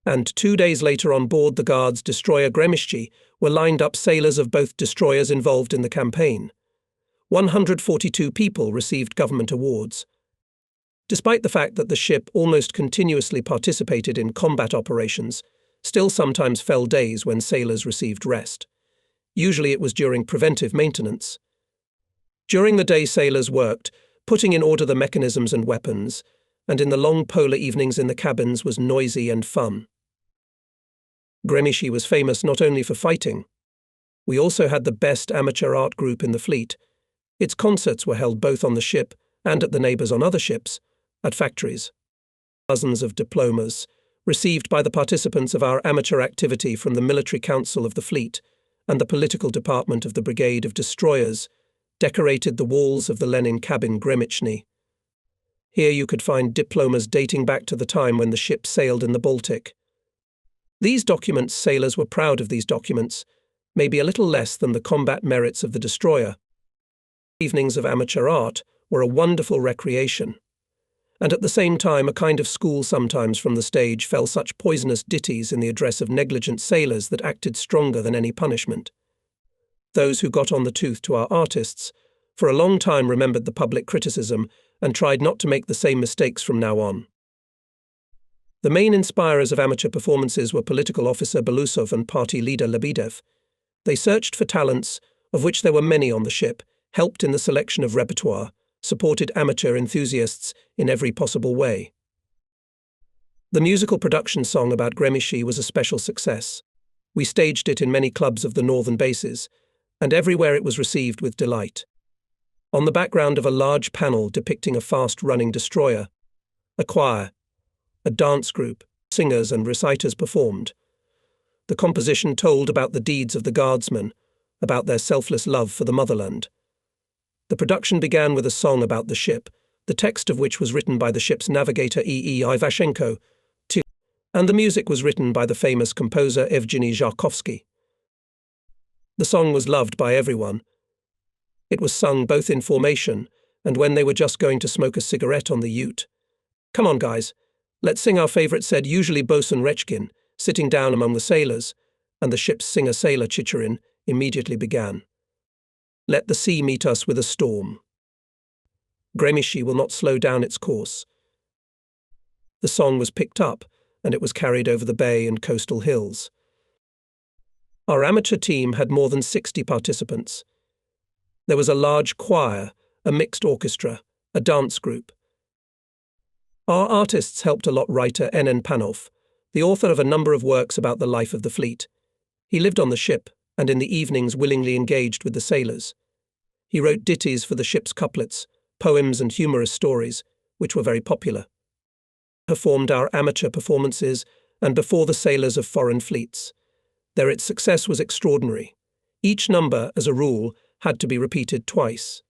And 2 days later on board the Guards destroyer Gremishchi were lined up sailors of both destroyers involved in the campaign. 142 people received government awards. Despite the fact that the ship almost continuously participated in combat operations, still sometimes fell days when sailors received rest. Usually it was during preventive maintenance. During the day sailors worked, putting in order the mechanisms and weapons, and in the long polar evenings in the cabins was noisy and fun. Gremishchi was famous not only for fighting. We also had the best amateur art group in the fleet. Its concerts were held both on the ship and at the neighbours on other ships, at factories. Dozens of diplomas, received by the participants of our amateur activity from the Military Council of the Fleet and the Political Department of the Brigade of Destroyers, decorated the walls of the Lenin cabin Gremichny. Here you could find diplomas dating back to the time when the ship sailed in the Baltic. These documents, sailors were proud of these documents, maybe a little less than the combat merits of the destroyer. Evenings of amateur art were a wonderful recreation. and at the same time a kind of school sometimes from the stage fell such poisonous ditties in the address of negligent sailors that acted stronger than any punishment. Those who got on the tooth to our artists for a long time remembered the public criticism and tried not to make the same mistakes from now on. The main inspirers of amateur performances were political officer Belousov and party leader Lebedev. They searched for talents, of which there were many on the ship, helped in the selection of repertoire, supported amateur enthusiasts in every possible way. The musical production song about Grémichy was a special success. We staged it in many clubs of the northern bases, and everywhere it was received with delight. On the background of a large panel depicting a fast-running destroyer, a choir, a dance group, singers and reciters performed. The composition told about the deeds of the guardsmen, about their selfless love for the motherland. The production began with a song about the ship, the text of which was written by the ship's navigator E. Ivashenko, and the music was written by the famous composer Evgeny Zharkovsky. The song was loved by everyone. It was sung both in formation and when they were just going to smoke a cigarette on the ute. "Come on, guys, let's sing our favourite," said usually Bosun Rechkin, sitting down among the sailors, and the ship's singer-sailor Chicherin immediately began. "Let the sea meet us with a storm. Grémichy will not slow down its course." The song was picked up, and it was carried over the bay and coastal hills. Our amateur team had more than 60 participants. There was a large choir, a mixed orchestra, a dance group. Our artists helped a lot writer N. Panov, the author of a number of works about the life of the fleet. He lived on the ship, and in the evenings willingly engaged with the sailors. He wrote ditties for the ship's couplets, poems and humorous stories, which were very popular. Performed our amateur performances and before the sailors of foreign fleets. Their success was extraordinary. Each number, as a rule, had to be repeated twice.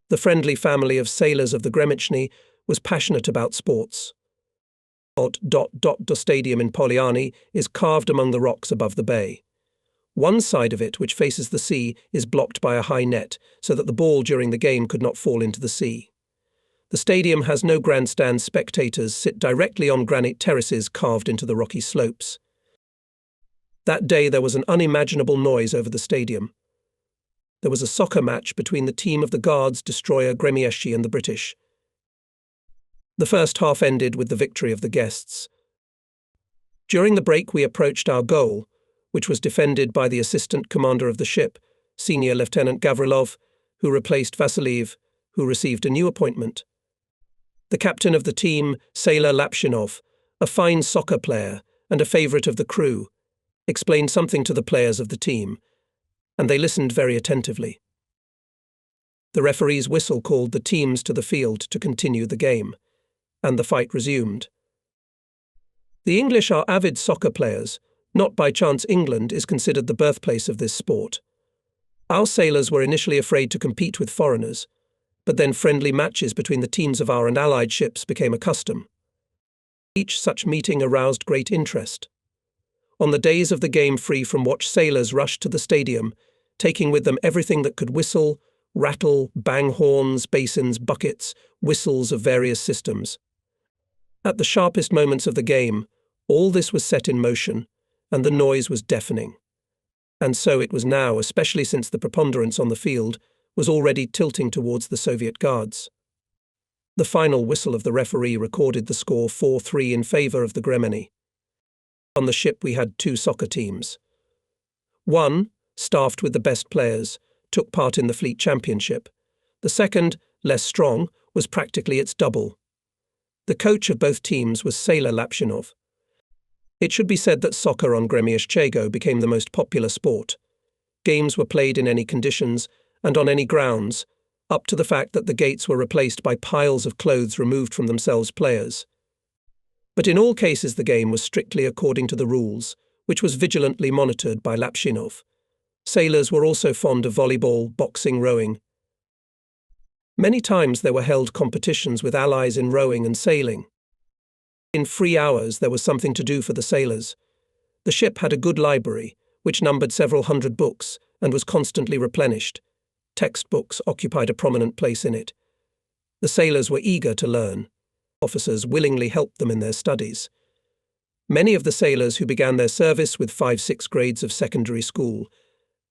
The friendly family of sailors of the Gremychny was passionate about sports. The stadium in Poliani is carved among the rocks above the bay. One side of it, which faces the sea, is blocked by a high net, so that the ball during the game could not fall into the sea. The stadium has no grandstand. Spectators sit directly on granite terraces carved into the rocky slopes. That day there was an unimaginable noise over the stadium. There was a soccer match between the team of the Guards destroyer Grémichy and the British. The first half ended with the victory of the guests. During the break we approached our goal, which was defended by the assistant commander of the ship, Senior Lieutenant Gavrilov, who replaced Vasiliev, who received a new appointment. The captain of the team, Sailor Lapshinov, a fine soccer player and a favourite of the crew, explained something to the players of the team, and they listened very attentively. The referee's whistle called the teams to the field to continue the game, and the fight resumed. The English are avid soccer players. Not by chance England is considered the birthplace of this sport. Our sailors were initially afraid to compete with foreigners, but then friendly matches between the teams of our and allied ships became a custom. Each such meeting aroused great interest. On the days of the game, free-from-watch sailors rushed to the stadium, taking with them everything that could whistle, rattle, bang horns, basins, buckets, whistles of various systems. At the sharpest moments of the game, all this was set in motion, and the noise was deafening. And so it was now, especially since the preponderance on the field was already tilting towards the Soviet Guards. The final whistle of the referee recorded the score 4-3 in favour of the Gremychny. On the ship we had 2 soccer teams. One, staffed with the best players, took part in the fleet championship. The second, less strong, was practically its double. The coach of both teams was Sailor Lapshinov. It should be said that soccer on Gremyashchego became the most popular sport. Games were played in any conditions and on any grounds, up to the fact that the gates were replaced by piles of clothes removed from themselves players. But in all cases the game was strictly according to the rules, which was vigilantly monitored by Lapshinov. Sailors were also fond of volleyball, boxing, rowing. Many times there were held competitions with allies in rowing and sailing. In free hours there was something to do for the sailors. The ship had a good library, which numbered several hundred books and was constantly replenished. Textbooks occupied a prominent place in it. The sailors were eager to learn. Officers willingly helped them in their studies. Many of the sailors who began their service with 5-6 grades of secondary school,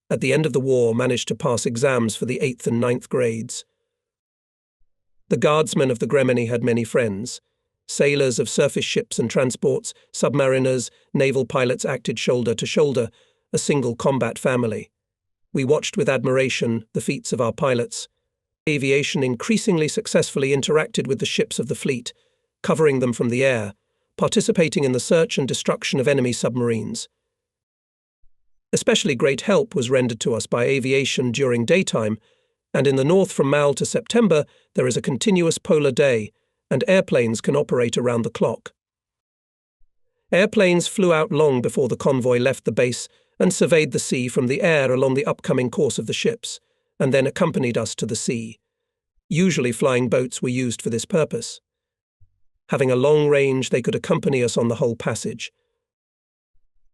at the end of the war managed to pass exams for the 8th and 9th grades. The guardsmen of the Gremini had many friends. Sailors of surface ships and transports, submariners, naval pilots acted shoulder to shoulder, a single combat family. We watched with admiration the feats of our pilots. Aviation increasingly successfully interacted with the ships of the fleet, covering them from the air, participating in the search and destruction of enemy submarines. Especially great help was rendered to us by aviation during daytime, and in the north from Mal to September there is a continuous polar day, and airplanes can operate around the clock. Airplanes flew out long before the convoy left the base and surveyed the sea from the air along the upcoming course of the ships, and then accompanied us to the sea. Usually flying boats were used for this purpose. Having a long range, they could accompany us on the whole passage.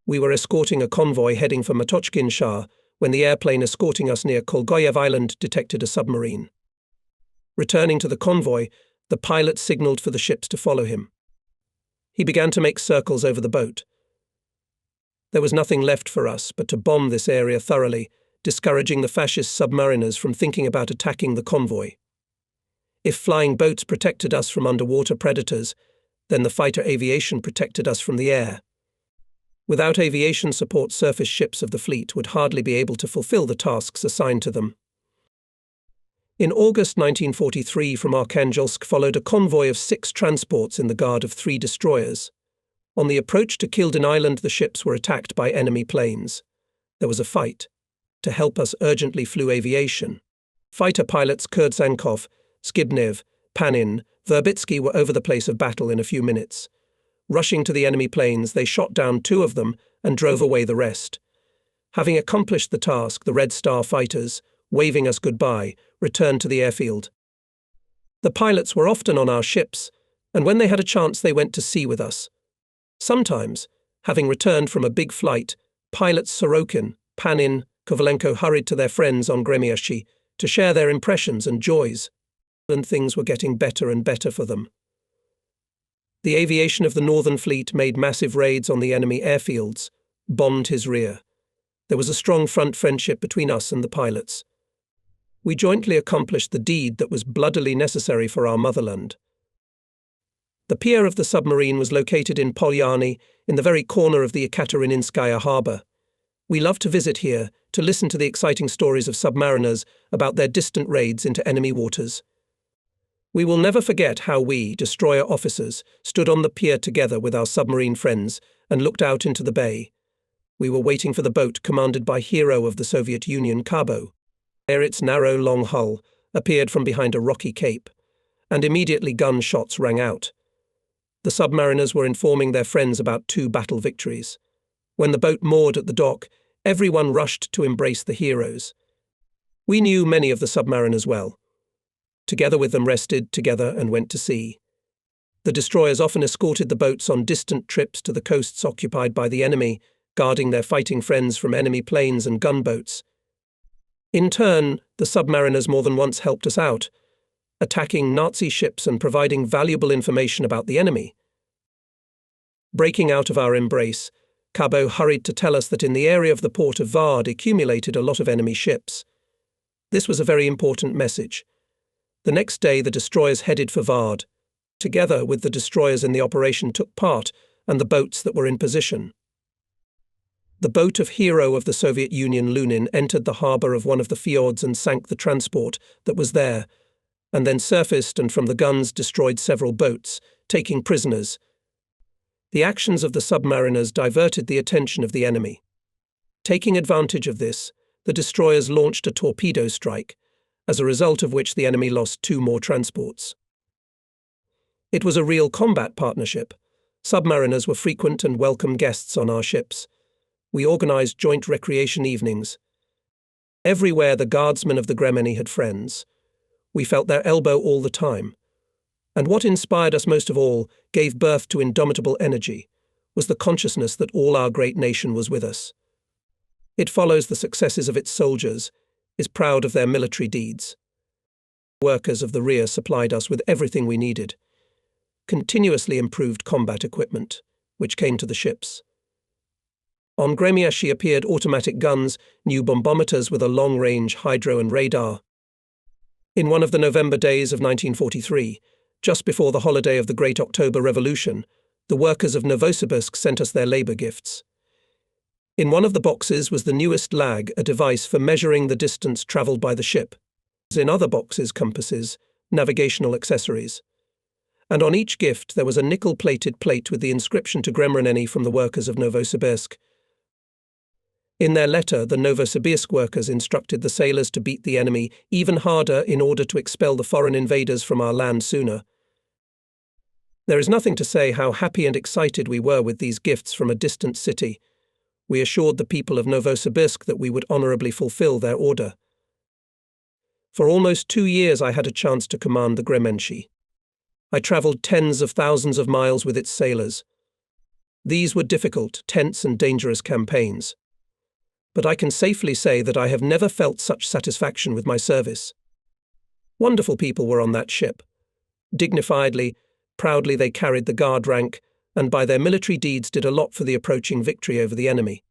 We were escorting a convoy heading for Matochkin Shah when the airplane escorting us near Kolgoyev Island detected a submarine. Returning to the convoy, the pilot signaled for the ships to follow him. He began to make circles over the boat. There was nothing left for us but to bomb this area thoroughly, discouraging the fascist submariners from thinking about attacking the convoy. If flying boats protected us from underwater predators, then the fighter aviation protected us from the air. Without aviation support, surface ships of the fleet would hardly be able to fulfill the tasks assigned to them. In August 1943, from Arkhangelsk followed a convoy of 6 transports in the guard of 3 destroyers. On the approach to Kildin Island, the ships were attacked by enemy planes. There was a fight. To help us urgently flew aviation. Fighter pilots Kurtsankov, Skibnev, Panin, Verbitsky were over the place of battle in a few minutes. Rushing to the enemy planes, they shot down 2 of them and drove away the rest. Having accomplished the task, the Red Star fighters, waving us goodbye, returned to the airfield. The pilots were often on our ships, and when they had a chance they went to sea with us. Sometimes, having returned from a big flight, pilots Sorokin, Panin, Kovalenko hurried to their friends on Gremyashi to share their impressions and joys, and things were getting better and better for them. The aviation of the Northern Fleet made massive raids on the enemy airfields, bombed his rear. There was a strong front friendship between us and the pilots. We jointly accomplished the deed that was bloodily necessary for our motherland. The pier of the submarine was located in Polyarny, in the very corner of the Ekaterinskaya harbour. We loved to visit here, to listen to the exciting stories of submariners about their distant raids into enemy waters. We will never forget how we, destroyer officers, stood on the pier together with our submarine friends and looked out into the bay. We were waiting for the boat commanded by hero of the Soviet Union, Cabo. There its narrow, long hull appeared from behind a rocky cape, and immediately gun shots rang out. The submariners were informing their friends about 2 battle victories. When the boat moored at the dock, everyone rushed to embrace the heroes. We knew many of the submariners well. Together with them rested together and went to sea. The destroyers often escorted the boats on distant trips to the coasts occupied by the enemy, guarding their fighting friends from enemy planes and gunboats. In turn, the submariners more than once helped us out, attacking Nazi ships and providing valuable information about the enemy. Breaking out of our embrace, Cabo hurried to tell us that in the area of the port of Vard accumulated a lot of enemy ships. This was a very important message. The next day the destroyers headed for Vard, together with the destroyers in the operation took part and the boats that were in position. The boat of hero of the Soviet Union, Lunin, entered the harbour of one of the fjords and sank the transport that was there, and then surfaced and from the guns destroyed several boats, taking prisoners. The actions of the submariners diverted the attention of the enemy. Taking advantage of this, the destroyers launched a torpedo strike, as a result of which the enemy lost 2 more transports. It was a real combat partnership. Submariners were frequent and welcome guests on our ships. We organised joint recreation evenings. Everywhere the guardsmen of the Gremini had friends. We felt their elbow all the time. And what inspired us most of all, gave birth to indomitable energy, was the consciousness that all our great nation was with us. It follows the successes of its soldiers, is proud of their military deeds. workers of the rear supplied us with everything we needed. Continuously improved combat equipment, which came to the ships. On Gremieshi appeared automatic guns, new bombometers with a long-range hydro and radar. In one of the November days of 1943, just before the holiday of the Great October Revolution, the workers of Novosibirsk sent us their labor gifts. In one of the boxes was the newest lag, a device for measuring the distance traveled by the ship. In other boxes, compasses, navigational accessories. And on each gift there was a nickel-plated plate with the inscription to Gremreneni from the workers of Novosibirsk. In their letter, the Novosibirsk workers instructed the sailors to beat the enemy even harder in order to expel the foreign invaders from our land sooner. There is nothing to say how happy and excited we were with these gifts from a distant city. We assured the people of Novosibirsk that we would honorably fulfill their order. For almost 2 years I had a chance to command the Gremieshi. I travelled tens of thousands of miles with its sailors. These were difficult, tense and dangerous campaigns. But I can safely say that I have never felt such satisfaction with my service. Wonderful people were on that ship. Dignifiedly, proudly they carried the guard rank, and by their military deeds did a lot for the approaching victory over the enemy.